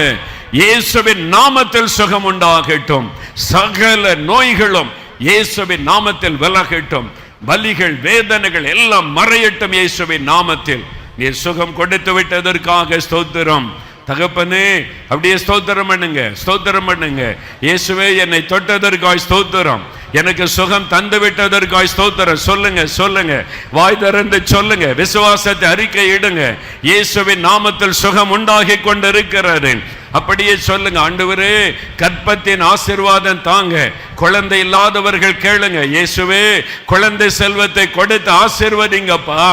இயேசுவின் நாமத்தில் சுகம் உண்டாகட்டும். சகல நோய்களும் இயேசுவின் நாமத்தில் விலகட்டும். வலிகள், வேதனைகள் எல்லாம் மறையட்டும் இயேசுவின் நாமத்தில். நீ சுகம் கொடுத்து விட்டதற்காக ஸ்தோத்திரம் தகப்பனே. அப்படியே ஸ்தோத்திரம் பண்ணுங்க, ஸ்தோத்திரம் பண்ணுங்க. இயேசுவே என்னை தொட்டதற்காய் ஸ்தோத்திரம், எனக்கு சுகம் தந்து விட்டதற்காய் ஸ்தோத்திரம். சொல்லுங்க சொல்லுங்க, வாய் திறந்து சொல்லுங்க, விசுவாசத்தை அறிக்கை இடுங்க. இயேசுவின் நாமத்தில் சுகம் உண்டாகி கொண்டிருக்கிறது. அப்படியே சொல்லுங்க, ஆண்டவரே கற்பத்தின் ஆசீர்வாதம் தாங்க. குழந்தை இல்லாதவர்கள் கேளுங்க, இயேசுவே குழந்தை செல்வத்தை கொடுத்து ஆசீர்வதிங்கப்பா.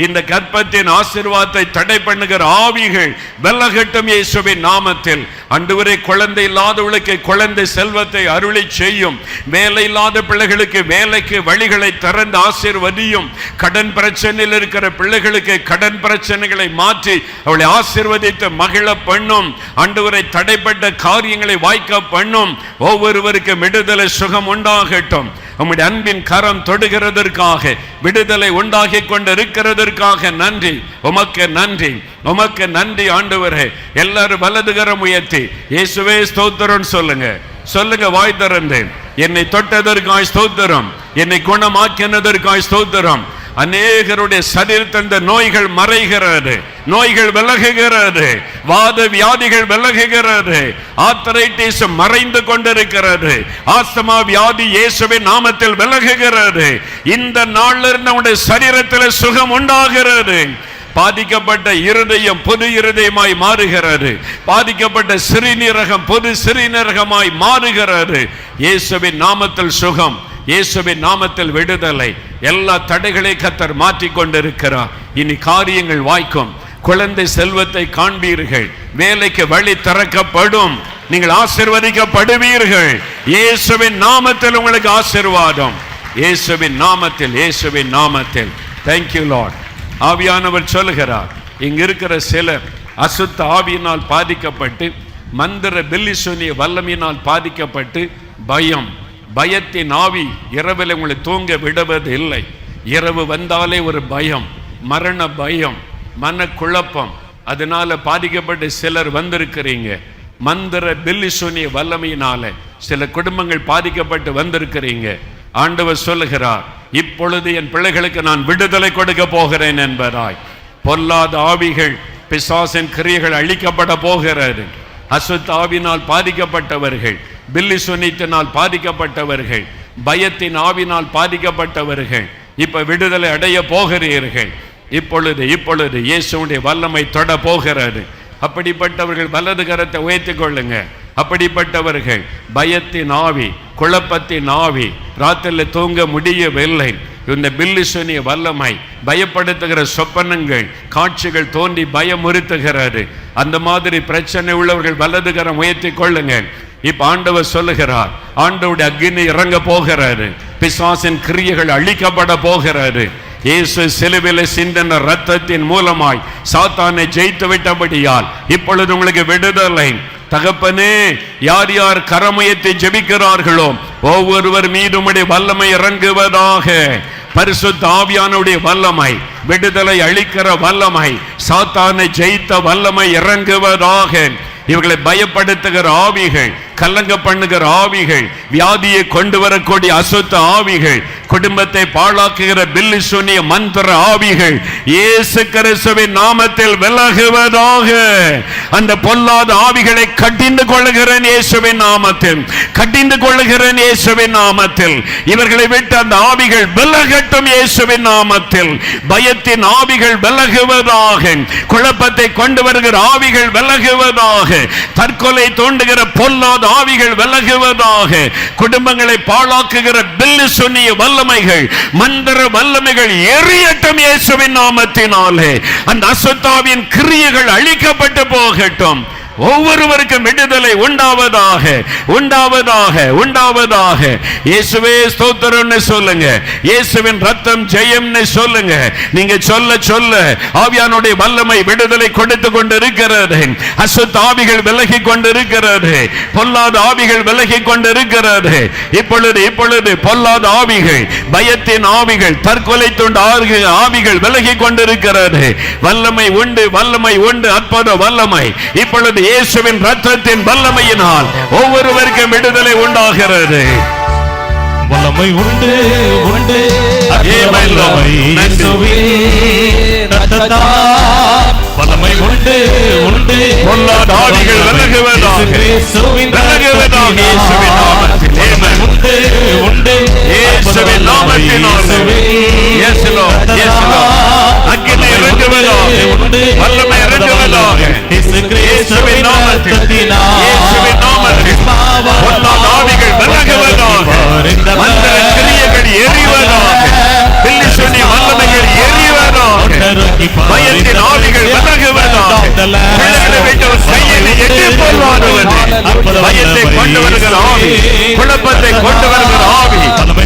இந்த கற்பத்தின் ஆசீர்வாதத்தை தடை பண்ணுகிற ஆவிகள் விலகட்டும் இயேசுவின் நாமத்தில். ஆண்டவரே, குழந்தை இல்லாதவர்களுக்கு குழந்தை செல்வத்தை அருளி செய்யும். வேலை இல்லாத பிள்ளைகளுக்கு வேலைக்கு வழிகளை திறந்து ஆசீர்வதியும். கடன் பிரச்சனையில் இருக்கிற பிள்ளைகளுக்கு கடன் பிரச்சனைகளை மாற்றி அவளை ஆசீர்வதித்து மகிழ பண்ணும். ஆண்டவரே, தடைப்பட்ட காரியங்களை வாய்க்க பண்ணும். ஒவ்வொருவருக்கு விடுதலை, சுகம் உண்டாகட்டும். உம்முடைய அன்பின் கரம் தொடுகிறதற்காக, விடுதலை உண்டாகி கொண்டிருக்கிறதற்காக நன்றி. உமக்கு நன்றி, உமக்கு நன்றி ஆண்டவரே. எல்லாரும் வலது கரம் உயர்த்தி இயேசுவே ஸ்தோத்திரம் சொல்லுங்க, சொல்லுங்க வாய் திறந்து. என்னை தொட்டதற்காய் ஸ்தோத்திரம், என்னை குணமாக்கினதற்காய் ஸ்தோத்திரம். அநேகருடைய சரீரத்தின் நோய்கள் மறைகிறது, நோய்கள் விலகுகிறது, வாத வியாதிகள் விலகுகிறது, ஆர்த்ரைட்டிஸ் மறைந்து கொண்டிருக்கிறது, ஆஸ்துமா வியாதி இயேசுவின் நாமத்தில் விலகுகிறது. இந்த நாளில் நம்முடைய சரீரத்தில் சுகம் உண்டாகிறது. பாதிக்கப்பட்ட இருதயம் புது இருதயமாய் மாறுகிறது. பாதிக்கப்பட்ட சிறுநீரகம் புது சிறுநீரகமாய் மாறுகிறது. இயேசுவின் நாமத்தில் சுகம், இயேசுவின் நாமத்தில் விடுதலை. எல்லா தடைகளை கர்த்தர் மாற்றிக் கொண்டிருக்கிறார். இனி காரியங்கள் வாய்க்கும். குழந்தை செல்வத்தை காண்பீர்கள். வேலைக்கு வழி திறக்கப்படும். நீங்கள் ஆசீர்வதிக்கப்படுவீர்கள். இயேசுவின் நாமத்தில் உங்களுக்கு ஆசீர்வாதம். இயேசுவின் நாமத்தில், இயேசுவின் நாமத்தில். Thank you Lord. ஆவியானவர் சொல்லுகிறார், இங்க இருக்கிற சிலர் அசுத்த ஆவியினால் பாதிக்கப்பட்டு, மந்திர பில்லிசூனிய வல்லமையினால் பாதிக்கப்பட்டு, பயத்தின் ஆவி இரவில் உங்களை தூங்க விடுவது இல்லை. இரவு வந்தாலே ஒரு பயம், மரண பயம், மனக்குழப்பம், அதனால பாதிக்கப்பட்டு சிலர் வந்திருக்கிறீங்க. மந்திர பில்லிசூனிய வல்லமையினால சில குடும்பங்கள் பாதிக்கப்பட்டு வந்திருக்கிறீங்க. ஆண்டவர் சொல்லுகிறார், இப்பொழுது என் பிள்ளைகளுக்கு நான் விடுதலை கொடுக்க போகிறேன் என்பதாய். பொல்லாத ஆவிகள், பிசாசின் கிரியைகள் அழிக்கப்பட போகிறது. அசுத்த ஆவினால் பாதிக்கப்பட்டவர்கள், பில்லிசூனியத்தினால் பாதிக்கப்பட்டவர்கள், பயத்தின் ஆவினால் பாதிக்கப்பட்டவர்கள் இப்ப விடுதலை அடைய போகிறீர்கள். இப்பொழுது இயேசுவுடைய வல்லமை தொட போகிறது. அப்படிப்பட்டவர்கள் வலது கரத்தை உயர்த்திக் கொள்ளுங்க. அப்படிப்பட்டவர்கள் பயத்தின் ஆவி, குழப்பத்தின் ஆவி, ராத்திரியில் தூங்க முடியவில்லை, இந்த பில்லிசூனிய வல்லமை, பயப்படுத்துகிற சொப்பனங்கள், காட்சிகள் தோன்றி பயமுறுத்துகிறது, அந்த மாதிரி பிரச்சனை உள்ளவர்கள் வலது கரம் உயர்த்திக் கொள்ளுங்க. இப்ப ஆண்டவர் சொல்லுகிறார், ஆண்டவருடைய அக்கினி இறங்க போகிறாரு, பிசாசின் கிரியைகள் அழிக்கப்பட போகிறாரு. இயேசு சிலுவையிலே சிந்தின இரத்தத்தின் மூலமாய் சாத்தானை ஜெயித்து விட்டபடியால் இப்பொழுது உங்களுக்கு விடுதலை. தகப்பனே, யார் யார் கரமுயர்த்தி ஜெபிக்கிறார்களோ ஒவ்வொருவர் மீதும் வல்லமை இறங்குவதாக. பரிசுத்த ஆவியானுடைய வல்லமை, விடுதலை அளிக்கிற வல்லமை, சாத்தானை ஜெயித்த வல்லமை இறங்குவதாக. இவர்களை பயப்படுத்துகிற ஆவிகள், கலங்க பண்ணுகிற ஆவிகள், வியாதியை கொண்டு வரக்கூடிய அசுத்த ஆவிகள், குடும்பத்தை பாழாக்குகிற பில்லிசூனிய மந்திர ஆவிகள் இயேசு கிறிஸ்துவின் நாமத்தில் விலகுவதாக. அந்த பொல்லாத ஆவிகளை கடிந்து கொள்ளுகிறேன் இயேசுவின் நாமத்தில், கடிந்து கொள்ளுகிறேன் இயேசுவின் நாமத்தில். இவர்களை விட்டு அந்த ஆவிகள் விலகட்டும் இயேசுவின் நாமத்தில். பயத்தின் ஆவிகள் விலகுவதாக, குழப்பத்தை கொண்டு வருகிற ஆவிகள் விலகுவதாக, தற்கொலை தூண்டுகிற பொல்லாத ஆவிகள் விலகுவதாக, குடும்பங்களை பாழாக்குகிற பில்லிசூனிய வல்லமைகள், மந்திர வல்லமைகள் எரியட்டும் இயேசுவின் நாமத்தினாலே. அந்த அசுத்தாவின் கிரியைகள் அழிக்கப்பட்டு போகட்டும். ஒவ்வொருவருக்கும் விடுதலை உண்டாவதாக, உண்டாவதாக, உண்டாவதாக. இயேசுவே ஸ்தோத்திரம்னு சொல்லுங்க, இயேசுவின் ரத்தம் ஜெயம்னு சொல்லுங்க. நீங்க சொல்ல சொல்ல ஆவியானுடைய வல்லமை விடுதலை கொடுத்து கொண்டிருக்கிறது. அசுத்த ஆவிகள் விலகி கொண்டிருக்கிறது, பொல்லாத ஆவிகள் விலகி கொண்டிருக்கிறது. இப்பொழுது பொல்லாத ஆவிகள், பயத்தின் ஆவிகள், தற்கொலை தூண்டு ஆவிகள் விலகி கொண்டிருக்கிறது. வல்லமை உண்டு, வல்லமை உண்டு, அற்புத வல்லமை இப்பொழுது இயேசுவின் ரத்தத்தின் வல்லமையினால் ஒவ்வொருவருக்கும் விடுதலை உண்டாகிறது. வல்லமை உண்டு உண்டு, வல்லமை உண்டு உண்டு, பொல்லாத ஆவிகள் விலகுவதாக, விலகுவதாக இயேசுவின் நாமத்தில். உண்டு உண்டு, இயேசுவின் நாமத்தினாலே. Yes Lord, yes Lord. அக்கினி இறங்குவதாக, வல்லமை இறங்குவதாக இயேசுவின் நாமத்தில், இயேசுவின் நாமத்தில். பொல்லாத ஆவிகள் விலகுவதாக, மந்திர கிரியைகள் எரிவதாக, பில்லிசூனிய வல்லமைகள் எரிவதாக, பயத்தின் ஆவிகள் விலகுவதாக, பிள்ளைகளை வைத்து கையில் எட்டி போடுவார்கள். பயத்தை கொண்டு வருகிற ஆவி, குழப்பத்தை கொண்டு வருகிற ஆவி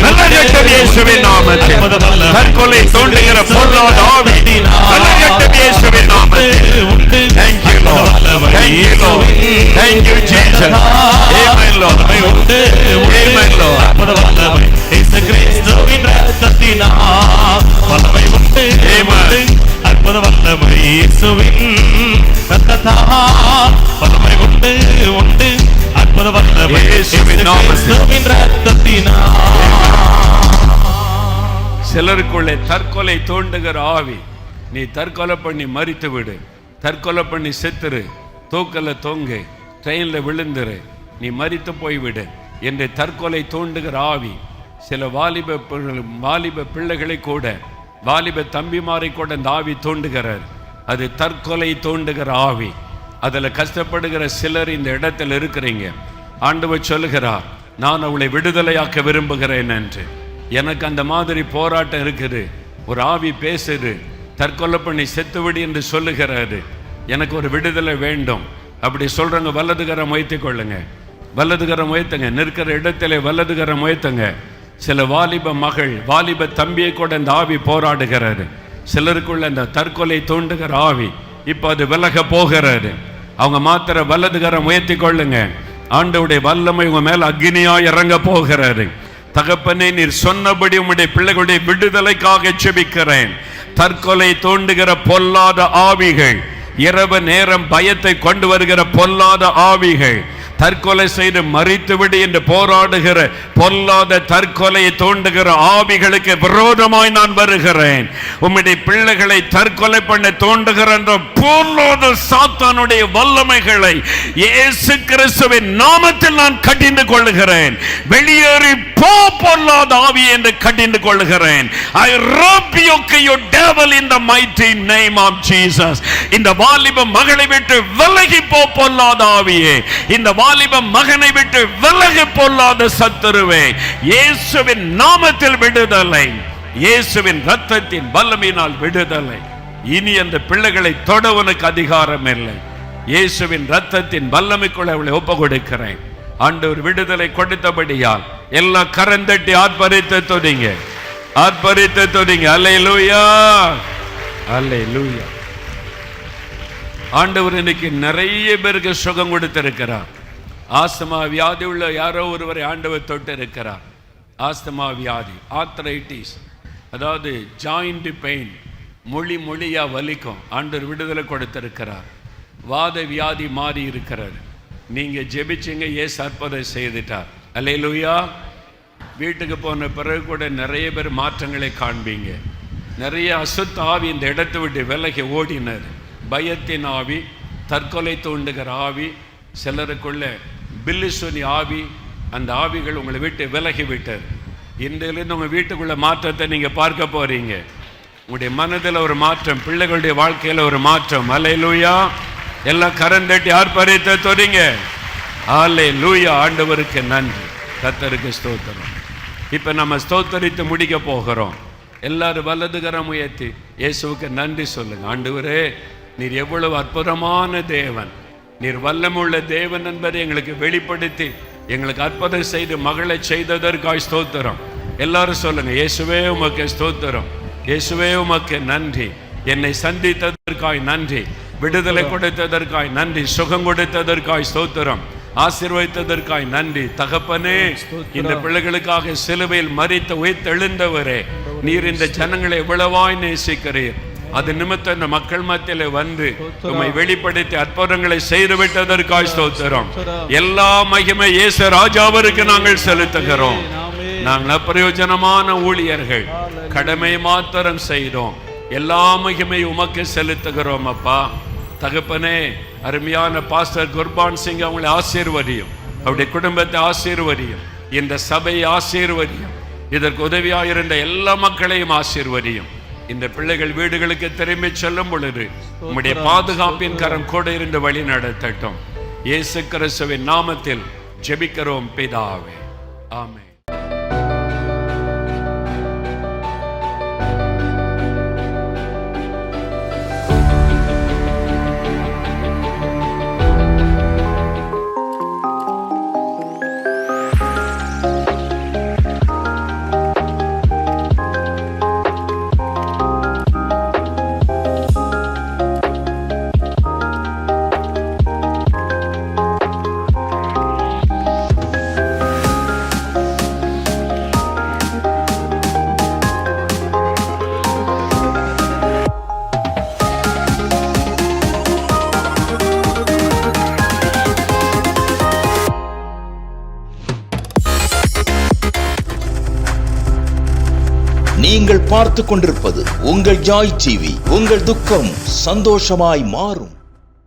விலகட்டும் இயேசுவின் நாமத்தில். தற்கொலை தூண்டுகிற பொல்லாத ஆவி விலகட்டும் இயேசுவின் நாமத்தில். Thank you Lord, thank you Lord, thank you Jesus. Amen Lord, amen Lord. இயேசு கிறிஸ்துவின் இரத்தத்தினால் வல்லமை உண்டு, அற்புத வல்லமை இயேசுவின் இரத்தத்தால் வல்லமை உண்டு உண்டு, அற்புத வல்லமை இயேசுவின் இரத்தத்தினால். சிலருக்குள்ளே தற்கொலை தூண்டுகிற ஆவி, நீ தற்கொலை பண்ணி மரித்து விடு, தற்கொலை பண்ணி செத்துரு, தூக்கல தொங்கு, ட்ரெயின்ல விழுந்துரு, நீ மரித்து போய்விடு என்று தற்கொலை தூண்டுகிற ஆவி சில வாலிப பிள்ளைகளை கூட, வாலிப தம்பிமாரை கூட இந்த ஆவி தூண்டுகிறார். அது தற்கொலை தூண்டுகிற ஆவி. அதில் கஷ்டப்படுகிற சிலர் இந்த இடத்தில் இருக்கிறீங்க. ஆண்டவர் சொல்லுகிறார், நான் அவளை விடுதலையாக்க விரும்புகிறேன் என்று. எனக்கு அந்த மாதிரி போராட்டம் இருக்குது. ஒரு ஆவி பேசுது, தற்கொலை பண்ணி செத்துவிடு என்று சொல்லுகிறாரு. எனக்கு ஒரு விடுதலை வேண்டும் அப்படி சொல்றவங்க வலதுகரம் உயர்த்தி கொள்ளுங்க, வலதுகரம் உயர்த்துங்க. நிற்கிற இடத்திலே வலதுகரம் உயர்த்துங்க. சில வாலிப மகள், வாலிப தம்பியை கூட இந்த ஆவி போராடுகிறாரு. சிலருக்குள்ள இந்த தற்கொலை தூண்டுகிற ஆவி இப்போ அது விலக போகிறாரு. அவங்க மாத்திர வலதுகரம் உயர்த்தி கொள்ளுங்க. ஆண்டவருடைய வல்லமை உங்க மேல அக்னியா இறங்க போகிறாரு. தகப்பனே, நீர் சொன்னபடி உம்முடைய பிள்ளைகளுடைய விடுதலைக்காக ஜெபிக்கிறேன். தற்கொலை தோண்டுகிற பொல்லாத ஆவிகள், இரவு நேரம் பயத்தை கொண்டு வருகிற பொல்லாத ஆவிகள், தற்கொலை செய்து மறித்துவிடு என்று போராடுகிற பொல்லாத தற்கொலையை தோண்டுகிற ஆவிகளுக்கு விரோதமாய் நான் வருகிறேன். உம்முடைய பிள்ளைகளை தற்கொலை பண்ண தோண்டுகிற பொல்லாத சாத்தானுடைய வல்லமைகளை இயேசு கிறிஸ்துவின் நாமத்தில் நான் கடிந்து கொள்ளுகிறேன். வெளியேறி போ பொல்லாத ஆவி என்று கடிந்து கொள்ளுகிறேன். I rebuke you devil in the mighty name of Jesus. இந்த வாலிப மகளை விட்டு விலகி போ பொல்லாத ஆவியே. இந்த வாலிப மகனை விட்டு விலகி பொல்லாத சத்துருவே. இயேசுவின் நாமத்தில் விடுதலை, இயேசுவின் இரத்தத்தின் வல்லமையினால் விடுதலை. இனி அந்த பிள்ளைகளை தொட உனக்கு அதிகாரம் இல்லை. இயேசுவின் இரத்தத்தின் வல்லமைக்குள்ள அவளை ஒப்பு கொடுக்கிறேன். ஆண்டவர் விடுதலை கொடுத்தபடியால் எல்லா கரந்தட்டி ஆர்ப்பரித்து தொடுங்க, ஆர்ப்பரித்து தொடுங்க. அல்லேலூயா, அல்லேலூயா. ஆண்டவர் இன்னைக்கு நிறைய பேருக்கு சுகம் கொடுத்திருக்கிறார். ஆஸ்துமா வியாதி உள்ள யாரோ ஒருவரை ஆண்டவர் தொட்டு இருக்கிறார். ஆஸ்துமா வியாதி, ஆர்த்ரைட்டிஸ், அதாவது ஜாயிண்ட் பெயின், மொழியா வலிக்கும், ஆண்டவர் விடுதலை கொடுத்திருக்கிறார். வாத வியாதி மாறி இருக்கிறார். நீங்க ஜெபிச்சிங்க, ஏசு அற்புதம் செய்துட்டார். அல்லேலூயா. வீட்டுக்கு போன பிறகு கூட நிறைய பேர் மாற்றங்களை காண்பீங்க. நிறைய அசுத்த ஆவி இந்த இடத்தை விட்டு விலகி ஓடினர். பயத்தின் ஆவி, தற்கொலை தூண்டுகிற ஆவி, சிலருக்குள்ள பில்லிசுனி ஆவி, அந்த ஆவிகள் உங்களை விட்டு விலகி விட்டது. இன்றிலிருந்து உங்கள் வீட்டுக்குள்ள மாற்றத்தை நீங்கள் பார்க்க போறீங்க. உங்களுடைய மனதில் ஒரு மாற்றம், பிள்ளைகளுடைய வாழ்க்கையில் ஒரு மாற்றம். அல்லேலூயா. எல்லாம் கரந்தட்டி ஆர்ப்பரித்து தொடுங்க. அல்லேலூயா. ஆண்டவருக்கு நன்றி, கர்த்தருக்கு ஸ்தோத்திரம். இப்போ நம்ம ஸ்தோத்தரித்து முடிக்க போகிறோம். எல்லாரும் வலதுகரம் உயர்த்தி இயேசுவுக்கு நன்றி சொல்லுங்க. ஆண்டவரே, நீர் எவ்வளவு அற்புதமான தேவன், நீர் வல்லமுள்ள தேவன் என்பதை எங்களுக்கு வெளிப்படுத்தி எங்களுக்கு அற்புதம் செய்து மகளை செய்ததற்காய் ஸ்தோத்திரம். எல்லாரும் சொல்லுங்க, இயேசுவே உமக்கு ஸ்தோத்திரம், இயேசுவே உமக்கு நன்றி, என்னை சந்தித்ததற்காய் நன்றி, விடுதலை கொடுத்ததற்காய் நன்றி, சுகம் கொடுத்ததற்காய் ஸ்தோத்திரம், ஆசீர்வதித்ததற்காய் நன்றி. தகப்பனே, இந்த பிள்ளைகளுக்காக சிலுவையில் மரித்த உயிர்த்தெழுந்தவரே, நீர் இந்த ஜனங்களை எவ்வளவாய் நேசிக்கிறீர். அது நிமித்தம் இந்த மக்கள் மத்தியில வந்து உம்மை வெளிப்படுத்தி அற்புதங்களை செய்து விட்டதற்காய் ஸ்தோத்திரம். எல்லா மகிமை இயேசு ராஜாவிற்கு நாங்கள் செலுத்துகிறோம். நாங்கள் அப்பிரயோஜனமான ஊழியர்கள், கடமை மாத்திரம் செய்தோம். எல்லா மகிமை உமக்கு செலுத்துகிறோம் அப்பா. தகப்பனே, அருமையான பாஸ்டர் குர்பான் சிங் அவங்களை ஆசீர்வதியும், அவருடைய குடும்பத்தை ஆசீர்வதியும், இந்த சபையை ஆசீர்வதியும், இதற்கு உதவியாயிருந்த எல்லா மக்களையும் ஆசீர்வதியும். இந்த பிள்ளைகள் வீடுகளுக்கு திரும்பி செல்லும் பொழுது உம்முடைய பாதுகாப்பின் கரம் கூட இருந்து வழி நடத்தட்டும். இயேசு கிறிஸ்துவின் நாமத்தில் ஜெபிக்கிறோம் பிதாவே, ஆமென். நீங்கள் பார்த்து கொண்டிருப்பது உங்கள் ஜாய் டிவி. உங்கள் துக்கம் சந்தோஷமாய் மாறும்.